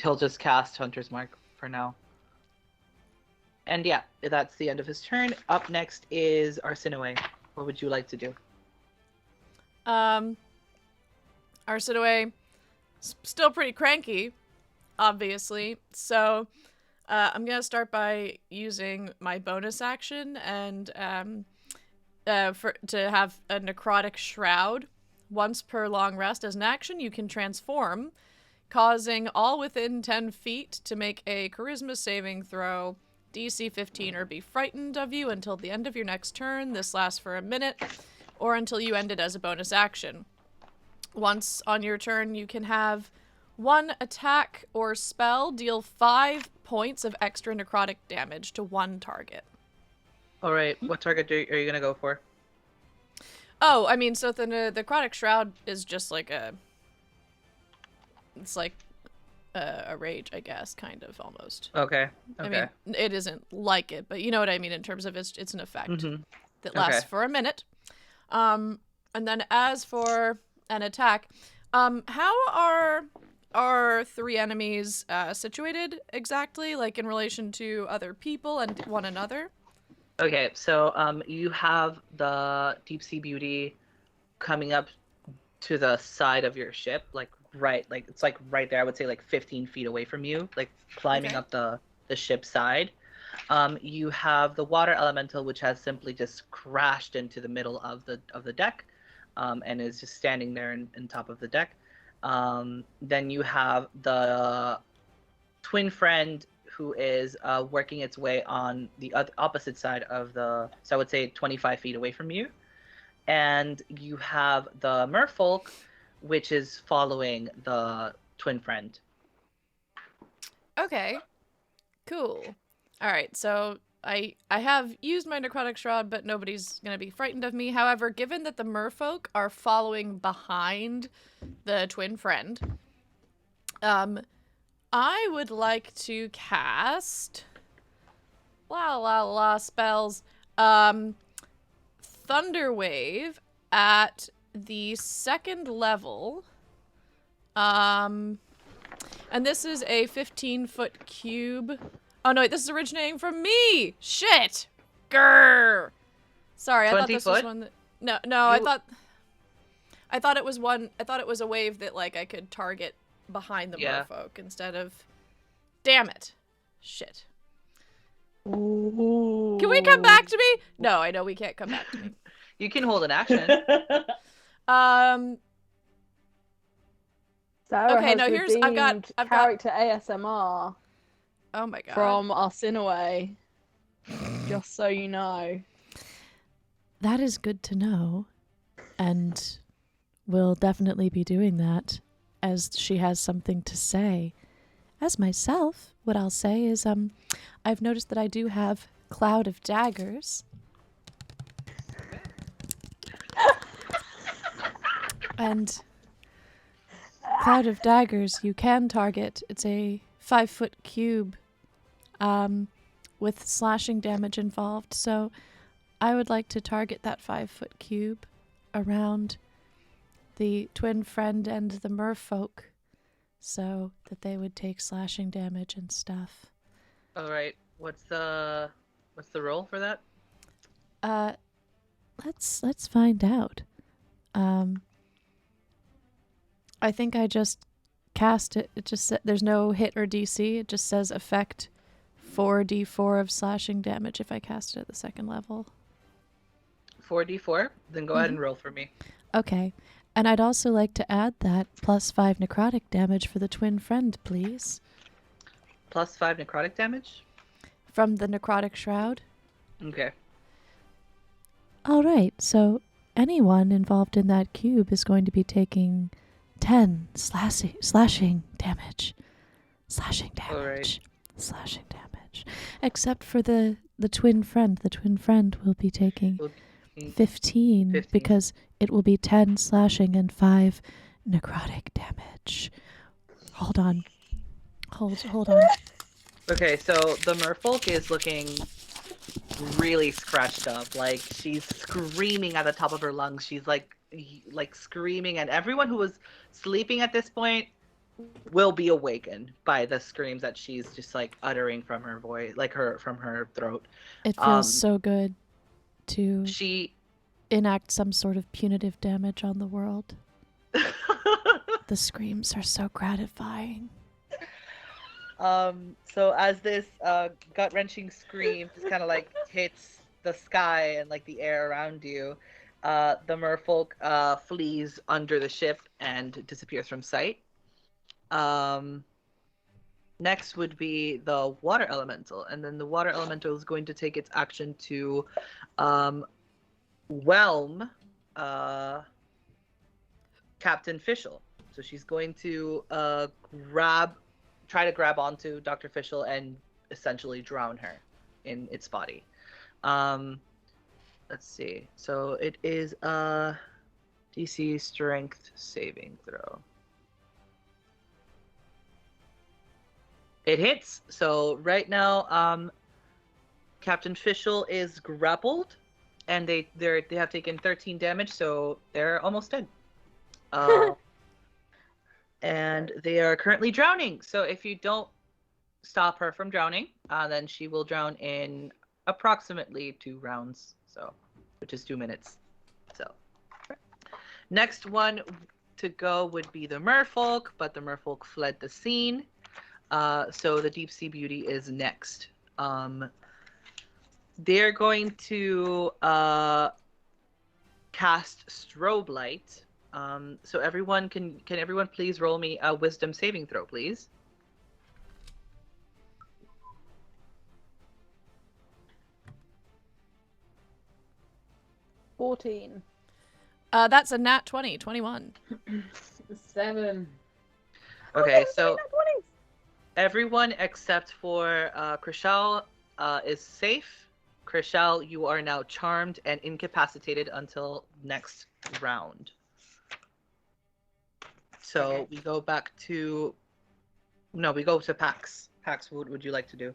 [SPEAKER 3] He'll just cast Hunter's Mark for now. And yeah, that's the end of his turn. Up next is Arsinoe. What would you like to do?
[SPEAKER 2] Arsinoe, still pretty cranky, obviously. So I'm gonna start by using my bonus action and to have a necrotic shroud. Once per long rest as an action, you can transform, causing all within 10 feet to make a charisma saving throw, DC 15, or be frightened of you until the end of your next turn. This lasts for a minute, or until you end it as a bonus action. Once on your turn, you can have one attack or spell deal 5 points of extra necrotic damage to one target.
[SPEAKER 3] All right, what target are you gonna go for?
[SPEAKER 2] Oh, I mean, so the necrotic shroud is just like it's like a rage, I guess, kind of, almost.
[SPEAKER 3] Okay.
[SPEAKER 2] I mean, it isn't like it, but you know what I mean in terms of it's an effect that lasts for a minute. And then as for an attack, how are are 3 enemies situated exactly, like in relation to other people and one another?
[SPEAKER 3] Okay, so you have the deep sea beauty coming up to the side of your ship, like it's like right there. I would say like 15 feet away from you, like climbing
[SPEAKER 2] Okay.
[SPEAKER 3] up the ship's side. You have the water elemental, which has simply just crashed into the middle of the deck, and is just standing there in top of the deck. Then you have the twin friend who is working its way on the opposite side of so I would say 25 feet away from you. And you have the merfolk, which is following the twin friend.
[SPEAKER 2] Okay. Cool. All right. So I have used my necrotic shroud, but nobody's gonna be frightened of me. However, given that the merfolk are following behind the twin friend, I would like to cast spells. Thunderwave at the 2nd level. And this is a 15-foot cube. Oh no, wait, this is originating from me. Shit. Grr. Sorry, I thought
[SPEAKER 3] 20
[SPEAKER 2] this was
[SPEAKER 3] foot?
[SPEAKER 2] one that... No, I thought it was one. I thought it was a wave that like I could target behind the merfolk instead of. Damn it. Shit.
[SPEAKER 7] Ooh.
[SPEAKER 2] Can we come back to me? No, I know we can't come back to me.
[SPEAKER 3] You can hold an action.
[SPEAKER 6] Sarah
[SPEAKER 2] Okay,
[SPEAKER 6] has
[SPEAKER 2] no, here's- I've got-
[SPEAKER 6] redeemed
[SPEAKER 2] I've got-
[SPEAKER 6] character ASMR
[SPEAKER 2] Oh my god.
[SPEAKER 6] from Arsinaway. Just so you know.
[SPEAKER 8] That is good to know. And we'll definitely be doing that as she has something to say. As myself, what I'll say is I've noticed that I do have Cloud of Daggers. And Cloud of Daggers, you can target. It's a 5-foot cube with slashing damage involved. So I would like to target that 5-foot cube around the twin friend and the merfolk so that they would take slashing damage and stuff.
[SPEAKER 3] All right. What's the roll for that?
[SPEAKER 8] Let's find out. I think I just cast it. It just there's no hit or DC. It just says effect 4d4 of slashing damage if I cast it at the 2nd level.
[SPEAKER 3] 4d4. Then go ahead and roll for me.
[SPEAKER 8] Okay. And I'd also like to add that +5 necrotic damage for the twin friend, please.
[SPEAKER 3] +5 necrotic damage?
[SPEAKER 8] From the necrotic shroud.
[SPEAKER 3] Okay.
[SPEAKER 8] All right. So anyone involved in that cube is going to be taking 10 slashing damage. Slashing damage.
[SPEAKER 3] All right.
[SPEAKER 8] Slashing damage. Except for the twin friend. The twin friend will be taking 15 because it will be 10 slashing and 5 necrotic damage. Hold on. Hold on.
[SPEAKER 3] Okay, so the merfolk is looking really scratched up. Like she's screaming at the top of her lungs. She's like screaming, and everyone who was sleeping at this point will be awakened by the screams that she's just like uttering from her voice, from her throat.
[SPEAKER 8] It feels so good to
[SPEAKER 3] She
[SPEAKER 8] enact some sort of punitive damage on the world. The screams are so gratifying.
[SPEAKER 3] So as this gut-wrenching scream just kind of like hits the sky and like the air around you, the merfolk flees under the ship and disappears from sight. Next would be the water elemental, and then the water elemental is going to take its action to whelm Captain Fischl. So she's going to try to grab onto Dr. Fischl and essentially drown her in its body. Let's see. So it is a DC strength saving throw. It hits. So right now, Captain Fischl is grappled, and they have taken 13 damage, so they're almost dead. and they are currently drowning. So if you don't stop her from drowning, then she will drown in approximately 2 rounds, so which is 2 minutes. So next one to go would be the merfolk, but the merfolk fled the scene. So the deep sea beauty is next. They're going to cast strobe light. So everyone can everyone please roll me a wisdom saving throw, please?
[SPEAKER 2] That's a nat 20, 21.
[SPEAKER 4] 7.
[SPEAKER 3] Okay, so everyone except for Krishal is safe. Krishal, you are now charmed and incapacitated until next round. So
[SPEAKER 4] Okay.
[SPEAKER 3] we go back to... No, we go to Pax. Pax, what would you like to do?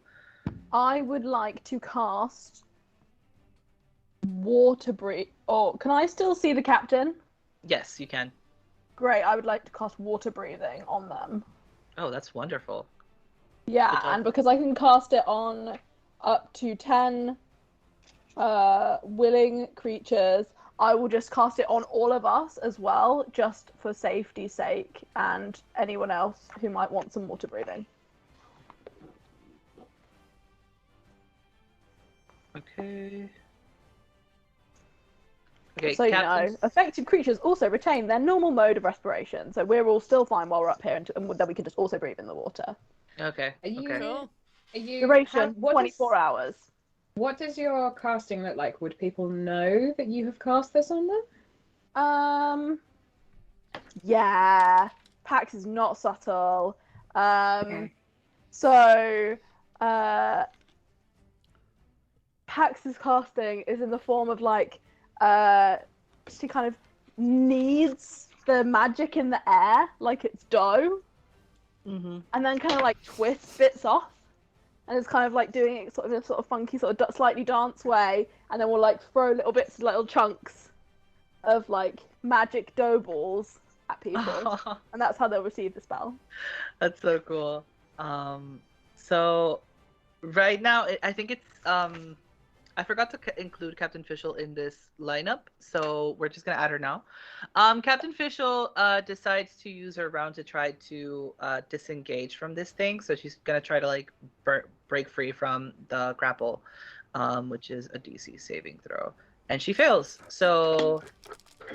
[SPEAKER 5] I would like to cast water breathe. Oh, can I still see the captain?
[SPEAKER 3] Yes, you can.
[SPEAKER 5] Great, I would like to cast water breathing on them.
[SPEAKER 3] Oh, that's wonderful.
[SPEAKER 5] Yeah,
[SPEAKER 3] Good job.
[SPEAKER 5] and because I can cast it on up to 10 willing creatures, I will just cast it on all of us as well, just for safety's sake, and anyone else who might want some water breathing.
[SPEAKER 3] Okay. Okay,
[SPEAKER 5] So
[SPEAKER 3] Captain...
[SPEAKER 5] affected creatures also retain their normal mode of respiration, so we're all still fine while we're up here, and then we can just also breathe in the water.
[SPEAKER 3] Okay.
[SPEAKER 4] Are you?
[SPEAKER 3] Okay.
[SPEAKER 2] Cool.
[SPEAKER 4] Are you?
[SPEAKER 5] Duration,
[SPEAKER 4] what
[SPEAKER 5] 24 hours.
[SPEAKER 4] What does your casting look like? Would people know that you have cast this on them?
[SPEAKER 5] Yeah, Pax is not subtle.
[SPEAKER 4] Okay.
[SPEAKER 5] So, Pax's casting is in the form of like, she kind of kneads the magic in the air like it's dough,
[SPEAKER 3] Mm-hmm.
[SPEAKER 5] and then kind of like twists bits off, and it's kind of like doing it sort of in a sort of funky sort of slightly dance way, and then we'll like throw little bits, little chunks of like magic dough balls at people, and that's how they'll receive the spell.
[SPEAKER 3] That's so cool. So right now, I think it's I forgot to include Captain Fischl in this lineup, so we're just gonna add her now. Captain Fischl decides to use her round to try to disengage from this thing, so she's gonna try to like break free from the grapple, which is a DC saving throw, and she fails. So,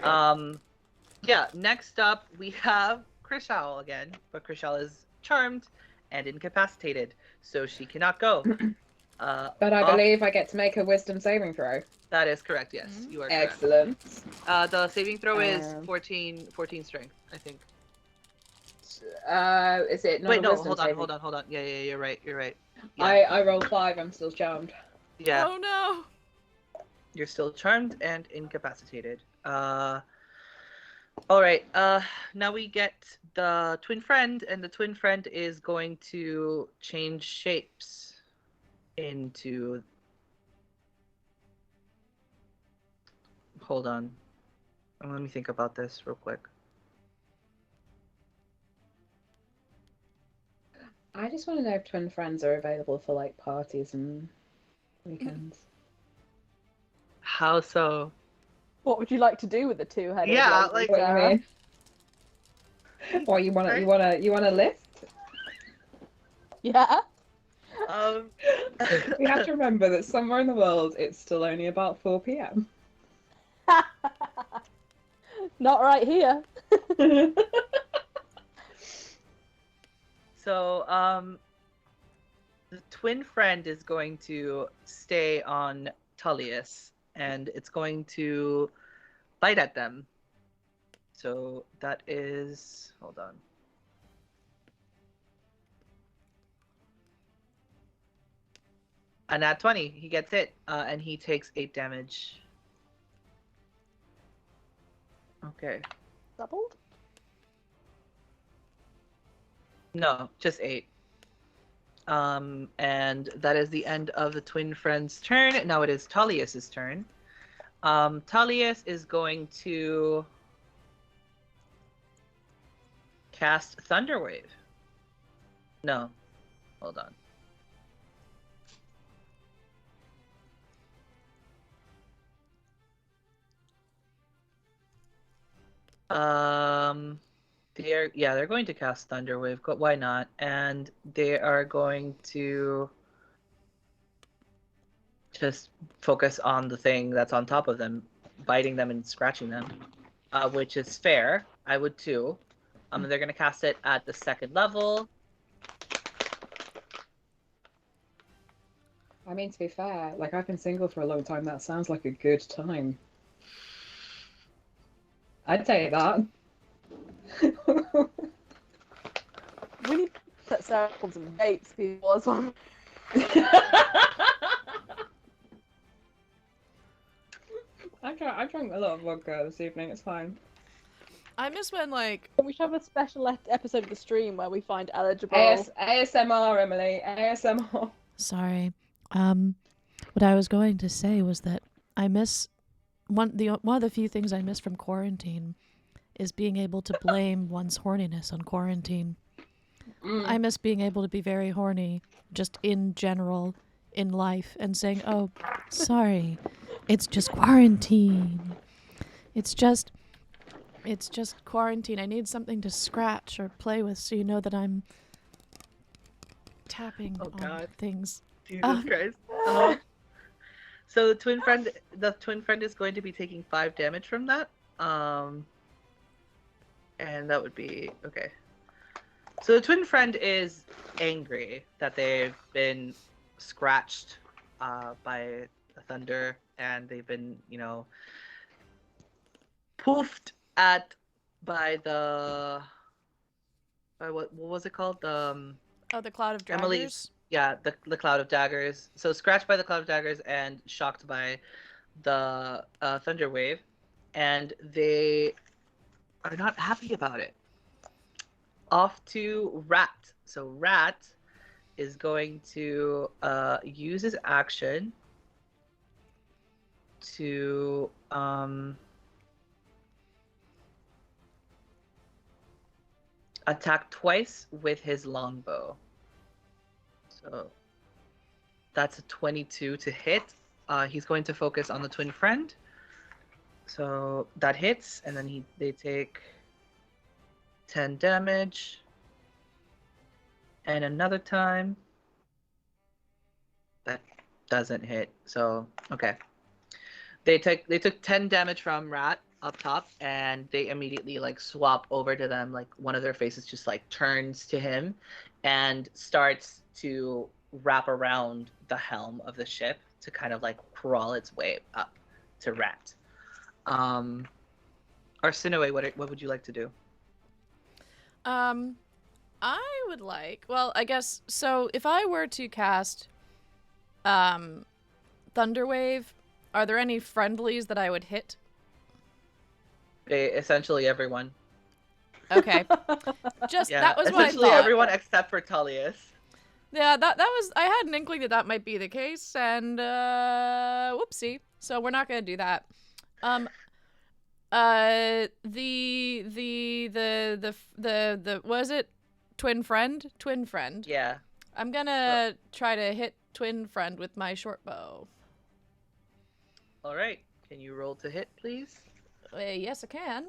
[SPEAKER 3] yeah. Next up, we have Krishal again, but Krishal is charmed and incapacitated, so she cannot go.
[SPEAKER 4] But I believe I get to make a wisdom saving throw.
[SPEAKER 3] That is correct, yes. You are correct.
[SPEAKER 4] Excellent.
[SPEAKER 3] The saving throw is 14 strength, I think.
[SPEAKER 4] Is it not
[SPEAKER 3] Wait,
[SPEAKER 4] a
[SPEAKER 3] no,
[SPEAKER 4] wisdom
[SPEAKER 3] hold on. Yeah, you're right. Yeah.
[SPEAKER 4] I rolled 5, I'm still charmed.
[SPEAKER 3] Yeah,
[SPEAKER 2] Oh no.
[SPEAKER 3] you're still charmed and incapacitated. Alright, now we get the twin friend, and the twin friend is going to change shapes into... Hold on. Let me think about this real quick.
[SPEAKER 4] I just want to know if twin friends are available for like parties and weekends.
[SPEAKER 3] How so?
[SPEAKER 5] What would you like to do with the two-headed?
[SPEAKER 3] Yeah,
[SPEAKER 5] lady,
[SPEAKER 3] like-
[SPEAKER 4] What do you
[SPEAKER 5] Sarah?
[SPEAKER 4] mean? What you want a list?
[SPEAKER 5] Yeah.
[SPEAKER 4] We have to remember that somewhere in the world it's still only about 4 p.m.
[SPEAKER 5] Not right here.
[SPEAKER 3] So, the twin friend is going to stay on Tullius, and it's going to bite at them. So that is... Hold on. A nat 20. He gets it, and he takes 8 damage. Okay.
[SPEAKER 5] Doubled?
[SPEAKER 3] No, just 8. And that is the end of the twin friend's turn. Now it is Tullius's turn. Tullius is going to cast Thunderwave. No, hold on. They're going to cast Thunderwave. Why not? And they are going to just focus on the thing that's on top of them, biting them and scratching them, which is fair. I would too. They're going to cast it at the 2nd level.
[SPEAKER 4] I mean, to be fair, like I've been single for a long time. That sounds like a good time. I'd take that.
[SPEAKER 5] We need to set Sarah on some dates, people, as well.
[SPEAKER 4] I drank a lot of vodka this evening. It's fine.
[SPEAKER 2] I miss when like
[SPEAKER 5] We should have a special episode of the stream where we find eligible.
[SPEAKER 4] ASMR, Emily. ASMR.
[SPEAKER 8] Sorry. What I was going to say was that I miss one of the few things I miss from quarantine is being able to blame one's horniness on quarantine. I miss being able to be very horny just in general in life and saying, "Oh, sorry. It's just quarantine. It's just quarantine. I need something to scratch or play with so you know that I'm tapping on things."
[SPEAKER 3] Jesus Christ. So the twin friend is going to be taking 5 damage from that. And that would be okay. So the twin friend is angry that they've been scratched by the thunder, and they've been, poofed at by the what was it called? The
[SPEAKER 2] Cloud of Daggers.
[SPEAKER 3] Emily's, the Cloud of Daggers. So scratched by the Cloud of Daggers and shocked by the Thunder Wave, and they are not happy about it. Off to Rat. So Rat is going to use his action to attack twice with his longbow. So that's a 22 to hit. He's going to focus on the twin friend. So that hits, and then they take 10 damage. And another time that doesn't hit. So okay. They took 10 damage from Rat up top, and they immediately swap over to them. One of their faces just turns to him and starts to wrap around the helm of the ship to kind of crawl its way up to Rat. Arsinoe, what would you like to do?
[SPEAKER 2] I would I guess so. If I were to cast Thunderwave, are there any friendlies that I would hit?
[SPEAKER 3] Essentially everyone.
[SPEAKER 2] Okay. That was what I
[SPEAKER 3] essentially
[SPEAKER 2] thought.
[SPEAKER 3] Everyone except for Tullius.
[SPEAKER 2] Yeah, that was. I had an inkling that might be the case, and whoopsie. So we're not gonna do that. The was it twin friend? Twin friend.
[SPEAKER 3] Yeah.
[SPEAKER 2] I'm gonna try to hit twin friend with my short bow.
[SPEAKER 3] All right. Can you roll to hit, please?
[SPEAKER 2] Yes, I can.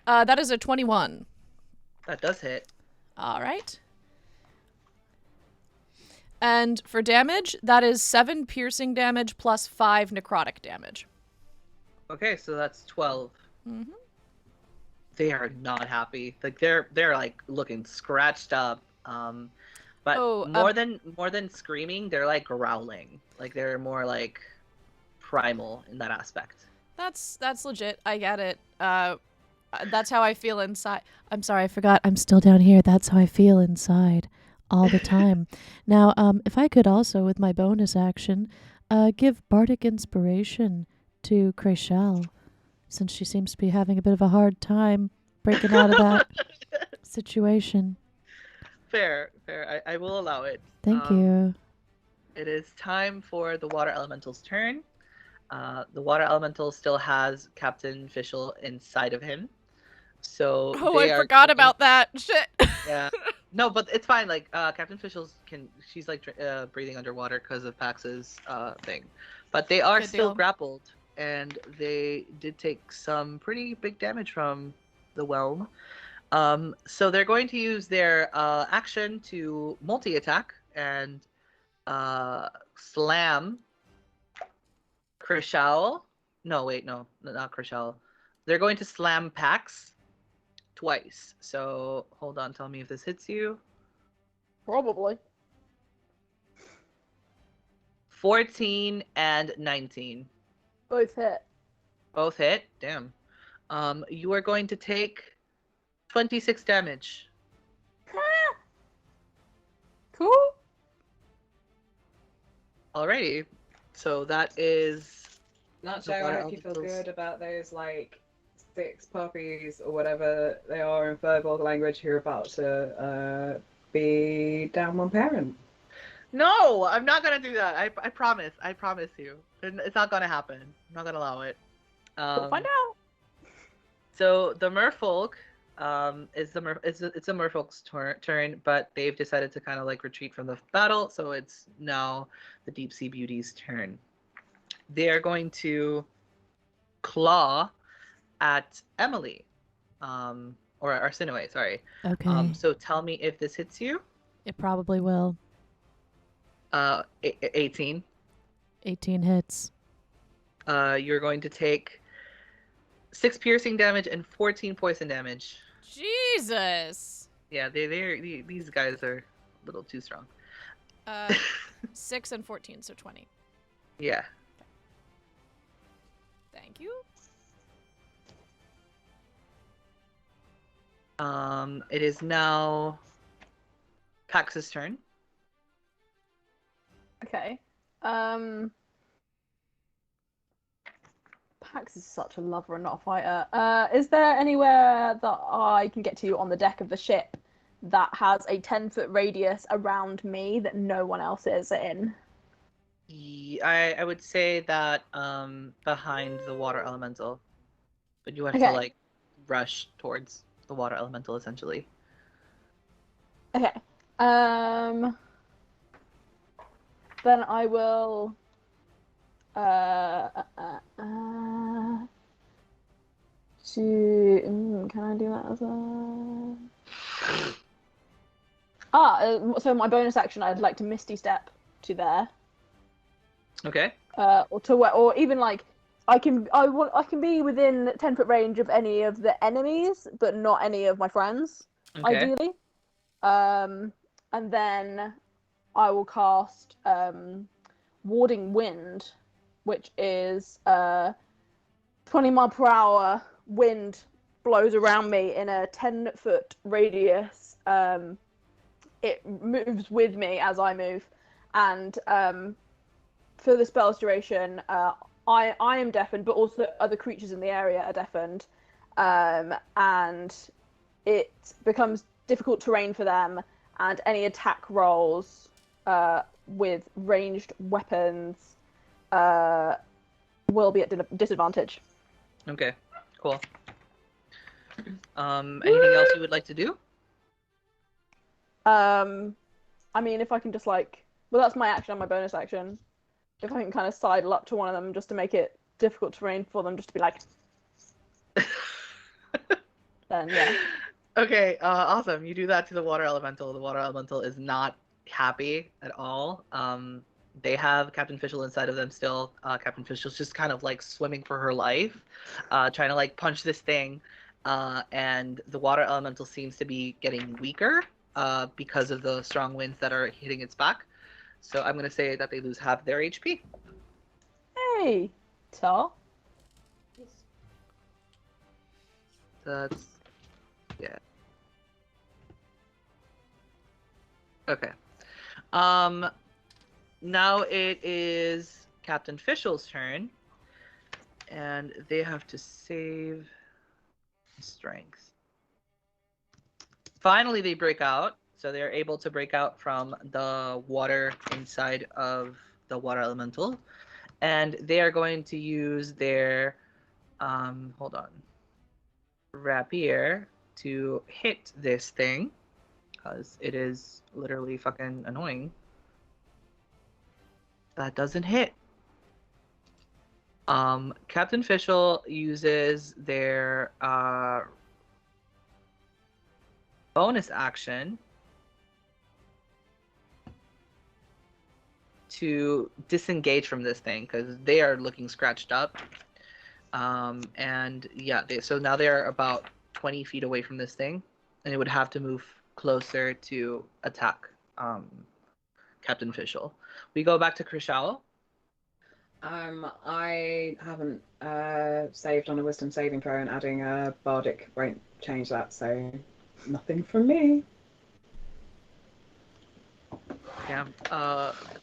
[SPEAKER 2] That is a 21.
[SPEAKER 3] That does hit.
[SPEAKER 2] All right. And for damage, that is 7 piercing damage plus 5 necrotic damage.
[SPEAKER 3] Okay, so that's 12.
[SPEAKER 2] Mm-hmm.
[SPEAKER 3] They are not happy. They're looking scratched up. But more than screaming, they're growling. They're more primal in that aspect.
[SPEAKER 2] That's legit. I get it. That's how I feel inside. I'm sorry, I forgot. I'm still down here. That's how I feel inside all the time. Now, if I could also, with my bonus action, give bardic inspiration to Crashel, since she seems to be having a bit of a hard time breaking out of that situation.
[SPEAKER 3] Fair. I will allow it.
[SPEAKER 8] Thank you.
[SPEAKER 3] It is time for the water elemental's turn. The water elemental still has Captain Fischl inside of him. So
[SPEAKER 2] Oh,
[SPEAKER 3] they
[SPEAKER 2] I
[SPEAKER 3] are
[SPEAKER 2] forgot
[SPEAKER 3] going-
[SPEAKER 2] about that. Shit.
[SPEAKER 3] Yeah. No, but it's fine. Like Captain Fischl's she's like breathing underwater because of Pax's thing, but they are
[SPEAKER 2] Good
[SPEAKER 3] still
[SPEAKER 2] deal.
[SPEAKER 3] grappled, and they did take some pretty big damage from the whelm. So they're going to use their action to multi-attack and slam Krishal. No, wait, no, not Krishal. They're going to slam Pax twice. So hold on, tell me if this hits you.
[SPEAKER 5] Probably.
[SPEAKER 3] 14 and 19.
[SPEAKER 5] Both hit.
[SPEAKER 3] Both hit. Damn. You are going to take 26 damage.
[SPEAKER 5] Cool.
[SPEAKER 3] Alrighty. So that is
[SPEAKER 4] Nacho,
[SPEAKER 3] water
[SPEAKER 4] I hope you feel
[SPEAKER 3] elementals.
[SPEAKER 4] good about those like 6 puppies or whatever they are in Firbolg language who are about to be down one parent.
[SPEAKER 3] No, I'm not gonna do that. I promise. I promise you. It's not gonna happen. I'm not gonna allow it.
[SPEAKER 5] We'll find out.
[SPEAKER 3] So the merfolk is it's a merfolk's turn, but they've decided to kind of like retreat from the battle, so it's now the deep sea beauty's turn. They are going to claw at Emily, or Arsinoe, sorry.
[SPEAKER 8] Okay.
[SPEAKER 3] So tell me if this hits you.
[SPEAKER 8] It probably will.
[SPEAKER 3] 18.
[SPEAKER 8] 18 hits.
[SPEAKER 3] You're going to take 6 piercing damage and 14 poison damage.
[SPEAKER 2] Jesus.
[SPEAKER 3] Yeah, these guys are a little too strong.
[SPEAKER 2] 6 and 14, so 20.
[SPEAKER 3] Yeah.
[SPEAKER 2] Thank you.
[SPEAKER 3] It is now Pax's turn.
[SPEAKER 5] Okay. Pax is such a lover and not a fighter. Is there anywhere that I can get to on the deck of the ship that has a 10-foot radius around me that no one else is in?
[SPEAKER 3] I would say that behind the water elemental, but you have to
[SPEAKER 5] Okay.
[SPEAKER 3] like rush towards the water elemental essentially.
[SPEAKER 5] Okay. Then I will. Can I do that as a? So my bonus action, I'd like to Misty Step to there.
[SPEAKER 3] Okay.
[SPEAKER 5] Or to where, or even like I can be within 10-foot range of any of the enemies, but not any of my friends.
[SPEAKER 3] Okay.
[SPEAKER 5] Ideally. And then I will cast Warding Wind, which is 20 mile per hour wind blows around me in a 10-foot radius. It moves with me as I move, and for the spell's duration, I am deafened, but also other creatures in the area are deafened, and it becomes difficult terrain for them, and any attack rolls with ranged weapons will be at disadvantage.
[SPEAKER 3] Okay. Cool. Anything else you would like to do?
[SPEAKER 5] I mean, if I can just like, well, that's my action and my bonus action. If I can kind of sidle up to one of them just to make it difficult terrain for them, just to be like, then yeah.
[SPEAKER 3] Okay, awesome. You do that to the water elemental. The water elemental is not happy at all. They have Captain Fischl inside of them still. Captain Fischl's just kind of like swimming for her life, trying to like punch this thing. And the water elemental seems to be getting weaker because of the strong winds that are hitting its back. So I'm going to say that they lose half their HP.
[SPEAKER 5] Hey, Tar.
[SPEAKER 3] That's, yeah. Okay. Now it is Captain Fischl's turn, and they have to save strength. Finally, they break out, so they're able to break out from the water inside of the water elemental, and they are going to use their hold on. rapier to hit this thing, because it is literally fucking annoying. That doesn't hit. Captain Fischl uses their bonus action to disengage from this thing because they are looking scratched up. And yeah, so now they're about 20 feet away from this thing, and it would have to move closer to attack Captain Fischl. We go back to Krishal.
[SPEAKER 4] I haven't saved on a wisdom saving throw, and adding a bardic won't change that, so nothing from me.
[SPEAKER 3] Yeah.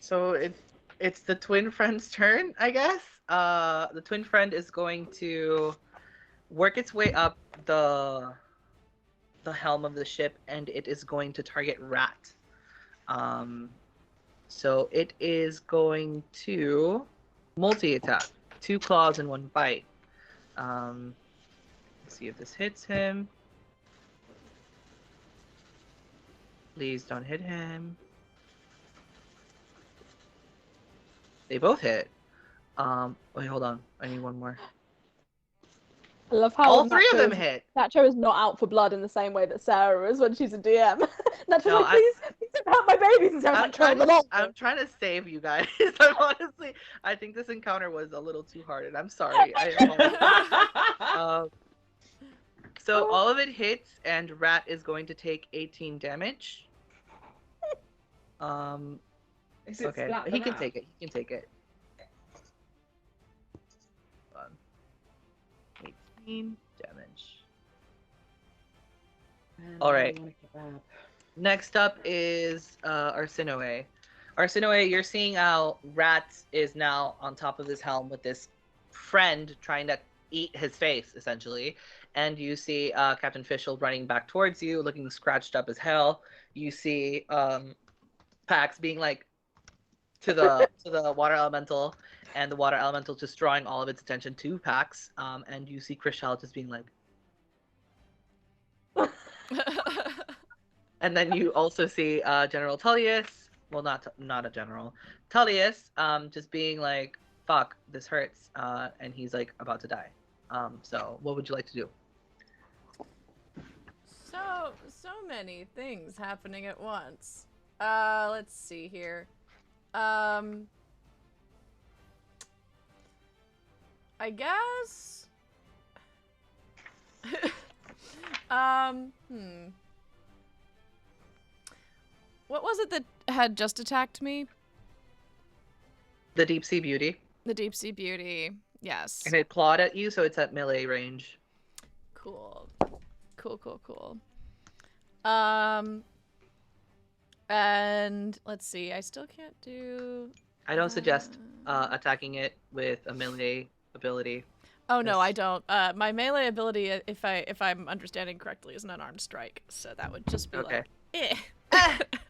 [SPEAKER 3] So it's the twin friend's turn, I guess. The twin friend is going to work its way up the helm of the ship, and it is going to target Rat. So it is going to multi-attack, 2 claws and 1 bite. Let's see if this hits him. Please don't hit him. They both hit. Wait, hold on. I need one more.
[SPEAKER 6] I love how
[SPEAKER 3] All 3 of them
[SPEAKER 6] Nacho's-
[SPEAKER 3] hit.
[SPEAKER 6] Nacho is not out for blood in the same way that Sarah is when she's a DM. Nacho's
[SPEAKER 3] No,
[SPEAKER 6] like, please don't hurt my babies. And Sarah's
[SPEAKER 3] I'm
[SPEAKER 6] like, kill
[SPEAKER 3] trying
[SPEAKER 6] them
[SPEAKER 3] to,
[SPEAKER 6] all.
[SPEAKER 3] I'm trying to save you guys. I'm honestly, I think this encounter was a little too hard, and I'm sorry. I apologize. So all of it hits, and Rat is going to take 18 damage.
[SPEAKER 4] Is it
[SPEAKER 3] Okay,
[SPEAKER 4] splat
[SPEAKER 3] he
[SPEAKER 4] for
[SPEAKER 3] can
[SPEAKER 4] that?
[SPEAKER 3] take it. He can take it. Hold on. 18 damage.
[SPEAKER 4] Man,
[SPEAKER 3] All
[SPEAKER 4] I
[SPEAKER 3] right.
[SPEAKER 4] want a kebab.
[SPEAKER 3] Next up is Arsinoe. Arsinoe, you're seeing how Rat is now on top of this helm with this friend trying to eat his face, essentially. And you see Captain Fischl running back towards you, looking scratched up as hell. You see Pax being like to the water elemental, and the water elemental just drawing all of its attention to Pax. And you see Krishal just being like. And then you also see General Tullius, well, not a general, Tullius, just being like, "Fuck, this hurts," and he's like about to die. So what would you like to do?
[SPEAKER 2] So many things happening at once. Let's see here. I guess. What was it that had just attacked me?
[SPEAKER 3] The Deep Sea Beauty,
[SPEAKER 2] The Deep Sea Beauty. Yes.
[SPEAKER 3] and it clawed at you, so it's at melee range.
[SPEAKER 2] Cool. Cool. And let's see. I still can't do.
[SPEAKER 3] I don't suggest attacking it with a melee ability.
[SPEAKER 2] Oh no,
[SPEAKER 3] Yes.
[SPEAKER 2] I don't. My melee ability, if I'm understanding correctly, is an unarmed strike. So that would just be
[SPEAKER 3] Okay.
[SPEAKER 2] like,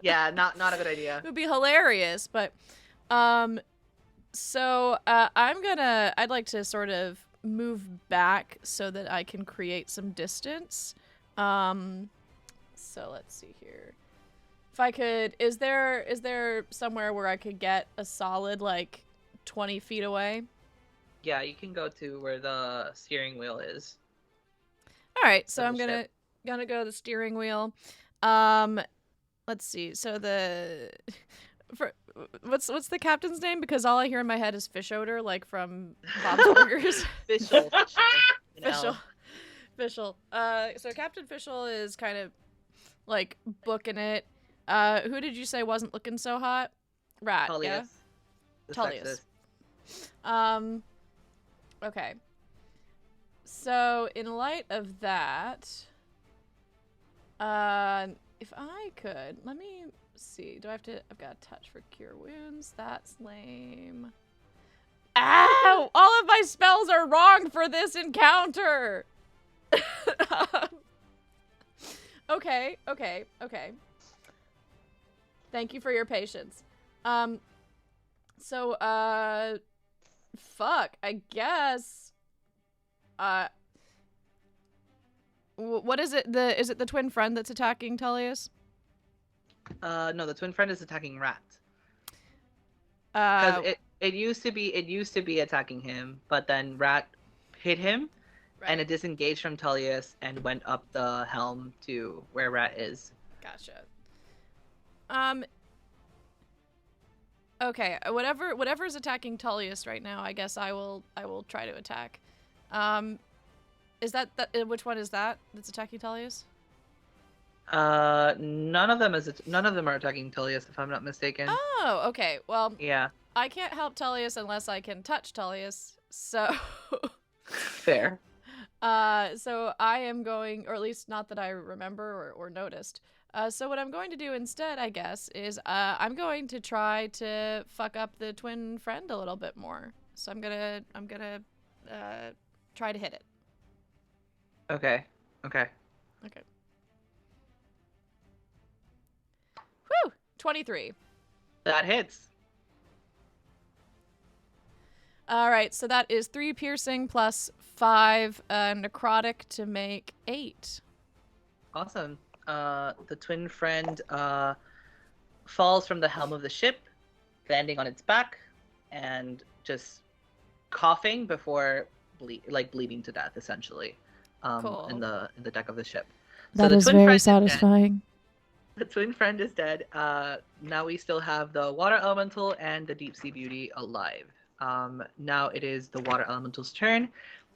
[SPEAKER 3] Yeah, not a good idea.
[SPEAKER 2] It would be hilarious, but so I'd like to sort of move back so that I can create some distance. So let's see here. If I could, is there somewhere where I could get a solid like 20 feet away?
[SPEAKER 3] Yeah, you can go to where the steering wheel is.
[SPEAKER 2] All right, so
[SPEAKER 3] Of
[SPEAKER 2] I'm
[SPEAKER 3] the
[SPEAKER 2] gonna go to the steering wheel. Let's see. So what's the captain's name? Because all I hear in my head is fish odor, like from Bob's Burgers.
[SPEAKER 3] Fischl.
[SPEAKER 2] Fischl. So Captain Fischl is kind of like booking it. Who did you say wasn't looking so hot? Rat.
[SPEAKER 3] Tullius.
[SPEAKER 2] Yeah.
[SPEAKER 3] The
[SPEAKER 2] Tullius.
[SPEAKER 3] sexist.
[SPEAKER 2] Okay. So in light of that, if I could, let me see. I've got a touch for cure wounds. That's lame. Ow! All of my spells are wrong for this encounter. Okay. Thank you for your patience. So, fuck, I guess, what is it? Is it the twin friend that's attacking Tullius?
[SPEAKER 3] No, the twin friend is attacking Rat. Because it used to be attacking him, but then Rat hit him, and it disengaged from Tullius and went up the helm to where Rat is.
[SPEAKER 2] Gotcha. Okay, whatever's attacking Tullius right now, I guess I will try to attack. Is that which one is that that's attacking Tullius?
[SPEAKER 3] None of them are attacking Tullius, if I'm not mistaken.
[SPEAKER 2] Oh, okay. Well,
[SPEAKER 3] Yeah.
[SPEAKER 2] I can't help Tullius unless I can touch Tullius. So
[SPEAKER 3] Fair.
[SPEAKER 2] so I am going, or at least not that I remember or noticed. So what I'm going to do instead, I guess, is I'm going to try to fuck up the twin friend a little bit more. So I'm gonna try to hit it.
[SPEAKER 3] Okay.
[SPEAKER 2] Okay. Whew! 23.
[SPEAKER 3] That hits.
[SPEAKER 2] All right, so that is 3 piercing plus 5 necrotic to make 8.
[SPEAKER 3] Awesome. The twin friend falls from the helm of the ship, landing on its back, and just coughing before bleeding to death, essentially.
[SPEAKER 2] Cool.
[SPEAKER 3] In the deck of the ship.
[SPEAKER 8] That
[SPEAKER 3] the
[SPEAKER 8] is
[SPEAKER 3] twin
[SPEAKER 8] very
[SPEAKER 3] friend is dead.
[SPEAKER 8] satisfying.
[SPEAKER 3] The twin friend is dead. Now we still have the water elemental and the deep sea beauty alive. Now it is the water elemental's turn.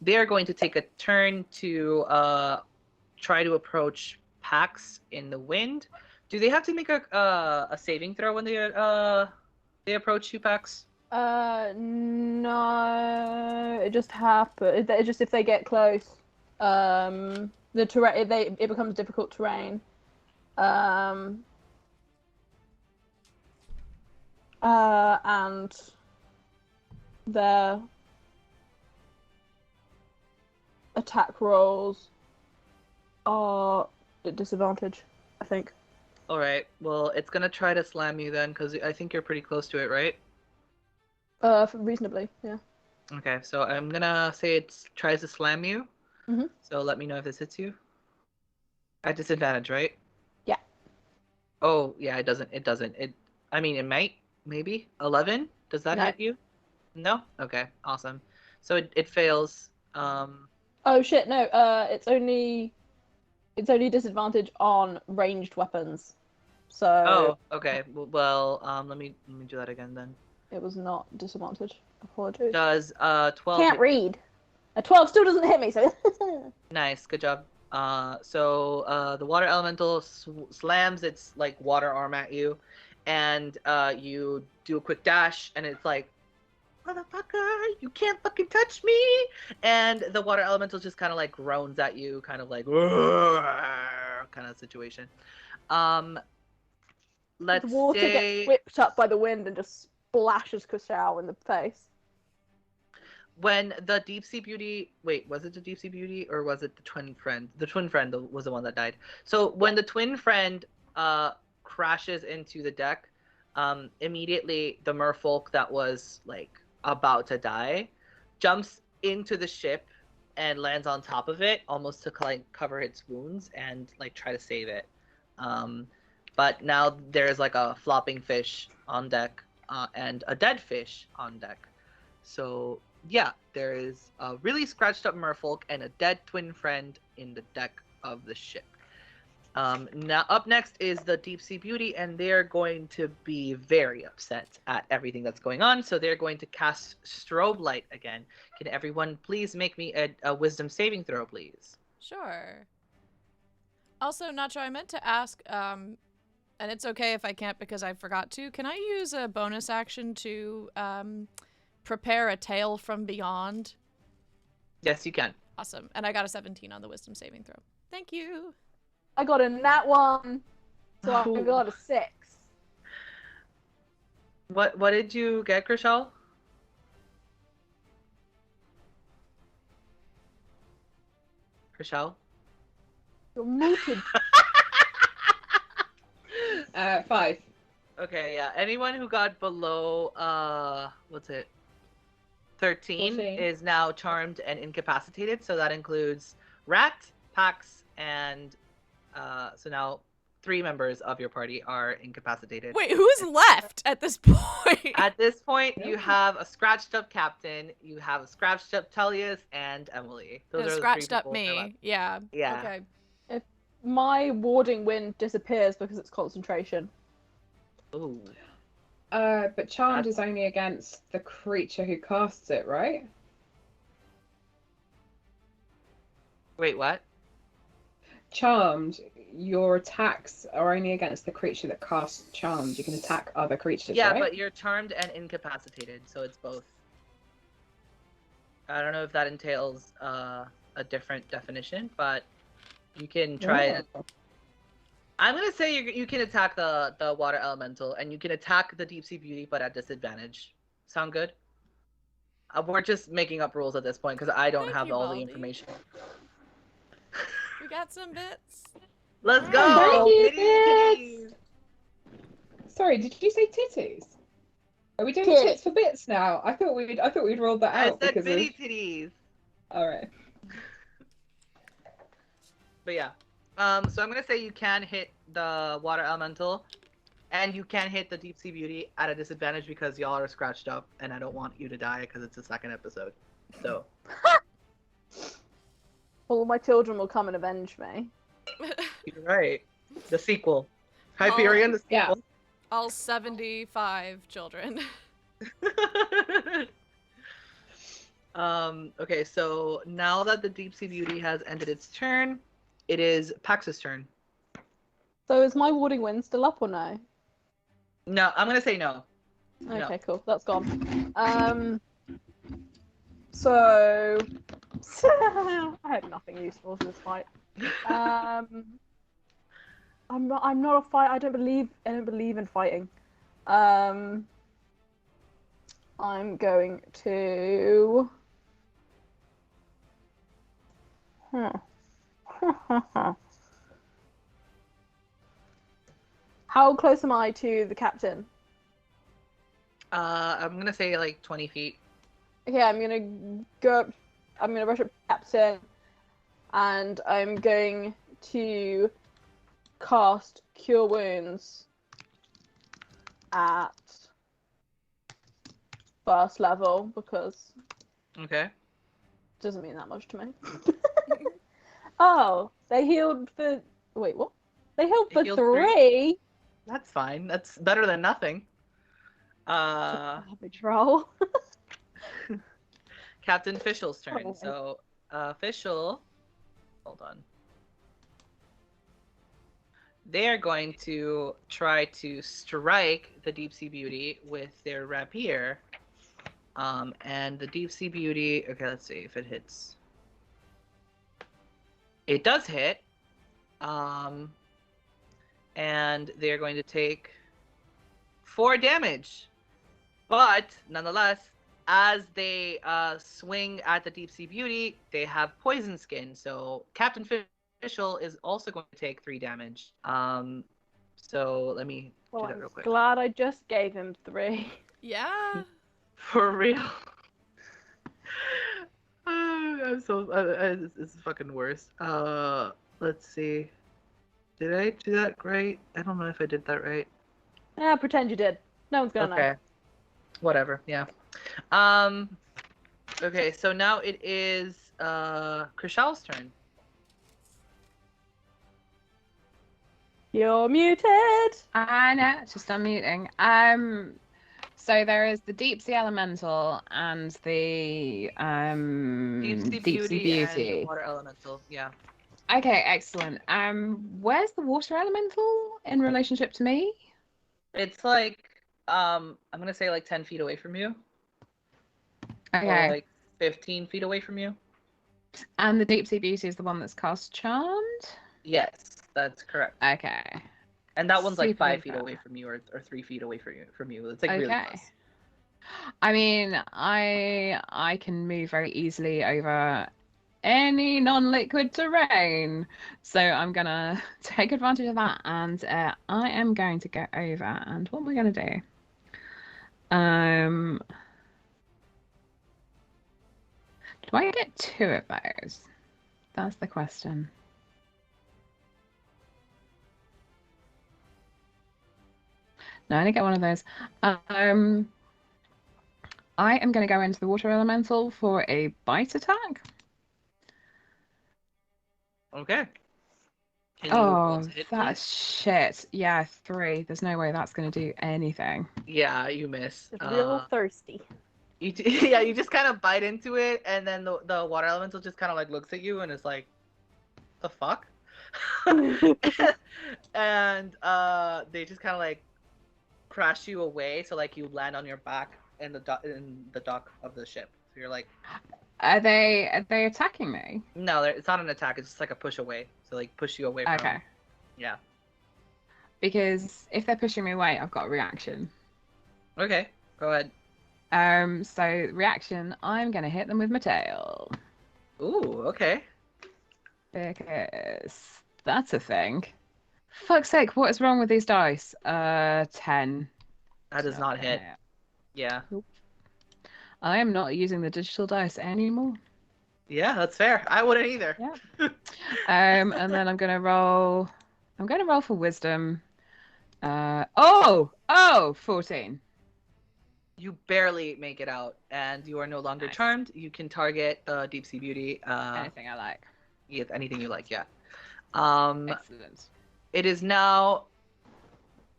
[SPEAKER 3] They are going to take a turn to try to approach Pax in the wind. Do they have to make a saving throw when they approach you, Pax?
[SPEAKER 6] No, it just happens. It just if they get close, the terrain it becomes difficult terrain. And their attack rolls are at disadvantage, I think.
[SPEAKER 3] All right. Well, it's gonna try to slam you then, because I think you're pretty close to it, right?
[SPEAKER 6] Reasonably, yeah.
[SPEAKER 3] Okay. So I'm gonna say it tries to slam you.
[SPEAKER 6] Mhm.
[SPEAKER 3] So let me know if this hits you. At disadvantage, right?
[SPEAKER 6] Yeah.
[SPEAKER 3] Oh, yeah. It doesn't. I mean, it might. Maybe 11. Does that
[SPEAKER 6] No.
[SPEAKER 3] hit you? No. Okay. Awesome. So it fails.
[SPEAKER 6] Oh shit! No. It's only disadvantage on ranged weapons. So.
[SPEAKER 3] Oh. Okay. Well. Let me do that again then.
[SPEAKER 6] It was not disadvantage. Apologies.
[SPEAKER 3] Does 12?
[SPEAKER 6] Can't read. A 12 still doesn't hit me. So.
[SPEAKER 3] Nice. Good job. So the water elemental slams its water arm at you, and you do a quick dash, and it's like, motherfucker, you can't fucking touch me! And the water elemental just kind of groans at you, kind of kind of situation. Let's
[SPEAKER 6] The water
[SPEAKER 3] say
[SPEAKER 6] gets whipped up by the wind and just splashes Kushao in the face.
[SPEAKER 3] when the deep sea beauty, wait, was it the deep sea beauty or was it the twin friend? The twin friend was the one that died. So when the twin friend crashes into the deck, immediately the merfolk that was about to die jumps into the ship and lands on top of it, almost to cover its wounds and try to save it. But now there's a flopping fish on deck and a dead fish on deck. So yeah, there is a really scratched up merfolk and a dead twin friend in the deck of the ship. Now up next is the deep sea beauty, and they're going to be very upset at everything that's going on, so they're going to cast strobe light again. Can everyone please make me a wisdom saving throw, please?
[SPEAKER 2] Sure. Also, Nacho, I meant to ask, and it's okay if I can't because I forgot to. Can I use a bonus action to prepare a tale from beyond?
[SPEAKER 3] Yes, you can.
[SPEAKER 2] Awesome. And I got a 17 on the wisdom saving throw. Thank you.
[SPEAKER 6] I got a nat 1, so I
[SPEAKER 3] Oh.
[SPEAKER 6] got a 6.
[SPEAKER 3] What did you get, Krishal? Krishal?
[SPEAKER 6] You're muted.
[SPEAKER 4] 5.
[SPEAKER 3] Okay, yeah. Anyone who got below what's it? 13
[SPEAKER 6] 14.
[SPEAKER 3] is now charmed and incapacitated, so that includes Rat Pax, and so now 3 members of your party are incapacitated.
[SPEAKER 2] Wait, who's left at this point?
[SPEAKER 3] At this point, you have a scratched up captain, you have a scratched up Tullius, and Emily. Those are the 3
[SPEAKER 2] Scratched up
[SPEAKER 3] people that are left.
[SPEAKER 2] me. Yeah.
[SPEAKER 3] Yeah.
[SPEAKER 2] Okay.
[SPEAKER 6] If my warding wind disappears because it's concentration.
[SPEAKER 3] Ooh.
[SPEAKER 4] But charmed
[SPEAKER 3] That's-
[SPEAKER 4] is only against the creature who casts it, right?
[SPEAKER 3] Wait, what?
[SPEAKER 4] Charmed, your attacks are only against the creature that casts charmed. You can attack other creatures,
[SPEAKER 3] Yeah,
[SPEAKER 4] right?
[SPEAKER 3] but you're charmed and incapacitated, so it's both. I don't know if that entails a different definition, but you can try it.
[SPEAKER 4] Oh.
[SPEAKER 3] I'm gonna say you can attack the water elemental, and you can attack the deep sea beauty, but at disadvantage. Sound good? We're just making up rules at this point because I don't
[SPEAKER 2] Thank
[SPEAKER 3] have
[SPEAKER 2] you,
[SPEAKER 3] all
[SPEAKER 2] Baldy.
[SPEAKER 3] the information.
[SPEAKER 2] We got some bits.
[SPEAKER 3] Let's
[SPEAKER 4] Thank
[SPEAKER 3] go!
[SPEAKER 4] you,
[SPEAKER 3] Titties!
[SPEAKER 4] Sorry, did you say titties? Are we doing
[SPEAKER 6] Tits.
[SPEAKER 4] tits for bits now? I thought we'd rolled that
[SPEAKER 3] I
[SPEAKER 4] out
[SPEAKER 3] said
[SPEAKER 4] because
[SPEAKER 3] bitty
[SPEAKER 4] of...
[SPEAKER 3] titties.
[SPEAKER 4] All right.
[SPEAKER 3] But yeah. So I'm gonna say you can hit the water elemental, and you can hit the deep sea beauty at a disadvantage because y'all are scratched up, and I don't want you to die because it's the 2nd episode. So
[SPEAKER 6] All my children will come and avenge me.
[SPEAKER 3] you're right. The sequel, Hyperion. The sequel.
[SPEAKER 4] Yeah.
[SPEAKER 2] All 75 children.
[SPEAKER 3] Okay, so now that the deep sea beauty has ended its turn, it is Pax's turn.
[SPEAKER 6] So is my warding wind still up or no?
[SPEAKER 3] No, I'm gonna say no. No.
[SPEAKER 6] Okay, cool. That's gone. So I had nothing useful for this fight. I'm not a fight. I don't believe in fighting. I'm going to. How close am I to the captain?
[SPEAKER 3] I'm gonna say like 20 feet.
[SPEAKER 6] Okay, I'm gonna go up. I'm gonna rush up to the captain, and I'm going to cast Cure Wounds at 1st level because
[SPEAKER 3] Okay.
[SPEAKER 6] it doesn't mean that much to me. Oh, they healed for. Wait, what? They healed
[SPEAKER 3] They
[SPEAKER 6] for
[SPEAKER 3] healed
[SPEAKER 6] 3.
[SPEAKER 3] That's fine. That's better than nothing.
[SPEAKER 6] Garbage roll.
[SPEAKER 3] Captain Fischl's turn.
[SPEAKER 6] Oh.
[SPEAKER 3] So, Fischl, hold on. They are going to try to strike the Deep Sea Beauty with their rapier. And the Deep Sea Beauty, okay, let's see if it hits. It does hit. And they're going to take 4 damage. But nonetheless, as they swing at the Deep Sea Beauty, they have poison skin. So Captain Fischl is also going to take 3 damage. So let me
[SPEAKER 6] Well,
[SPEAKER 3] do that
[SPEAKER 6] I'm
[SPEAKER 3] real quick.
[SPEAKER 6] glad I just gave him 3.
[SPEAKER 2] Yeah.
[SPEAKER 3] For real. I'm so it's fucking worse. Let's see. Did I do that right? I don't know if I did that right.
[SPEAKER 6] Ah, pretend you did. No one's gonna know.
[SPEAKER 3] Okay. Whatever. Yeah. Okay, so now it is Krishal's turn.
[SPEAKER 6] You're muted.
[SPEAKER 4] I know, just unmuting. So there is the deep sea elemental and the
[SPEAKER 3] Deep Sea Beauty and Water Elemental. Yeah.
[SPEAKER 4] Okay, excellent. Where's the water elemental in relationship to me?
[SPEAKER 3] It's like I'm gonna say like 10 feet away from you.
[SPEAKER 4] Okay.
[SPEAKER 3] Or like 15 feet away from you.
[SPEAKER 4] And the deep sea beauty is the one that's cast charmed?
[SPEAKER 3] Yes, that's correct.
[SPEAKER 4] Okay.
[SPEAKER 3] And that one's like
[SPEAKER 4] Super
[SPEAKER 3] 5 feet
[SPEAKER 4] duper.
[SPEAKER 3] away from you, or 3 feet away from you. It's like really
[SPEAKER 4] Okay.
[SPEAKER 3] close.
[SPEAKER 4] I mean, I can move very easily over any non-liquid terrain, so I'm gonna take advantage of that, and I am going to go over. And what am I gonna do? Do I get 2 of those? That's the question. No, I only get one of those. I am going to go into the water elemental for a bite attack.
[SPEAKER 3] Okay. Can you roll
[SPEAKER 4] Oh,
[SPEAKER 3] to hit,
[SPEAKER 4] that's
[SPEAKER 3] please?
[SPEAKER 4] shit. Yeah, 3. There's no way that's going to do anything.
[SPEAKER 3] Yeah, you miss.
[SPEAKER 5] Real thirsty.
[SPEAKER 3] Yeah, you just kind of bite into it, and then the water elemental just kind of like looks at you and is like, "The fuck?" and they just kind of like crash you away, so like you land on your back in the dock of the ship. So you're like,
[SPEAKER 4] Are they attacking me?
[SPEAKER 3] no, it's not an attack. It's just like a push away. So like push you away from.
[SPEAKER 4] Okay.
[SPEAKER 3] Yeah.
[SPEAKER 4] Because if they're pushing me away, I've got a reaction.
[SPEAKER 3] Okay. Go ahead.
[SPEAKER 4] So reaction, I'm gonna hit them with my tail.
[SPEAKER 3] Ooh. Okay.
[SPEAKER 4] Because that's a thing. Fuck's sake, what is wrong with these dice? 10.
[SPEAKER 3] That does not hit.
[SPEAKER 4] Yeah.
[SPEAKER 3] Yeah.
[SPEAKER 4] I am not using the digital dice anymore.
[SPEAKER 3] Yeah, that's fair. I wouldn't either.
[SPEAKER 4] Yeah. And then I'm gonna roll. I'm gonna roll for wisdom. 14.
[SPEAKER 3] You barely make it out, and you are no longer
[SPEAKER 4] Nice.
[SPEAKER 3] charmed. You can target Deep Sea Beauty.
[SPEAKER 4] Anything I like.
[SPEAKER 3] Yeah, anything you like. Yeah.
[SPEAKER 4] Excellent.
[SPEAKER 3] It is now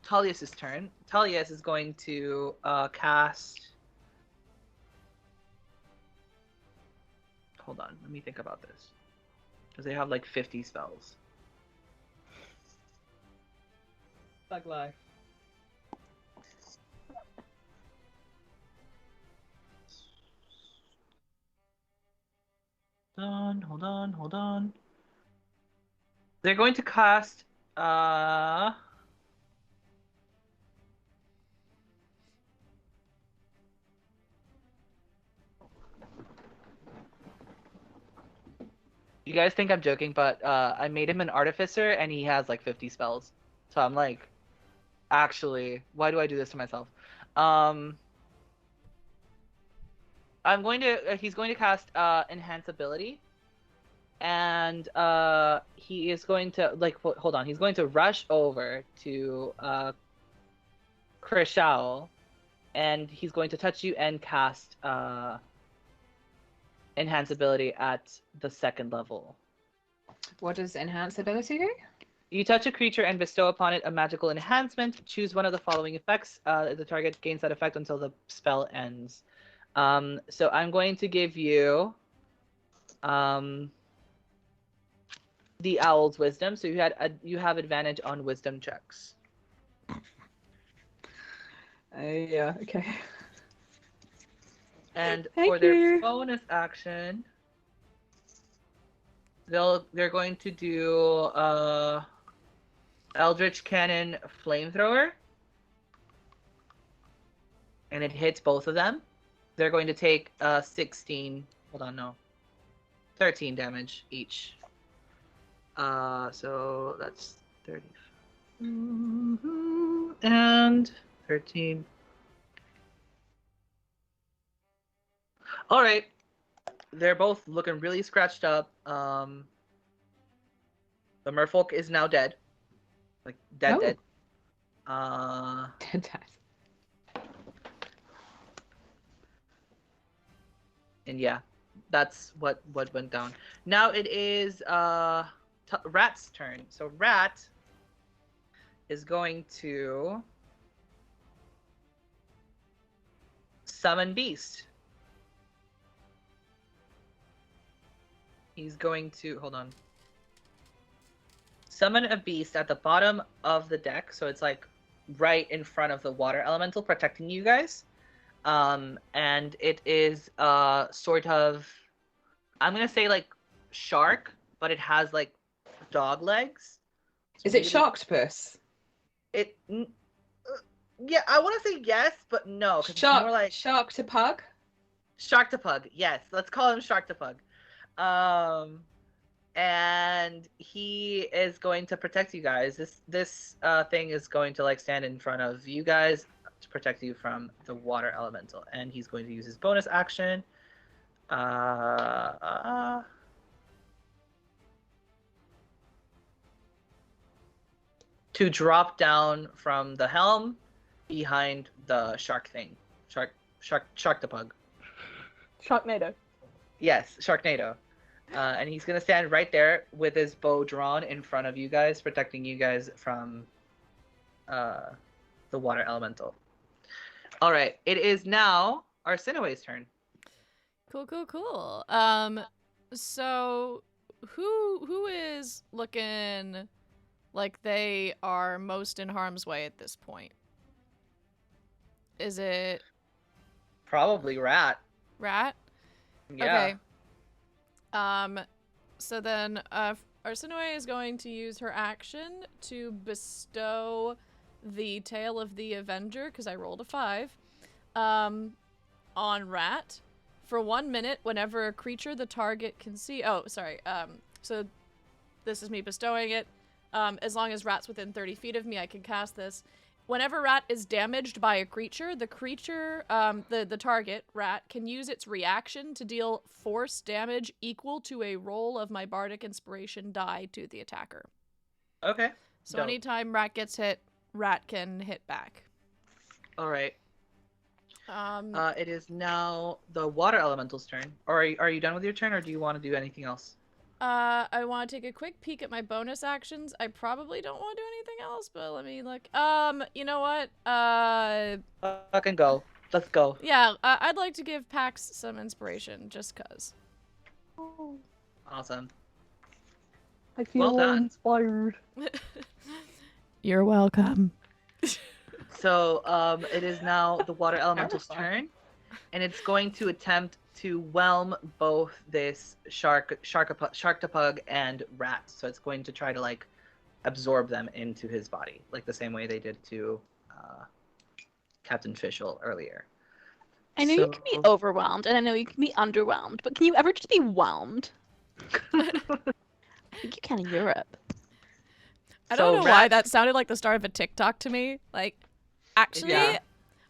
[SPEAKER 3] Tullius's turn. Tullius is going to cast. Hold on, let me think about this, because they have like 50 spells.
[SPEAKER 4] Thug life.
[SPEAKER 3] Hold on. They're going to cast you guys think I'm joking, but I made him an artificer and he has like 50 spells. So I'm like, actually, why do I do this to myself? He's going to cast enhance ability. And he is going to hold on. He's going to rush over to Krishal, and he's going to touch you and cast enhance ability at the 2nd level.
[SPEAKER 4] What does enhance ability do?
[SPEAKER 3] You touch a creature and bestow upon it a magical enhancement. Choose one of the following effects. The target gains that effect until the spell ends. So I'm going to give you the owl's wisdom. So you have advantage on wisdom checks.
[SPEAKER 4] Yeah, okay.
[SPEAKER 3] And
[SPEAKER 4] Thank
[SPEAKER 3] for their
[SPEAKER 4] you.
[SPEAKER 3] bonus action, they're going to do Eldritch Cannon Flamethrower, and it hits both of them. They're going to take 13 damage each. So that's 30 and 13. All right. They're both looking really scratched up. The merfolk is now dead. Like dead.
[SPEAKER 4] Dead.
[SPEAKER 3] And yeah, that's what went down. Now it is Rat's turn. So Rat is going to summon Beast. He's going to summon a beast at the bottom of the deck, so it's like right in front of the water elemental protecting you guys. And it is sort of, I'm gonna say like shark, but it has like dog legs. So
[SPEAKER 4] Is it Sharktopus?
[SPEAKER 3] Yeah, I want to say yes, but no.
[SPEAKER 4] Shark,
[SPEAKER 3] it's more like
[SPEAKER 4] Sharktopug?
[SPEAKER 3] Sharktopug. Yes, let's call him Sharktopug. And he is going to protect you guys. This thing is going to like stand in front of you guys to protect you from the water elemental, and he's going to use his bonus action. To drop down from the helm behind the shark thing. Shark the pug.
[SPEAKER 6] Sharknado.
[SPEAKER 3] Yes, Sharknado. And he's gonna stand right there with his bow drawn in front of you guys, protecting you guys from the water elemental. All right, it is now Arsinoe's turn.
[SPEAKER 2] Cool. So who is looking like they are most in harm's way at this point? Is it
[SPEAKER 3] Probably Rat.
[SPEAKER 2] Rat?
[SPEAKER 3] Yeah.
[SPEAKER 2] Okay. So then Arsinoe is going to use her action to bestow the Tale of the Avenger, because I rolled a 5, on Rat. For 1 minute, whenever a creature the target can see... Oh, sorry. So this is me bestowing it. As long as Rat's within 30 feet of me, I can cast this. Whenever Rat is damaged by a creature, the target, Rat, can use its reaction to deal force damage equal to a roll of my Bardic Inspiration die to the attacker.
[SPEAKER 3] Okay.
[SPEAKER 2] So
[SPEAKER 3] Dope.
[SPEAKER 2] anytime Rat gets hit, Rat can hit back.
[SPEAKER 3] All right. It is now the water elemental's turn. Or are you done with your turn, or do you want to do anything else?
[SPEAKER 2] I want to take a quick peek at my bonus actions. I probably don't want to do anything else, but let me look. You know what?
[SPEAKER 3] Fucking go. Let's go.
[SPEAKER 2] Yeah, I'd like to give Pax some inspiration, just cause.
[SPEAKER 3] Awesome.
[SPEAKER 7] I feel
[SPEAKER 3] Well done.
[SPEAKER 7] inspired.
[SPEAKER 8] You're welcome.
[SPEAKER 3] So, it is now the water elemental's turn, and it's going to attempt to whelm both this sharktopug and Rat. So it's going to try to like absorb them into his body, like the same way they did to Captain Fischl earlier.
[SPEAKER 5] I know you can be overwhelmed, and I know you can be underwhelmed, but can you ever just be whelmed? I think you can in Europe.
[SPEAKER 2] I don't know why that sounded like the start of a TikTok to me. Like, actually,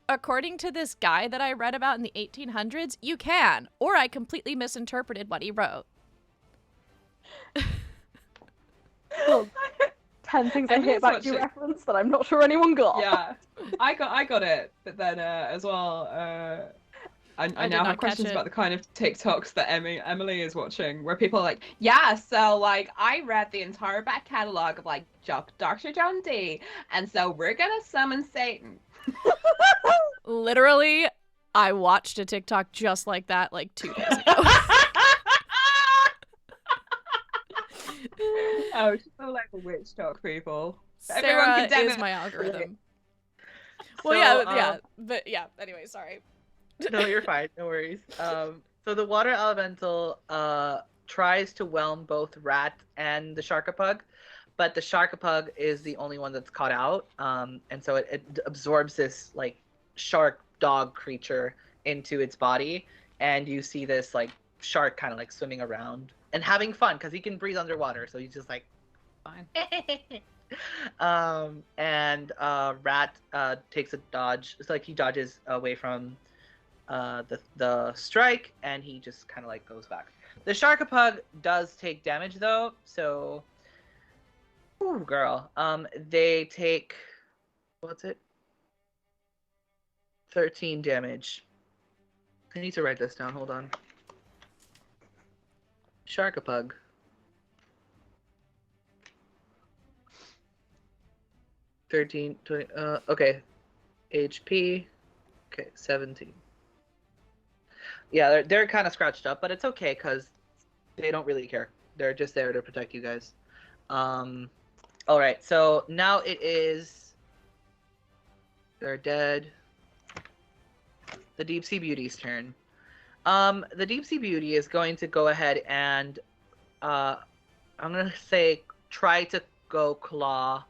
[SPEAKER 2] according to this guy that I read about in the 1800s, you can. Or I completely misinterpreted what he wrote.
[SPEAKER 6] Well, 10 things I hate
[SPEAKER 4] Everyone's
[SPEAKER 6] about you
[SPEAKER 4] watching.
[SPEAKER 6] reference that I'm not sure anyone got.
[SPEAKER 4] Yeah, I got it, but then as well, I
[SPEAKER 2] did
[SPEAKER 4] now
[SPEAKER 2] not
[SPEAKER 4] have
[SPEAKER 2] catch
[SPEAKER 4] questions
[SPEAKER 2] it.
[SPEAKER 4] about the kind of TikToks that Emily is watching, where people are like, yeah, so like I read the entire back catalog of like Dr. John Dee, and so we're gonna summon Satan.
[SPEAKER 2] Literally, I watched a TikTok just like that like 2 days ago.
[SPEAKER 4] Oh, she's so like a witch talk people.
[SPEAKER 2] Sarah
[SPEAKER 4] condemn
[SPEAKER 2] is
[SPEAKER 4] it.
[SPEAKER 2] my algorithm.
[SPEAKER 3] So,
[SPEAKER 2] Anyway, sorry.
[SPEAKER 3] No, you're fine. No worries. So the water elemental tries to whelm both Rat and the Sharkapug, but the Sharkapug is the only one that's caught out. And so it absorbs this like shark dog creature into its body, and you see this like shark kind of like swimming around and having fun because he can breathe underwater. So he's just like
[SPEAKER 4] Fine.
[SPEAKER 3] and Rat takes a dodge. It's like he dodges away from the strike, and he just kind of like goes back. The Sharkapug does take damage though, so ooh, girl. They take, what's it? 13 damage. I need to write this down. Hold on. Sharkapug. $13, $20, okay. HP. Okay, 17. Yeah, they're kind of scratched up, but it's okay because they don't really care. They're just there to protect you guys. All right, so now it is. They're dead. The Deep Sea Beauty's turn. The Deep Sea Beauty is going to go ahead and, I'm gonna say, try to go claw,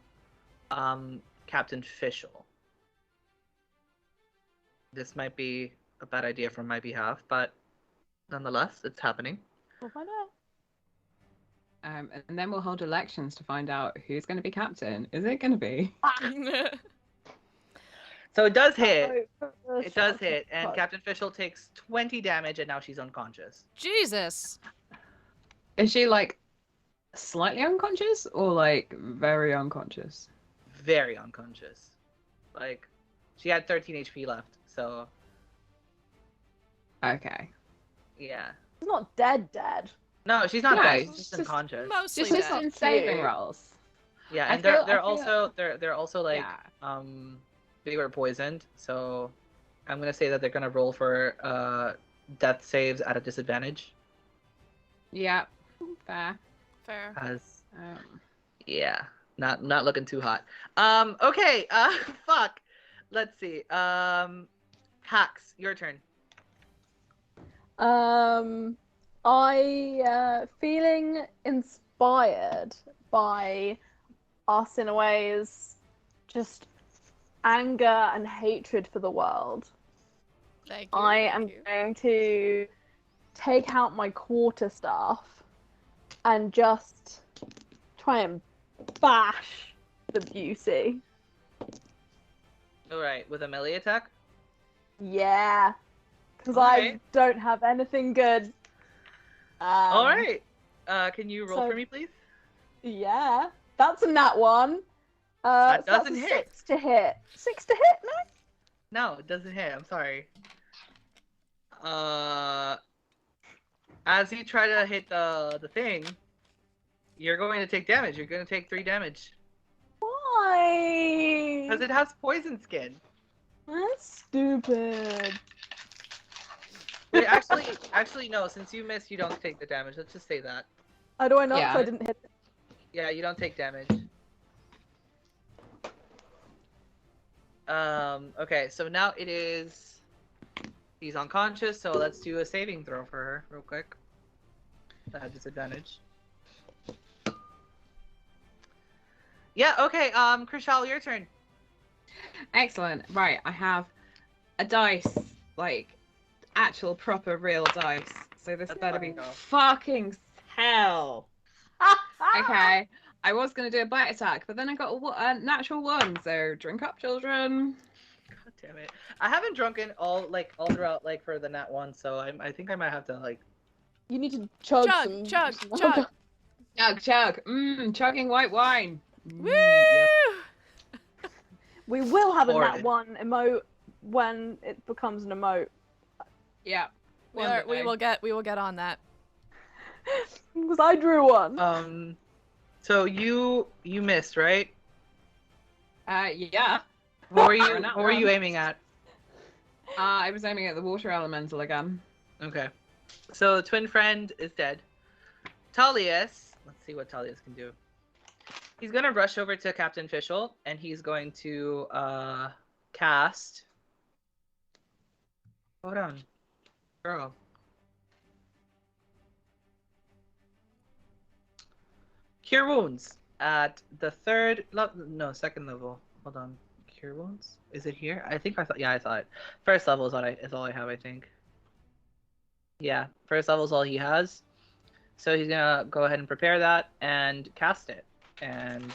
[SPEAKER 3] Captain Fischl. This might be a bad idea from my behalf, but nonetheless, it's happening.
[SPEAKER 6] We'll find out.
[SPEAKER 4] And then we'll hold elections to find out who's going to be captain. Is it going to be?
[SPEAKER 3] So it does hit.
[SPEAKER 6] Vote for the
[SPEAKER 3] It does hit, and
[SPEAKER 6] Sharkapug.
[SPEAKER 3] Captain Fischl takes 20 damage, and now she's unconscious.
[SPEAKER 2] Jesus.
[SPEAKER 4] Is she like slightly unconscious or like very unconscious?
[SPEAKER 3] Very unconscious. Like, She had 13 HP left, so
[SPEAKER 4] Okay.
[SPEAKER 3] yeah.
[SPEAKER 6] She's not dead.
[SPEAKER 3] No, she's not
[SPEAKER 4] No,
[SPEAKER 3] dead.
[SPEAKER 4] she's
[SPEAKER 3] She's just
[SPEAKER 4] just-
[SPEAKER 3] unconscious.
[SPEAKER 2] Mostly
[SPEAKER 4] Just
[SPEAKER 2] dead.
[SPEAKER 4] in saving
[SPEAKER 6] Cute.
[SPEAKER 4] rolls.
[SPEAKER 3] Yeah,
[SPEAKER 4] I
[SPEAKER 3] and
[SPEAKER 4] feel-
[SPEAKER 3] they're
[SPEAKER 4] I feel-
[SPEAKER 3] they're also like
[SPEAKER 4] Yeah.
[SPEAKER 3] they were poisoned, so I'm gonna say that they're gonna roll for death saves at a disadvantage.
[SPEAKER 4] Yeah. Fair.
[SPEAKER 2] Fair.
[SPEAKER 3] As
[SPEAKER 4] Um,
[SPEAKER 3] yeah, not looking too hot. Okay, fuck. Let's see. Hacks, your turn.
[SPEAKER 6] I feeling inspired by Arsinoe's just anger and hatred for the world.
[SPEAKER 2] Thank you.
[SPEAKER 6] I
[SPEAKER 2] thank
[SPEAKER 6] am
[SPEAKER 2] you.
[SPEAKER 6] going to take out my quarterstaff and just try and bash the beauty.
[SPEAKER 3] All right, with a melee attack.
[SPEAKER 6] Yeah, because
[SPEAKER 3] Alright.
[SPEAKER 6] I don't have anything good.
[SPEAKER 3] All right. Can you roll
[SPEAKER 6] so-
[SPEAKER 3] for me, please?
[SPEAKER 6] Yeah, that's a nat one.
[SPEAKER 3] That
[SPEAKER 6] So that's
[SPEAKER 3] doesn't
[SPEAKER 6] a
[SPEAKER 3] hit.
[SPEAKER 6] 6 to hit. 6 to hit, no?
[SPEAKER 3] No, it doesn't hit. I'm sorry. As you try to hit the thing, you're going to take damage. You're going to take 3 damage
[SPEAKER 6] Why?
[SPEAKER 3] because it has poison skin.
[SPEAKER 6] That's stupid.
[SPEAKER 3] Wait, actually, no. Since you missed, you don't take the damage. Let's just say that.
[SPEAKER 6] How do I not? 'Cause
[SPEAKER 4] Yeah.
[SPEAKER 6] I didn't hit it.
[SPEAKER 3] Yeah, you don't take damage. Okay, so now it is. He's unconscious, so let's do a saving throw for her real quick. At disadvantage. Yeah. Okay. Krishal, your turn.
[SPEAKER 4] Excellent. Right, I have a dice, like actual proper real dice. So this
[SPEAKER 3] Let's
[SPEAKER 4] better be
[SPEAKER 3] fucking go.
[SPEAKER 4] fucking hell. Okay. I was gonna do a bite attack, but then I got a natural one. So drink up, children.
[SPEAKER 3] God damn it! I haven't drunken all throughout for the nat one, so I think I might have to like.
[SPEAKER 6] You need to chug
[SPEAKER 2] Chug,
[SPEAKER 6] some.
[SPEAKER 2] chug,
[SPEAKER 6] some-
[SPEAKER 2] chug.
[SPEAKER 4] Chug. Chugging white wine.
[SPEAKER 2] Woo!
[SPEAKER 4] Yeah.
[SPEAKER 6] We will have a
[SPEAKER 3] Horrid.
[SPEAKER 6] nat one emote when it becomes an emote.
[SPEAKER 4] Yeah.
[SPEAKER 2] We
[SPEAKER 4] One day.
[SPEAKER 2] will get on that.
[SPEAKER 6] Because I drew one.
[SPEAKER 3] So you missed, right?
[SPEAKER 4] Yeah.
[SPEAKER 3] What were
[SPEAKER 4] Or
[SPEAKER 3] you
[SPEAKER 4] not
[SPEAKER 3] what were you
[SPEAKER 4] one.
[SPEAKER 3] aiming at?
[SPEAKER 4] I was aiming at the water elemental again.
[SPEAKER 3] Okay. So twin friend is dead. Talius, let's see what Talius can do. He's gonna rush over to Captain Fischl and he's going to cast. Hold on. Girl. Cure wounds at the second level. Hold on. Cure wounds? Is it here? I saw it. First level is all I have, I think. Yeah, first level is all he has. So he's gonna go ahead and prepare that and cast it. And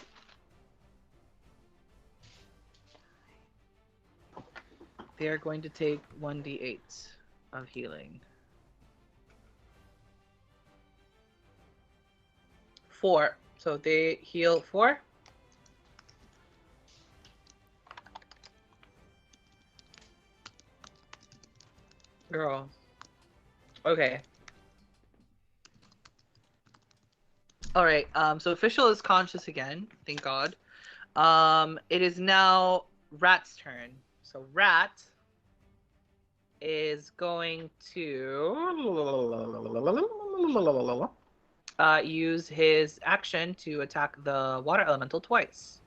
[SPEAKER 3] they are going to take 1d8 of healing. 4. So they heal 4. Girl. Okay. Alright, so Official is conscious again, thank God. It is now Rat's turn. So Rat is going to use his action to attack the water elemental twice.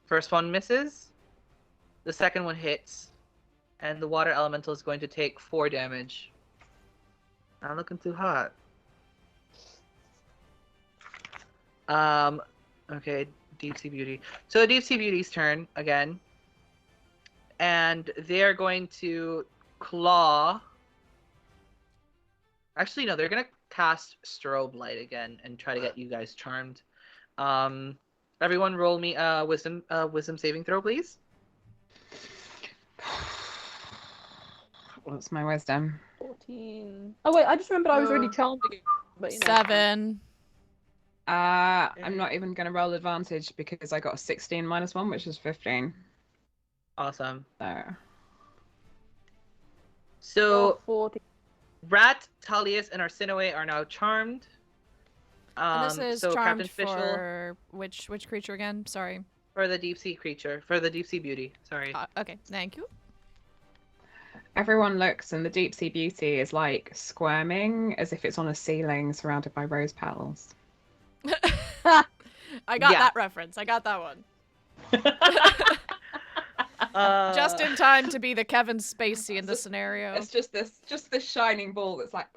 [SPEAKER 3] First one misses. The second one hits. And the water elemental is going to take 4 damage. Not looking too hot. Okay, Deep Sea Beauty. So Deep Sea Beauty's turn again. And they're going to claw. Actually, no, they're gonna cast strobe light again and try to get you guys charmed. Everyone roll me a wisdom saving throw, please.
[SPEAKER 4] What's my wisdom?
[SPEAKER 6] 14. Oh wait, I just remembered I was already charmed again. But, you know.
[SPEAKER 2] 7.
[SPEAKER 4] I'm not even going to roll advantage because I got a 16 minus 1, which is 15.
[SPEAKER 3] Awesome.
[SPEAKER 4] So,
[SPEAKER 3] So
[SPEAKER 6] 40.
[SPEAKER 3] Rat, Talius, and Arsinoe are now charmed.
[SPEAKER 2] And this is
[SPEAKER 3] so
[SPEAKER 2] charmed
[SPEAKER 3] Captain Fischl
[SPEAKER 2] for which creature again? Sorry.
[SPEAKER 3] for the deep sea creature, for the deep sea beauty. Sorry.
[SPEAKER 2] Okay, thank you.
[SPEAKER 4] everyone looks, and the deep sea beauty is like squirming as if it's on a ceiling surrounded by rose petals.
[SPEAKER 2] I got
[SPEAKER 3] Yeah.
[SPEAKER 2] that reference. I got that one. Just in
[SPEAKER 3] Uh,
[SPEAKER 2] time to be the Kevin Spacey in the scenario.
[SPEAKER 4] It's just this shining ball that's like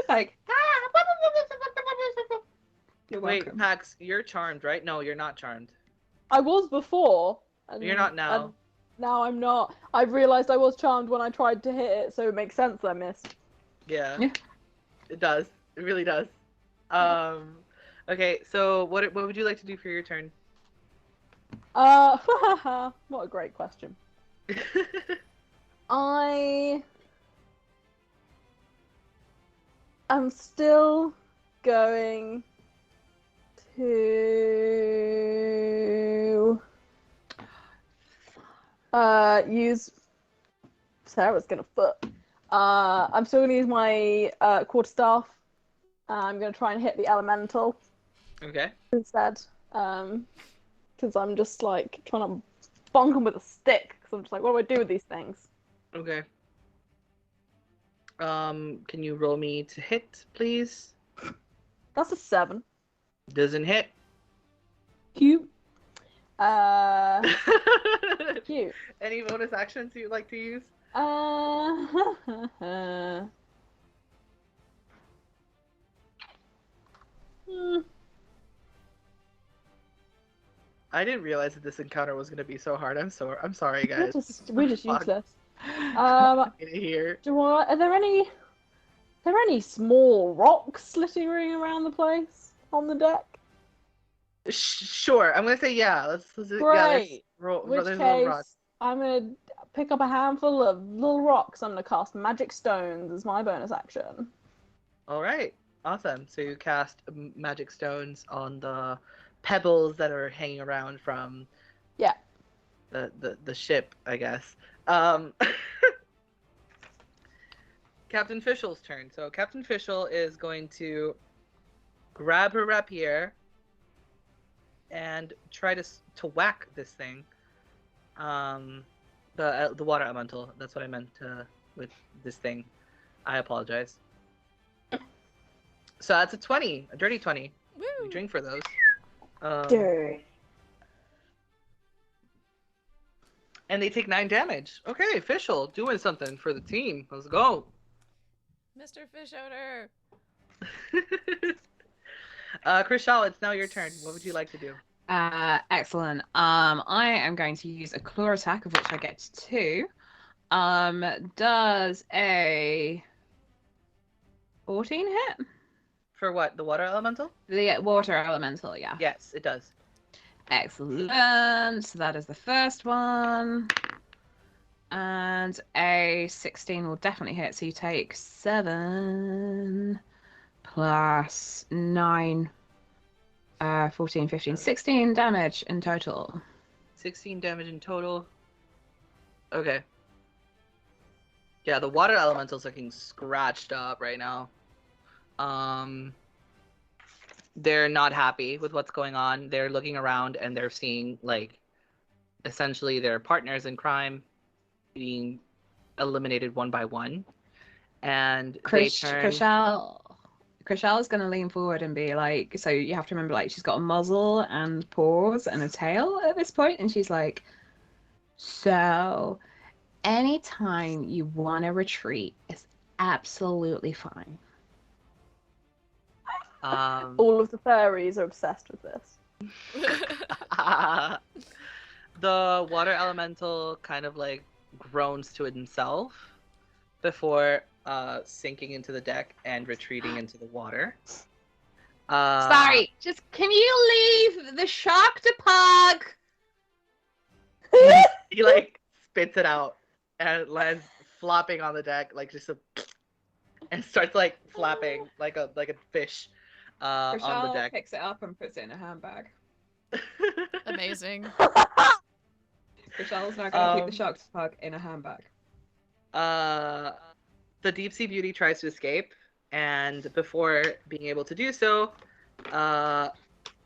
[SPEAKER 4] like You're
[SPEAKER 3] Wait,
[SPEAKER 4] welcome.
[SPEAKER 3] Pax, you're charmed, right? No, you're not charmed.
[SPEAKER 6] I was before. And,
[SPEAKER 3] You're not now.
[SPEAKER 6] and now I'm not. I've realised I was charmed when I tried to hit it, so it makes sense that I missed.
[SPEAKER 3] Yeah.
[SPEAKER 4] Yeah.
[SPEAKER 3] It does. It really does. Okay, so what would you like to do for your turn?
[SPEAKER 6] What a great question. I am still going to use Sarah's gonna foot. I'm still gonna use my quarterstaff. I'm gonna try and hit the elemental
[SPEAKER 3] Okay.
[SPEAKER 6] instead. Because I'm just like trying to bonk him with a stick. Because I'm just like, what do I do with these things?
[SPEAKER 3] Okay. Can you roll me to hit, please?
[SPEAKER 6] That's a 7.
[SPEAKER 3] Doesn't hit.
[SPEAKER 6] Cute. Cute.
[SPEAKER 3] Any bonus actions you'd like to use? I didn't realize that this encounter was gonna be so hard. I'm sorry, guys.
[SPEAKER 6] We're just
[SPEAKER 3] Fuck.
[SPEAKER 6] useless.
[SPEAKER 3] Here.
[SPEAKER 6] Are there any small rocks slithering around the place on the deck?
[SPEAKER 3] Sure, I'm gonna say yeah. Let's
[SPEAKER 6] Great.
[SPEAKER 3] Yeah, let's roll.
[SPEAKER 6] In which
[SPEAKER 3] There's little
[SPEAKER 6] case,
[SPEAKER 3] rocks.
[SPEAKER 6] I'm gonna pick up a handful of little rocks. I'm gonna cast magic stones as my bonus action.
[SPEAKER 3] All right, awesome. So you cast magic stones on the pebbles that are hanging around from
[SPEAKER 6] Yeah.
[SPEAKER 3] the ship, I guess. Captain Fischl's turn. So Captain Fischl is going to grab her rapier and try to whack this thing. The water elemental. That's what I meant with this thing. I apologize. So that's a 20, a dirty 20.
[SPEAKER 2] Woo!
[SPEAKER 3] We drink for those.
[SPEAKER 6] Dirty.
[SPEAKER 3] And they take 9 damage. Okay, Fischl doing something for the team. Let's go.
[SPEAKER 2] Mr. Fish Owner.
[SPEAKER 3] Krishal, it's now your turn. What would you like to do?
[SPEAKER 4] Excellent. I am going to use a claw attack, of which I get 2. Does a 14 hit?
[SPEAKER 3] For what? The water elemental?
[SPEAKER 4] The water elemental, yeah.
[SPEAKER 3] Yes, it does.
[SPEAKER 4] Excellent. So that is the first one. And a 16 will definitely hit. So you take 7 plus 9, 14, 15, 16 damage in total.
[SPEAKER 3] 16 damage in total. Okay. Yeah, the water elemental's looking scratched up right now. They're not happy with what's going on. They're looking around and they're seeing, like, essentially their partners in crime being eliminated one by one. And
[SPEAKER 4] Krishal is going to lean forward and be like, so you have to remember, like, she's got a muzzle and paws and a tail at this point, and she's like, so anytime you want to retreat is absolutely fine.
[SPEAKER 6] All of the fairies are obsessed with this.
[SPEAKER 3] The water elemental kind of like groans to himself before sinking into the deck and retreating into the water.
[SPEAKER 4] Sorry, just can you leave the shark to park?
[SPEAKER 3] He like spits it out and it lands flopping on the deck like just a and starts like flapping like a fish on the
[SPEAKER 4] Rochelle
[SPEAKER 3] deck.
[SPEAKER 4] picks it up and puts it in a handbag.
[SPEAKER 2] Amazing.
[SPEAKER 4] Rochelle's now going to keep the shark's pug in a handbag.
[SPEAKER 3] The deep sea beauty tries to escape, and before being able to do so, I'm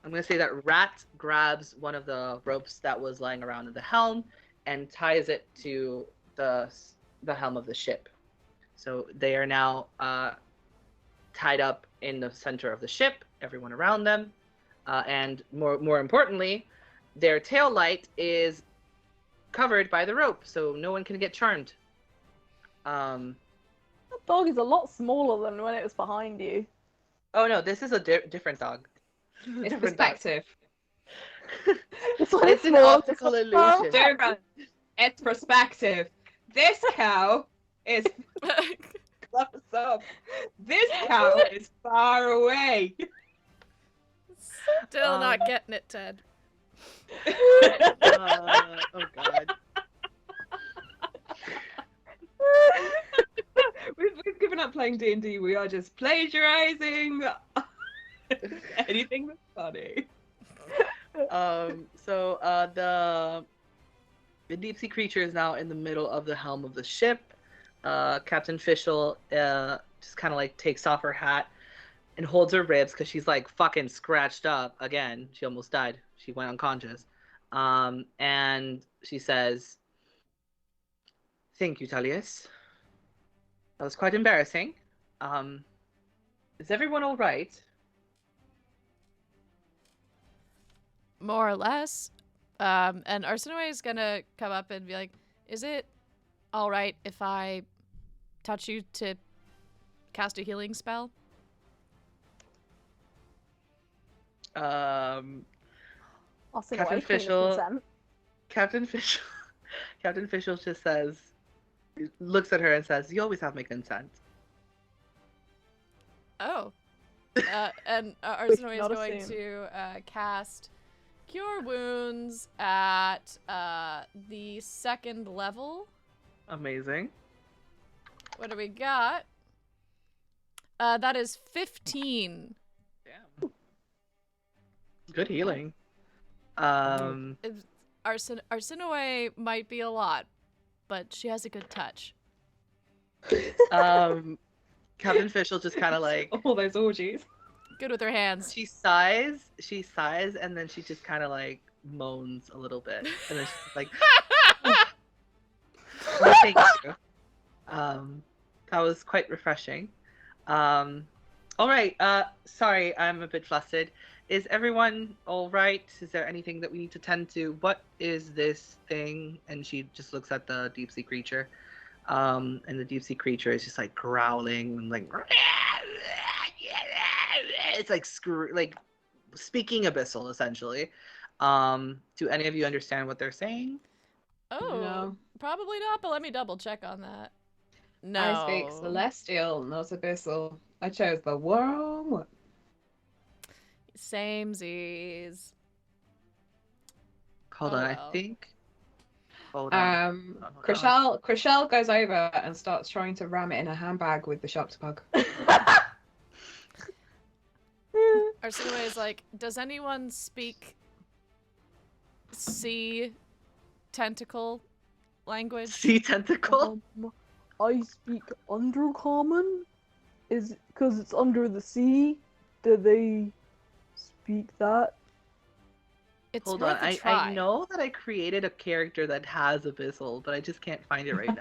[SPEAKER 3] gonna say that Rat grabs one of the ropes that was lying around in the helm and ties it to the helm of the ship. So they are now tied up in the center of the ship, everyone around them, and more importantly, their tail light is covered by the rope, so no one can get charmed.
[SPEAKER 6] That dog is a lot smaller than when it was behind you.
[SPEAKER 3] Oh no, this is a different dog.
[SPEAKER 4] It's perspective.
[SPEAKER 3] It's an optical illusion.
[SPEAKER 4] Different. It's perspective. This cow is close up. This cow is far away.
[SPEAKER 2] Still not getting it, Ted.
[SPEAKER 3] Oh god.
[SPEAKER 4] We've given up playing D&D. We are just plagiarizing anything that's funny.
[SPEAKER 3] So the deep sea creature is now in the middle of the helm of the ship. Captain Fischl just kind of like takes off her hat and holds her ribs because she's like fucking scratched up again. She almost died. She went unconscious. And she says, "Thank you, Tullius. That was quite embarrassing. Is everyone all right?"
[SPEAKER 2] More or less. And Arsinoe is gonna come up and be like, "Is it all right if I touch you to cast a healing spell?"
[SPEAKER 3] Captain
[SPEAKER 6] Fischl.
[SPEAKER 3] Captain Fischl just says, looks at her and says, "You always have my consent."
[SPEAKER 2] Oh. And Arsinoe is
[SPEAKER 6] not
[SPEAKER 2] going
[SPEAKER 6] assume.
[SPEAKER 2] to cast Cure Wounds at the 2nd level.
[SPEAKER 3] Amazing.
[SPEAKER 2] What do we got? That is 15.
[SPEAKER 3] Damn. Good healing.
[SPEAKER 2] Arsinoe might be a lot, but she has a good touch.
[SPEAKER 3] Captain Fischl just kind of like,
[SPEAKER 4] All those orgies.
[SPEAKER 2] Good with her hands.
[SPEAKER 3] she sighs, and then she just kind of like moans a little bit, and then she's like, "No, thank you." That was quite refreshing. All right. Sorry, I'm a bit flustered. Is everyone all right? Is there anything that we need to tend to? What is this thing? And she just looks at the deep sea creature. And the deep sea creature is just like growling and like, it's like speaking abyssal essentially. Do any of you understand what they're saying?
[SPEAKER 2] Oh,
[SPEAKER 4] No.
[SPEAKER 2] probably not, but let me double check on that. No.
[SPEAKER 4] I speak celestial, not abyssal. I chose the wrong one.
[SPEAKER 2] Samesies.
[SPEAKER 3] Hold
[SPEAKER 2] Oh,
[SPEAKER 3] on,
[SPEAKER 2] well.
[SPEAKER 3] I think. Hold on. Hold on.
[SPEAKER 4] Chriselle goes over and starts trying to ram it in a handbag with the shark's pug.
[SPEAKER 2] Arsinoe is like, does anyone speak sea tentacle language?
[SPEAKER 3] Sea tentacle.
[SPEAKER 7] I speak undercommon. Is because it's under the sea. Do they speak that?
[SPEAKER 2] It's
[SPEAKER 3] Hold
[SPEAKER 2] worth
[SPEAKER 3] on.
[SPEAKER 2] a try.
[SPEAKER 3] I know that I created a character that has abyssal, but I just can't find it right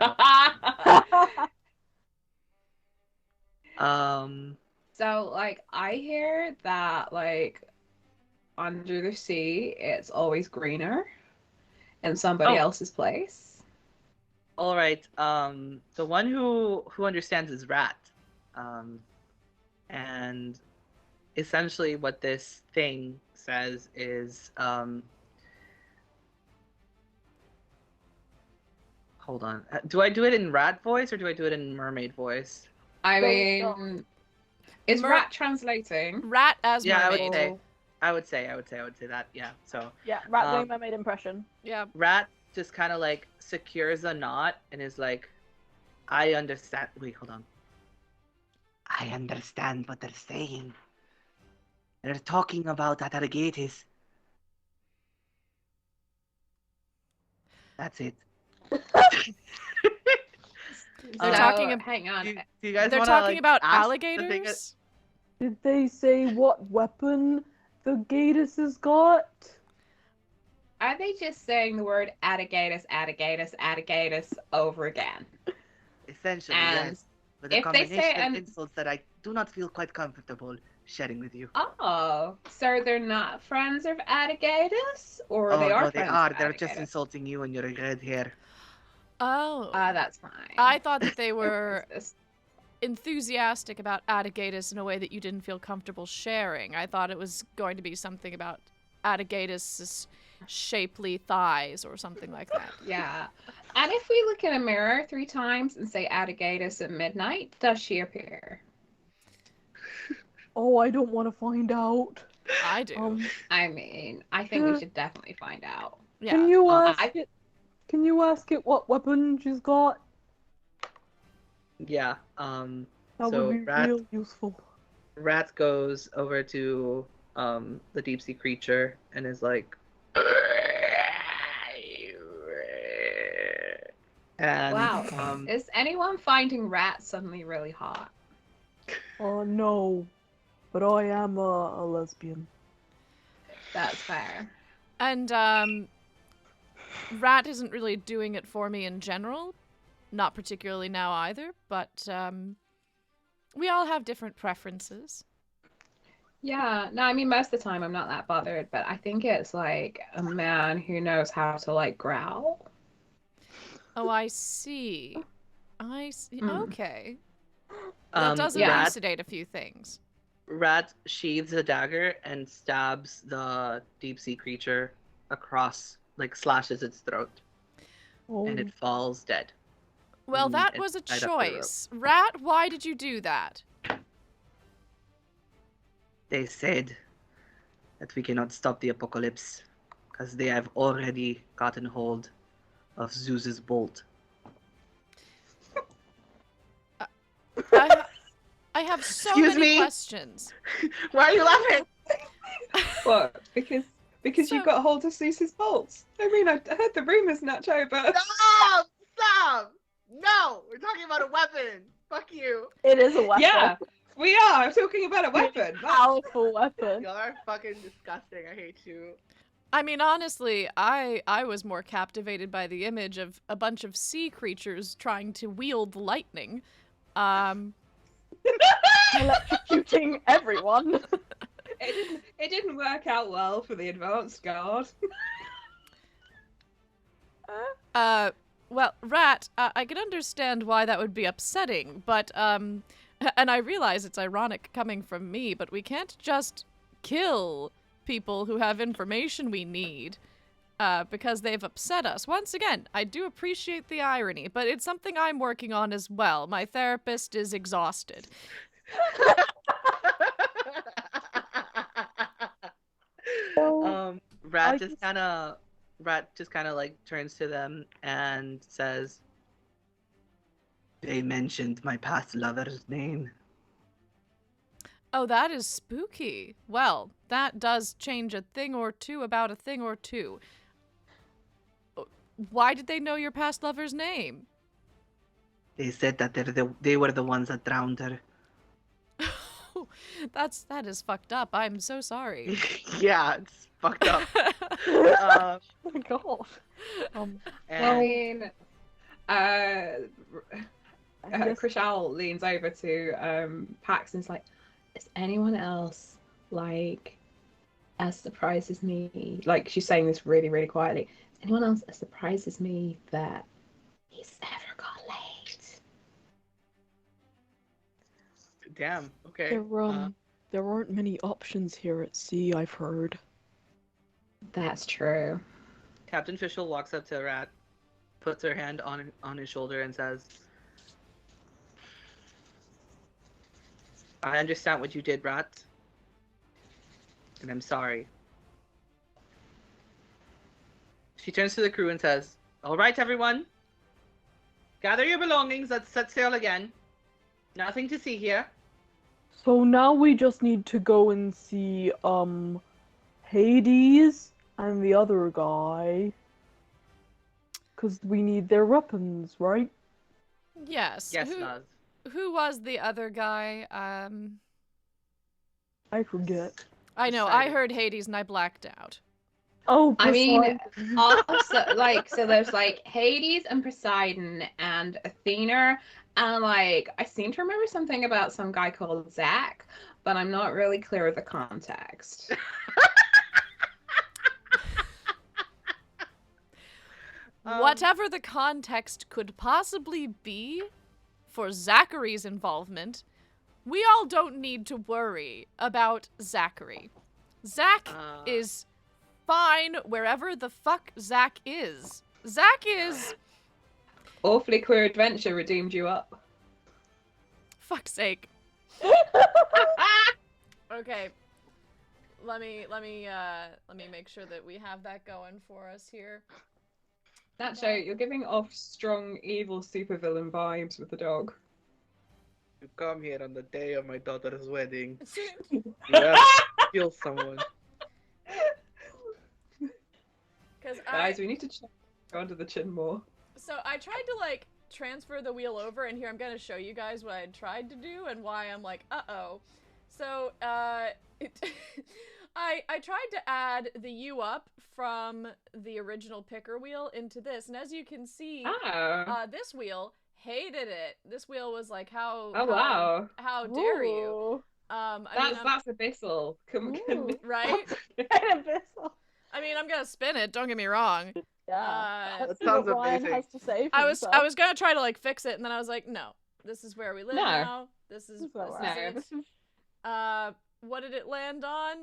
[SPEAKER 3] now.
[SPEAKER 4] So, like, I hear that, like, under the sea, it's always greener in somebody else's place.
[SPEAKER 3] All right. The one who understands is Rat. And essentially what this thing says is, hold on. Do I do it in Rat voice or do I do it in mermaid voice?
[SPEAKER 4] I mean, is rat translating?
[SPEAKER 2] Rat as
[SPEAKER 3] Yeah,
[SPEAKER 2] mermaid.
[SPEAKER 3] I would say that. Yeah. So
[SPEAKER 6] Yeah, Rat doing mermaid impression.
[SPEAKER 2] Yeah.
[SPEAKER 3] Rat just kind of like secures a knot and is like, I understand. Wait, hold on. I understand what they're saying. They're talking about Atargatis. That's it.
[SPEAKER 2] They're
[SPEAKER 3] Uh,
[SPEAKER 2] talking ab-
[SPEAKER 4] hang on.
[SPEAKER 3] Do you guys
[SPEAKER 2] They're
[SPEAKER 3] wanna,
[SPEAKER 2] talking
[SPEAKER 3] like,
[SPEAKER 2] about
[SPEAKER 3] ask the thing
[SPEAKER 2] alligators.
[SPEAKER 7] Did they say what weapon the Gatus has got?
[SPEAKER 4] Are they just saying the word alligators over again?
[SPEAKER 3] Essentially,
[SPEAKER 4] And
[SPEAKER 3] yes. With a
[SPEAKER 4] if they say
[SPEAKER 3] combination of
[SPEAKER 4] an-
[SPEAKER 3] insults that I do not feel quite comfortable sharing with you.
[SPEAKER 4] Oh, so they're not friends of alligators? Or
[SPEAKER 3] Oh,
[SPEAKER 4] they are
[SPEAKER 3] no, they
[SPEAKER 4] friends
[SPEAKER 3] are.
[SPEAKER 4] of
[SPEAKER 3] They're just
[SPEAKER 4] alligators?
[SPEAKER 3] insulting you and your red hair.
[SPEAKER 2] Oh.
[SPEAKER 4] That's fine.
[SPEAKER 2] I thought that they
[SPEAKER 4] What
[SPEAKER 2] were
[SPEAKER 4] is this?
[SPEAKER 2] enthusiastic about alligators in a way that you didn't feel comfortable sharing. I thought it was going to be something about alligators' shapely thighs or something like that.
[SPEAKER 4] Yeah. And if we look in a mirror 3 times and say alligators at midnight, does she appear?
[SPEAKER 7] Oh, I don't want to find out.
[SPEAKER 2] I do.
[SPEAKER 4] I mean, I think we should definitely find out.
[SPEAKER 2] Yeah.
[SPEAKER 7] Can you
[SPEAKER 4] I-
[SPEAKER 7] ask it? Can you ask it what weapon she's got?
[SPEAKER 3] Yeah,
[SPEAKER 7] That
[SPEAKER 3] so
[SPEAKER 7] would be real useful.
[SPEAKER 3] Rat goes over to the deep sea creature and is like, and
[SPEAKER 4] Wow. Is anyone finding rats suddenly really hot?
[SPEAKER 7] Oh no, but I am a lesbian.
[SPEAKER 4] That's fair.
[SPEAKER 2] And Rat isn't really doing it for me in general. Not particularly now either, but we all have different preferences.
[SPEAKER 4] Yeah, no, I mean, most of the time I'm not that bothered, but I think it's like a man who knows how to like growl.
[SPEAKER 2] Oh, I see. I see.
[SPEAKER 4] Mm.
[SPEAKER 2] Okay. That does
[SPEAKER 4] yeah.
[SPEAKER 2] elucidate a few things.
[SPEAKER 3] Rat sheathes a dagger and stabs the deep sea creature across, like slashes its throat,
[SPEAKER 7] Oh,
[SPEAKER 3] and it falls dead.
[SPEAKER 2] Well, that
[SPEAKER 3] It's
[SPEAKER 2] was a
[SPEAKER 3] tied up with a rope.
[SPEAKER 2] choice. Rat, why did you do that?
[SPEAKER 3] They said that we cannot stop the apocalypse because they have already gotten hold of Zeus's bolt.
[SPEAKER 2] I have so
[SPEAKER 3] Excuse
[SPEAKER 2] many
[SPEAKER 3] me?
[SPEAKER 2] questions.
[SPEAKER 3] Why are you laughing?
[SPEAKER 4] What? Because you
[SPEAKER 2] So-
[SPEAKER 4] got hold of Cease's bolts. I mean, I heard the rumors, Nacho, but
[SPEAKER 3] Stop! Stop! No! We're talking about a weapon! Fuck you!
[SPEAKER 6] It is a weapon.
[SPEAKER 4] yeah, we are. I'm talking about a weapon.
[SPEAKER 6] Powerful weapon.
[SPEAKER 3] Y'all are fucking disgusting. I hate you.
[SPEAKER 2] I mean, honestly, I was more captivated by the image of a bunch of sea creatures trying to wield lightning.
[SPEAKER 6] Electrocuting everyone.
[SPEAKER 4] It didn't work out well for the advanced guard.
[SPEAKER 2] Well, Rat, I can understand why that would be upsetting, but, and I realize it's ironic coming from me, but we can't just kill people who have information we need, because they've upset us. Once again, I do appreciate the irony, but it's something I'm working on as well. My therapist is exhausted.
[SPEAKER 3] Rat just kind of like turns to them and says, "They mentioned my past lover's name."
[SPEAKER 2] Oh, that is spooky. Well, that does change a thing or two about a thing or two. Why did they know your past lover's name?
[SPEAKER 3] They said that they were the ones that drowned her.
[SPEAKER 2] That is fucked up. I'm so sorry.
[SPEAKER 3] Yeah, it's fucked up.
[SPEAKER 6] Oh my god.
[SPEAKER 4] I
[SPEAKER 3] And
[SPEAKER 4] mean,
[SPEAKER 6] I guess-
[SPEAKER 4] Krishal leans over to Pax and is like, "Is anyone else like as surprises me?" Like she's saying this really, really quietly. "Is anyone else as surprises me that he's ever got laid?"
[SPEAKER 3] damn, okay.
[SPEAKER 7] There aren't many options here at sea, I've heard.
[SPEAKER 4] That's true.
[SPEAKER 3] Captain Fischl walks up to Rat, puts her hand on his shoulder, and says, "I understand what you did, Rat, and I'm sorry." She turns to the crew and says, "All right, everyone. Gather your belongings. Let's set sail again. Nothing to see here.
[SPEAKER 7] So now we just need to go and see Hades and the other guy. Cause we need their weapons, right?
[SPEAKER 2] Yes.
[SPEAKER 3] Yes, Naz.
[SPEAKER 2] Who was the other guy?
[SPEAKER 7] I forget.
[SPEAKER 2] I know. I
[SPEAKER 3] Poseidon.
[SPEAKER 2] heard Hades and I blacked out.
[SPEAKER 7] Oh,
[SPEAKER 4] I mean,
[SPEAKER 7] Poseidon.
[SPEAKER 4] also, like, so there's like Hades and Poseidon and Athena, and like, I seem to remember something about some guy called Zach, but I'm not really clear of the context.
[SPEAKER 2] Whatever the context could possibly be for Zachary's involvement, we all don't need to worry about Zachary. Zach is fine wherever the fuck Zach is. Zach is...
[SPEAKER 4] Awfully Queer Adventure redeemed you up.
[SPEAKER 2] Fuck's sake. Okay. Let me make sure that we have that going for us here.
[SPEAKER 4] Nacho, you're giving off strong evil supervillain vibes with the dog.
[SPEAKER 3] You come here on the day of my daughter's wedding. Yeah, kill someone.
[SPEAKER 4] Guys, we need to check under the chin more.
[SPEAKER 2] So I tried to like transfer the wheel over, and here I'm gonna show you guys what I tried to do and why I'm like, uh-oh. So I tried to add the U up from the original picker wheel into this, and as you can see, this wheel hated it. This wheel was like, how dare you?
[SPEAKER 4] That's abyssal.
[SPEAKER 2] Right?
[SPEAKER 6] Abyssal.
[SPEAKER 2] I mean, I'm gonna spin it. Don't get me wrong.
[SPEAKER 6] Yeah.
[SPEAKER 3] That
[SPEAKER 6] Let's see
[SPEAKER 3] sounds
[SPEAKER 6] what Ryan
[SPEAKER 3] amazing.
[SPEAKER 6] has to say for
[SPEAKER 2] I
[SPEAKER 6] himself.
[SPEAKER 2] was gonna try to like fix it, and then I was like, no, this is where we live now. This is it. What did it land on?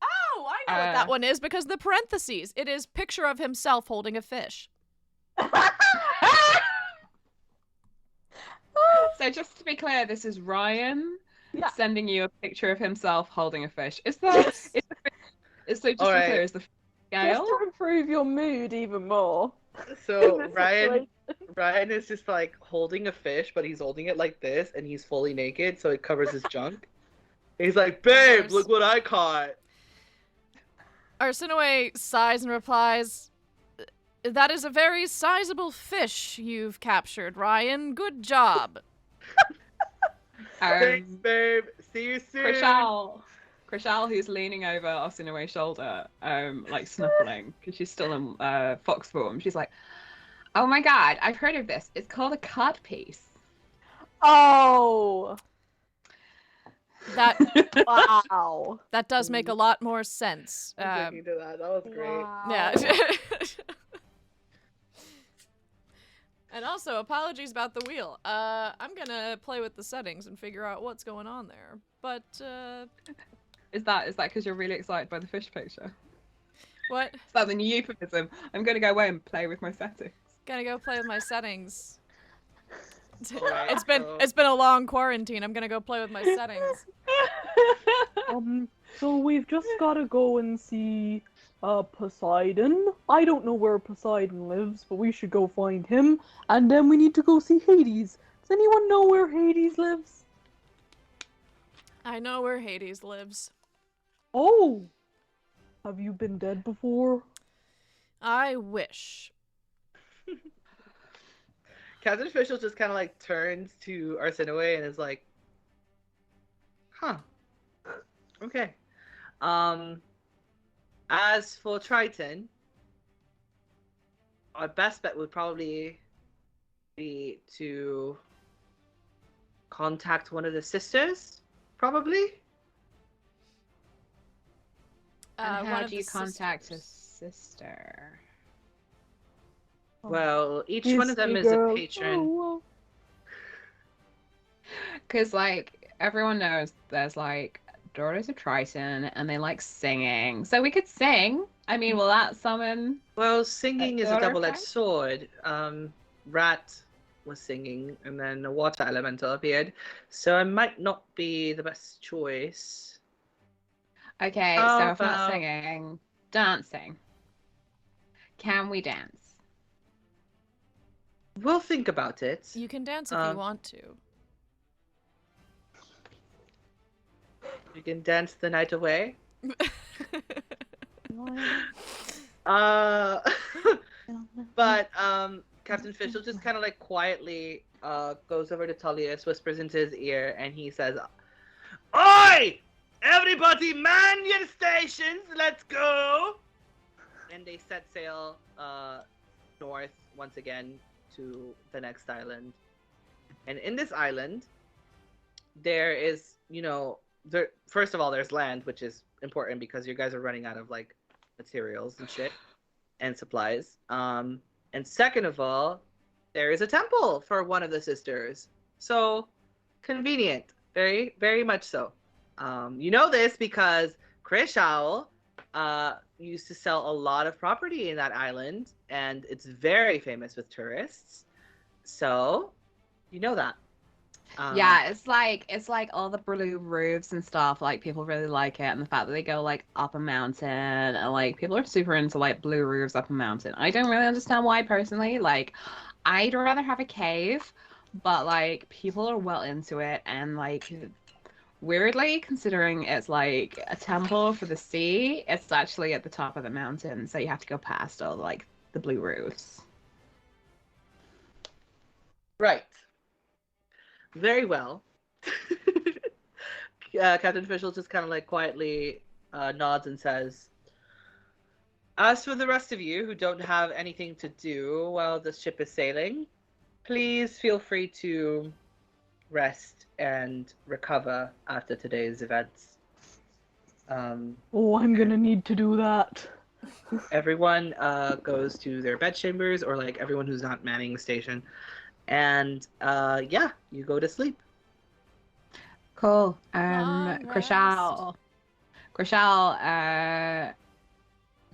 [SPEAKER 2] Oh, I know what that one is, because the parentheses. It is picture of himself holding a fish.
[SPEAKER 4] So just to be clear, this is Ryan sending you a picture of himself holding a fish. Is that?
[SPEAKER 6] Yes.
[SPEAKER 4] So just to be clear, is the scale?
[SPEAKER 6] Just to improve your mood even more.
[SPEAKER 3] So
[SPEAKER 6] In this
[SPEAKER 3] Ryan is just like holding a fish, but he's holding it like this, and he's fully naked, so it covers his junk. He's like, babe, look what I caught.
[SPEAKER 2] Arsinoe sighs and replies, that is a very sizable fish you've captured, Ryan. Good job.
[SPEAKER 3] Thanks, babe. See you soon.
[SPEAKER 4] Krishal, who's leaning over Arsinoe's shoulder, like snuffling, because she's still in fox form. She's like, oh my god, I've heard of this. It's called a cod piece.
[SPEAKER 6] Oh.
[SPEAKER 2] That
[SPEAKER 6] Wow.
[SPEAKER 2] that does make a lot more sense.
[SPEAKER 3] I'm thinking to that. That was great.
[SPEAKER 6] Wow.
[SPEAKER 2] Yeah. And also, apologies about the wheel. I'm gonna play with the settings and figure out what's going on there. But
[SPEAKER 4] Is that because you're really excited by the fish picture?
[SPEAKER 2] what?
[SPEAKER 4] Is that the new euphemism? I'm gonna go away and play with my settings.
[SPEAKER 2] Gonna go play with my settings.
[SPEAKER 3] Alright,
[SPEAKER 2] It's been a long quarantine. I'm gonna go play with my settings.
[SPEAKER 7] So we've just gotta go and see Poseidon. I don't know where Poseidon lives, but we should go find him. And then we need to go see Hades. Does anyone know where Hades lives?
[SPEAKER 2] I know where Hades lives.
[SPEAKER 7] Oh! Have you been dead before?
[SPEAKER 2] I wish.
[SPEAKER 3] Captain Official just kind of like turns to Arsinoe and is like, huh. Okay. As for Triton, our best bet would probably be to contact one of the sisters, probably.
[SPEAKER 4] And
[SPEAKER 2] One
[SPEAKER 4] how
[SPEAKER 2] of
[SPEAKER 4] do you
[SPEAKER 2] the
[SPEAKER 4] contact a
[SPEAKER 2] sisters.
[SPEAKER 4] sister?
[SPEAKER 3] Well, each one of them is a patron.
[SPEAKER 4] Because, like, everyone knows there's, like, Daughters of Triton, and they like singing. So we could sing. I mean, will that summon...
[SPEAKER 3] Well, singing is a
[SPEAKER 4] daughter
[SPEAKER 3] double-edged
[SPEAKER 4] type?
[SPEAKER 3] sword. Rat was singing, and then a water elemental appeared. So I might not be the best choice.
[SPEAKER 4] Okay,
[SPEAKER 3] How
[SPEAKER 4] so if not
[SPEAKER 3] about-
[SPEAKER 4] singing, dancing. Can we dance?
[SPEAKER 3] We'll think about it.
[SPEAKER 2] You can dance if you want to.
[SPEAKER 3] You can dance the night away. Uh, but Captain Fish will just kind of like quietly goes over to Tullius, whispers into his ear, and he says, "Oi! Everybody, man your stations. Let's go!" And they set sail north once again to the next island. And in this island, there is, first of all, there's land, which is important because you guys are running out of like materials and shit and supplies. And second of all, there is a temple for one of the sisters. So convenient, very, very much so. You know this because Chris Owl used to sell a lot of property in that island, and it's very famous with tourists. So you know that.
[SPEAKER 4] Yeah, it's like all the blue roofs and stuff. Like people really like it, and the fact that they go like up a mountain, and like people are super into like blue roofs up a mountain. I don't really understand why personally. Like, I'd rather have a cave, but like people are well into it, and like weirdly, considering it's like a temple for the sea, it's actually at the top of the mountain, so you have to go past all like the blue roofs.
[SPEAKER 3] Right. Very well. Captain Fischl just kind of like quietly nods and says, "As for the rest of you who don't have anything to do while the ship is sailing, please feel free to rest and recover after today's events."
[SPEAKER 7] Oh, I'm gonna need to do that.
[SPEAKER 3] Everyone goes to their bedchambers, or like everyone who's not manning the station. And yeah, you go to sleep.
[SPEAKER 4] Cool.
[SPEAKER 2] Long
[SPEAKER 4] Krishal.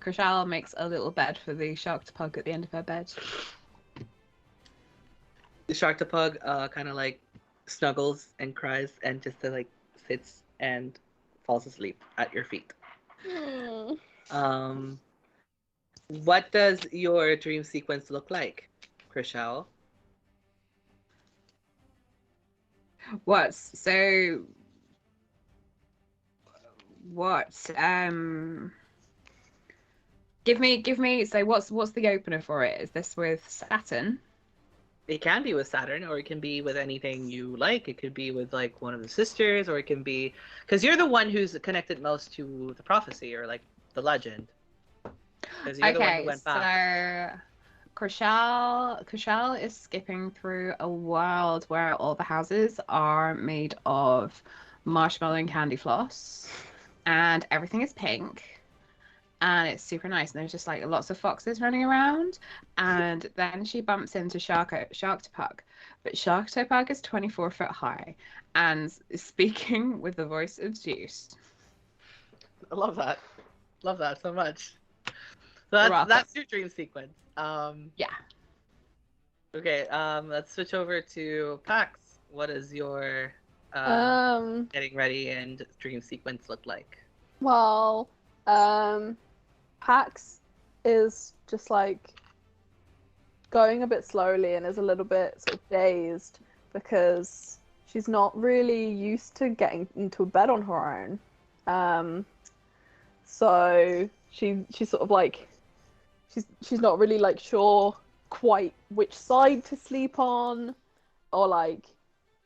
[SPEAKER 4] Krishal makes a little bed for the shark to pug at the end of her bed.
[SPEAKER 3] The Sharktopug kind of like snuggles and cries and just like sits and falls asleep at your feet. What does your dream sequence look like, Krishal?
[SPEAKER 4] What? Give me. So what's the opener for it? Is this with Saturn?
[SPEAKER 3] It can be with Saturn, or it can be with anything you like. It could be with like one of the sisters, or it can be because you're the one who's connected most to the prophecy or like the legend. Because you're the one who went back.
[SPEAKER 4] So Kushal is skipping through a world where all the houses are made of marshmallow and candy floss, and everything is pink, and it's super nice. And there's just like lots of foxes running around, and then she bumps into Sharktopug, but Sharktopug is 24 foot high, and is speaking with the voice of Zeus.
[SPEAKER 3] I love that. Love that so much. So that's your dream sequence.
[SPEAKER 4] Yeah.
[SPEAKER 3] Okay, let's switch over to Pax. What does your getting ready and dream sequence look like?
[SPEAKER 6] Well, Pax is just like going a bit slowly and is a little bit sort of dazed because she's not really used to getting into a bed on her own. So she's sort of like she's not really like sure quite which side to sleep on, or like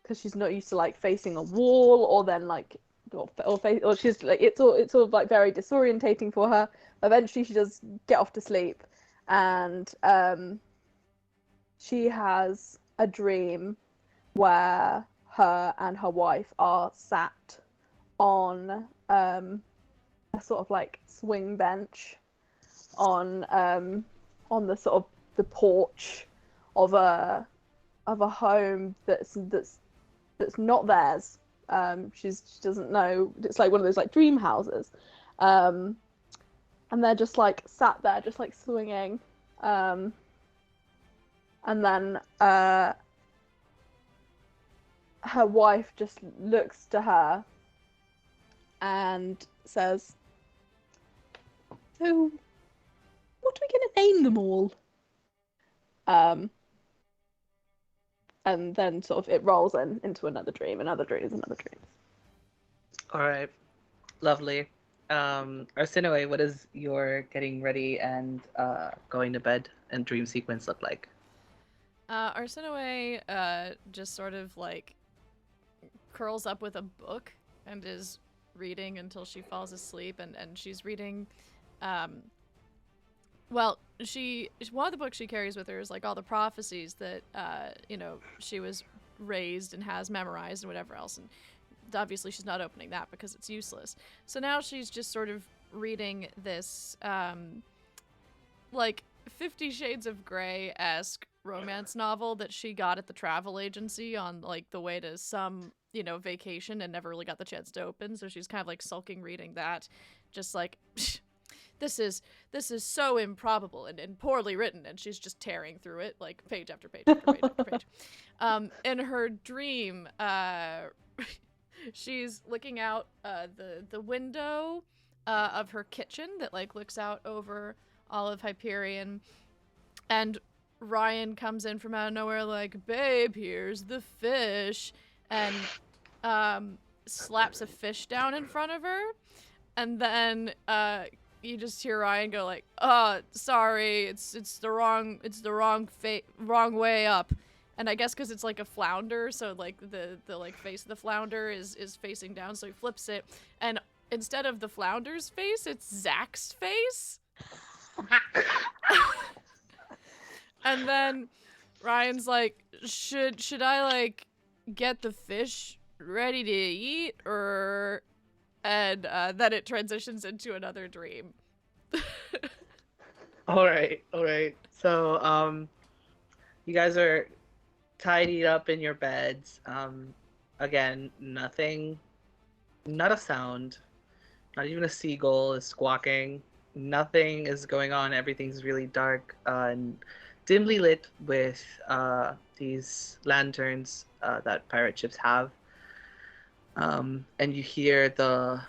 [SPEAKER 6] because she's not used to like facing a wall, or then like or she's like it's sort of like very disorientating for her. Eventually, she does get off to sleep, and she has a dream where her and her wife are sat on a sort of like swing bench on the sort of the porch of a home that's not theirs. She doesn't know. It's like one of those like dream houses, and they're just like sat there, just like swinging, and then her wife just looks to her and says, "So, what are we going to name them all?" And then sort of it rolls into another dream, another dream.
[SPEAKER 3] All right. Lovely. Arsinoe, what does your getting ready and going to bed and dream sequence look like?
[SPEAKER 2] Arsinoe just sort of like curls up with a book and is reading until she falls asleep, and she's reading well, one of the books she carries with her is like all the prophecies that she was raised and has memorized and whatever else, and obviously she's not opening that because it's useless. So now she's just sort of reading this like 50 Shades of Grey-esque romance novel that she got at the travel agency on like the way to some vacation and never really got the chance to open. So she's kind of like sulking reading that, just like this is so improbable and poorly written, and she's just tearing through it like page after page after page after page. In her dream, she's looking out the window of her kitchen that like looks out over all of Hyperion, and Ryan comes in from out of nowhere like, "Babe, here's the fish," and slaps a fish down in front of her, and then you just hear Ryan go like, "Oh, sorry, it's the wrong way up." And I guess because it's like a flounder, so like the like face of the flounder is facing down, so he flips it, and instead of the flounder's face, it's Zach's face. And then Ryan's like, should I like get the fish ready to eat, or and then it transitions into another dream.
[SPEAKER 3] All right. So, you guys are tidied up in your beds. Again, nothing, not a sound, not even a seagull is squawking. Nothing is going on. Everything's really dark and dimly lit with these lanterns that pirate ships have. And you hear the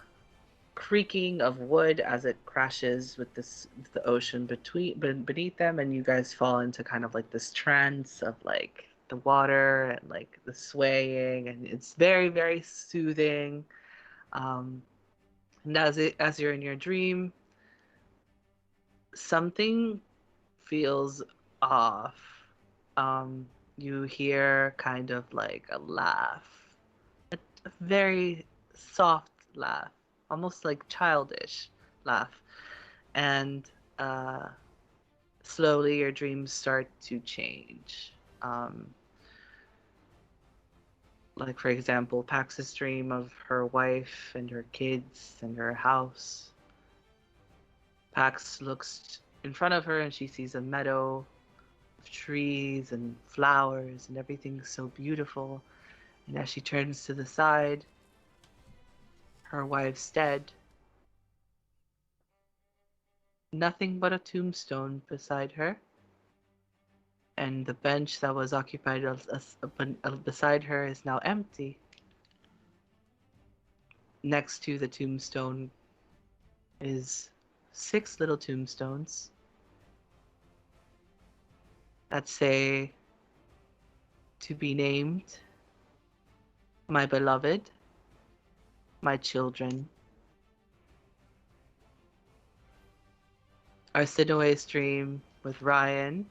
[SPEAKER 3] creaking of wood as it crashes with the ocean beneath them, and you guys fall into kind of like this trance of like the water and like the swaying, and it's very, very soothing. And as you're in your dream, something feels off. You hear kind of like a laugh, a very soft laugh, almost like childish laugh, and slowly your dreams start to change. Like for example, Pax's dream of her wife and her kids and her house. Pax looks in front of her and she sees a meadow of trees and flowers and everything's so beautiful. And as she turns to the side, her wife's dead. Nothing but a tombstone beside her. And the bench that was occupied beside her is now empty. Next to the tombstone is 6 little tombstones that say, "To be named, my beloved, my children." Arsinoe's dream with Ryan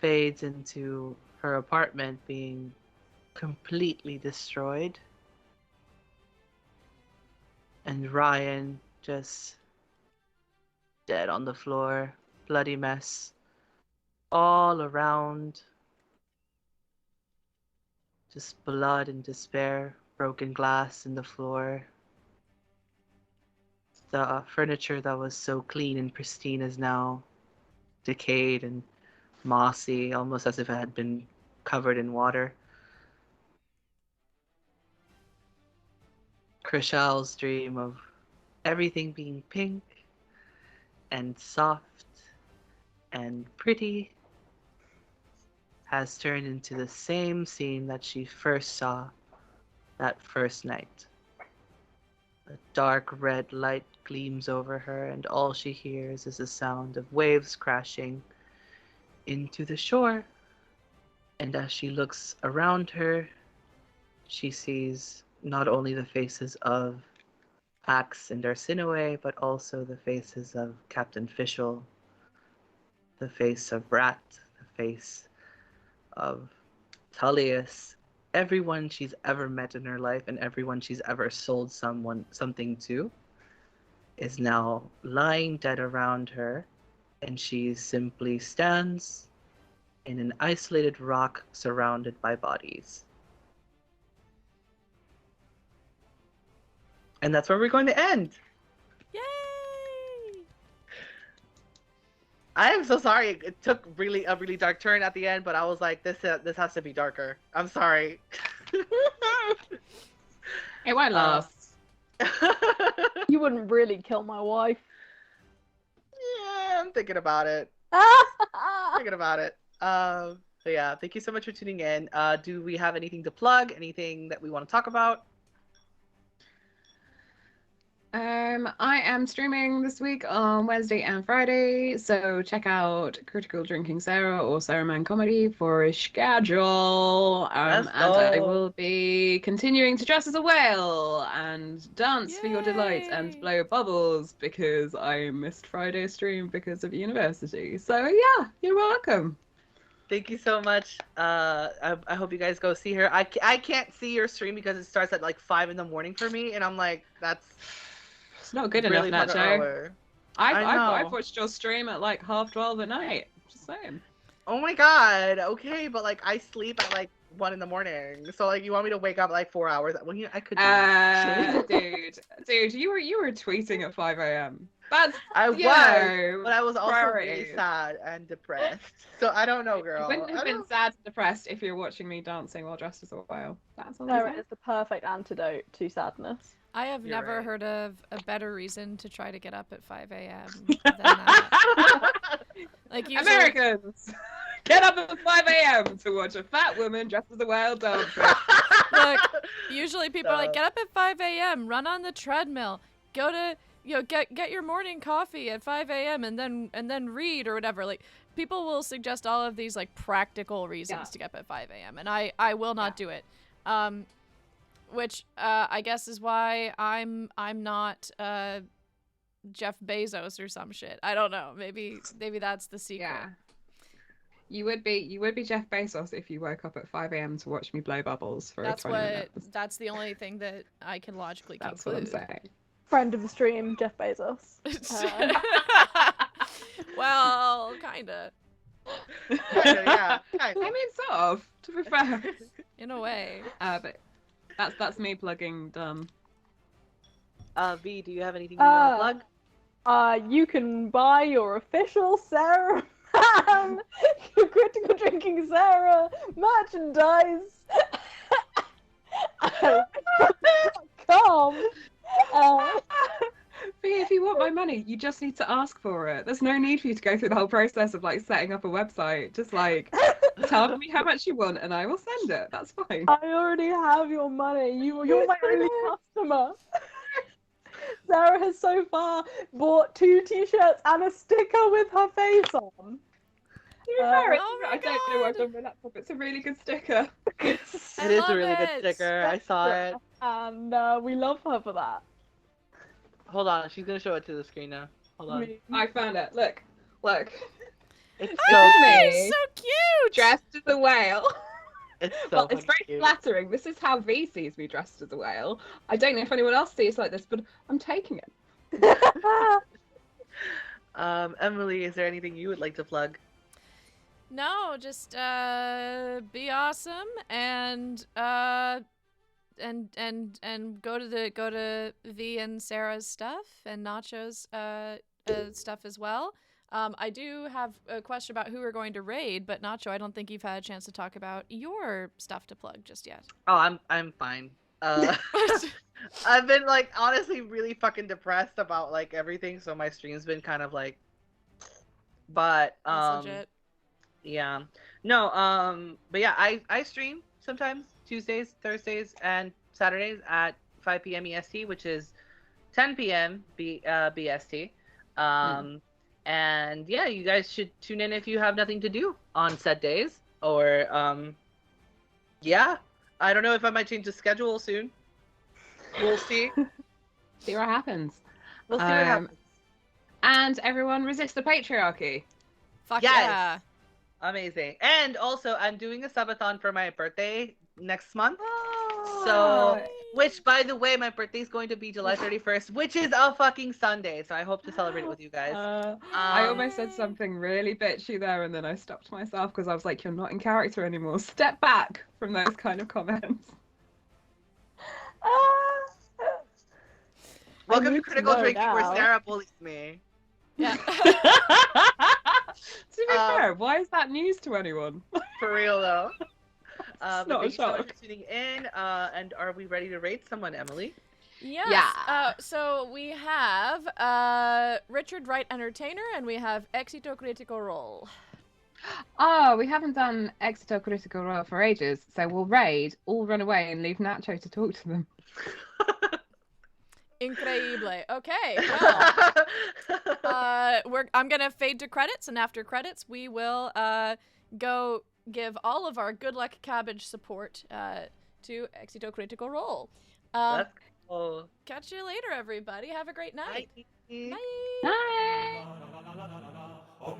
[SPEAKER 3] fades into her apartment being completely destroyed, and Ryan just dead on the floor, bloody mess all around, just blood and despair, broken glass in the floor. The furniture that was so clean and pristine is now decayed and mossy, almost as if it had been covered in water. Krishal's dream of everything being pink and soft and pretty has turned into the same scene that she first saw that first night. A dark red light gleams over her, and all she hears is the sound of waves crashing into the shore. And as she looks around her, she sees not only the faces of Axe and Darcinoway, but also the faces of Captain Fischl, the face of Brat, the face of Tullius, everyone she's ever met in her life and everyone she's ever sold something to is now lying dead around her, and she simply stands in an isolated rock surrounded by bodies. And that's where we're going to end.
[SPEAKER 2] Yay!
[SPEAKER 3] I am so sorry. It took a really dark turn at the end, but I was like, this has to be darker. I'm sorry.
[SPEAKER 4] It won't last.
[SPEAKER 6] You wouldn't really kill my wife.
[SPEAKER 3] Yeah, I'm thinking about it. Thinking about it. So yeah, thank you so much for tuning in. Do we have anything to plug? Anything that we want to talk about?
[SPEAKER 4] I am streaming this week on Wednesday and Friday, so check out Critical Drinking Sarah or Sarah Man Comedy for a schedule. And I will be continuing to dress as a whale and dance for your delight and
[SPEAKER 2] Yay!
[SPEAKER 4] blow bubbles because I missed Friday's stream because of university. So yeah, you're welcome.
[SPEAKER 3] Thank you so much. I hope you guys go see her. I can't see your stream because it starts at like 5 in the morning for me, and I'm like, that's
[SPEAKER 4] It's not good
[SPEAKER 3] really
[SPEAKER 4] enough, Nacho.
[SPEAKER 3] hour.
[SPEAKER 4] I've watched your stream at like 12:30 at night. Just saying.
[SPEAKER 3] Oh my god. Okay, but like I sleep at like 1 in the morning. So like you want me to wake up like 4 hours? Well, I could.
[SPEAKER 4] Dude, you were tweeting at 5 a.m. That's
[SPEAKER 3] I was,
[SPEAKER 4] know,
[SPEAKER 3] but I was also really
[SPEAKER 4] priorities.
[SPEAKER 3] sad and depressed. So I don't know, girl.
[SPEAKER 4] You wouldn't have been sad and depressed if you're watching me dancing while dressed as a whale. That's all.
[SPEAKER 6] Sarah is the perfect antidote to sadness.
[SPEAKER 2] I have
[SPEAKER 3] You're
[SPEAKER 2] never
[SPEAKER 3] right.
[SPEAKER 2] heard of a better reason to try to get up at 5 a.m. than that. Like usually,
[SPEAKER 4] Americans, get up at 5 a.m. to watch a fat woman dressed as a whale dancing.
[SPEAKER 2] look, usually people are like, get up at 5 a.m., run on the treadmill, go to, get your morning coffee at 5 a.m. and then read or whatever. Like people will suggest all of these like practical reasons to get up at 5 a.m. and I will not do it. Which I guess is why I'm not Jeff Bezos or some shit. I don't know. Maybe that's the secret.
[SPEAKER 4] Yeah. You would be Jeff Bezos if you woke up at 5 a.m. to watch me blow bubbles for
[SPEAKER 2] That's
[SPEAKER 4] a 20-minute episode.
[SPEAKER 2] That's the only thing that I can logically
[SPEAKER 4] That's
[SPEAKER 2] conclude.
[SPEAKER 4] what I'm saying.
[SPEAKER 6] Friend of the stream, Jeff Bezos.
[SPEAKER 2] Well, kinda.
[SPEAKER 3] Yeah.
[SPEAKER 4] I mean, sort of, to be fair.
[SPEAKER 2] In a way.
[SPEAKER 4] But that's me plugging done.
[SPEAKER 3] V, do you have anything you want to plug?
[SPEAKER 6] You can buy your official Sarah Man Critical Drinking Sarah merchandise .com.
[SPEAKER 4] If you want my money, you just need to ask for it. There's no need for you to go through the whole process of like setting up a website. Just like tell me how much you want and I will send it. That's fine.
[SPEAKER 6] I already have your money. You're my only customer. Sarah has so far bought 2 t-shirts and a sticker with her face on.
[SPEAKER 4] To be fair,
[SPEAKER 2] oh my
[SPEAKER 4] I don't know what I've
[SPEAKER 2] God.
[SPEAKER 4] done with that laptop. It's a really good sticker.
[SPEAKER 3] It
[SPEAKER 2] I
[SPEAKER 3] is
[SPEAKER 2] love
[SPEAKER 3] a really good
[SPEAKER 2] it.
[SPEAKER 3] sticker. I saw it.
[SPEAKER 6] And we love her for that.
[SPEAKER 3] Hold on, she's gonna show it to the screen now. Hold on.
[SPEAKER 4] I found it. Look.
[SPEAKER 3] It's
[SPEAKER 4] so
[SPEAKER 3] so
[SPEAKER 4] me.
[SPEAKER 2] It's so cute.
[SPEAKER 4] Dressed as a whale.
[SPEAKER 3] It's so
[SPEAKER 4] Well, it's very
[SPEAKER 3] cute.
[SPEAKER 4] flattering. This is how V sees me dressed as a whale. I don't know if anyone else sees like this, but I'm taking it.
[SPEAKER 3] Emily, is there anything you would like to plug?
[SPEAKER 2] No, just be awesome and go to V and Sarah's stuff and Nacho's stuff as well. I do have a question about who we're going to raid, but Nacho, I don't think you've had a chance to talk about your stuff to plug just yet.
[SPEAKER 3] Oh, I'm fine. I've been like honestly really fucking depressed about like everything, so my stream's been kind of like, but
[SPEAKER 2] That's legit.
[SPEAKER 3] yeah, no, but yeah, I stream sometimes Tuesdays, Thursdays, and Saturdays at 5 p.m. EST, which is 10 p.m. BST. And yeah, you guys should tune in if you have nothing to do on said days, or yeah, I don't know if I might change the schedule soon. We'll see.
[SPEAKER 4] See what happens.
[SPEAKER 3] We'll see what happens.
[SPEAKER 4] And everyone resist the patriarchy.
[SPEAKER 2] Fuck
[SPEAKER 3] Yes.
[SPEAKER 2] yeah.
[SPEAKER 3] Amazing. And also, I'm doing a subathon for my birthday next month.
[SPEAKER 4] Oh.
[SPEAKER 3] So, which, by the way, my birthday is going to be July 31st, which is a fucking Sunday. So I hope to celebrate with you guys.
[SPEAKER 4] I almost said something really bitchy there, and then I stopped myself because I was like, "You're not in character anymore. Step back from those kind of comments."
[SPEAKER 3] Welcome to
[SPEAKER 6] need to
[SPEAKER 3] Critical
[SPEAKER 6] know
[SPEAKER 3] Drinking, where
[SPEAKER 6] now.
[SPEAKER 3] Sarah bullies me.
[SPEAKER 2] Yeah.
[SPEAKER 4] To be fair, why is that news to anyone?
[SPEAKER 3] For real, though.
[SPEAKER 4] It's
[SPEAKER 3] But
[SPEAKER 4] not a
[SPEAKER 3] thank you so much
[SPEAKER 4] shock.
[SPEAKER 3] for tuning in. And are we ready to rate someone, Emily?
[SPEAKER 2] Yes.
[SPEAKER 4] Yeah.
[SPEAKER 2] So we have Richard Wright Entertainer, and we have Exito Critical Role.
[SPEAKER 4] Oh, we haven't done Exito Critical Role for ages, so we'll raid, all run away, and leave Nacho to talk to them.
[SPEAKER 2] Increíble. Okay. Well, I'm gonna fade to credits, and after credits, we will go give all of our good luck cabbage support to Exito Critical Role.
[SPEAKER 3] Let's go.
[SPEAKER 2] Catch you later, everybody. Have a great night.
[SPEAKER 3] Bye.
[SPEAKER 2] Bye.
[SPEAKER 4] Bye.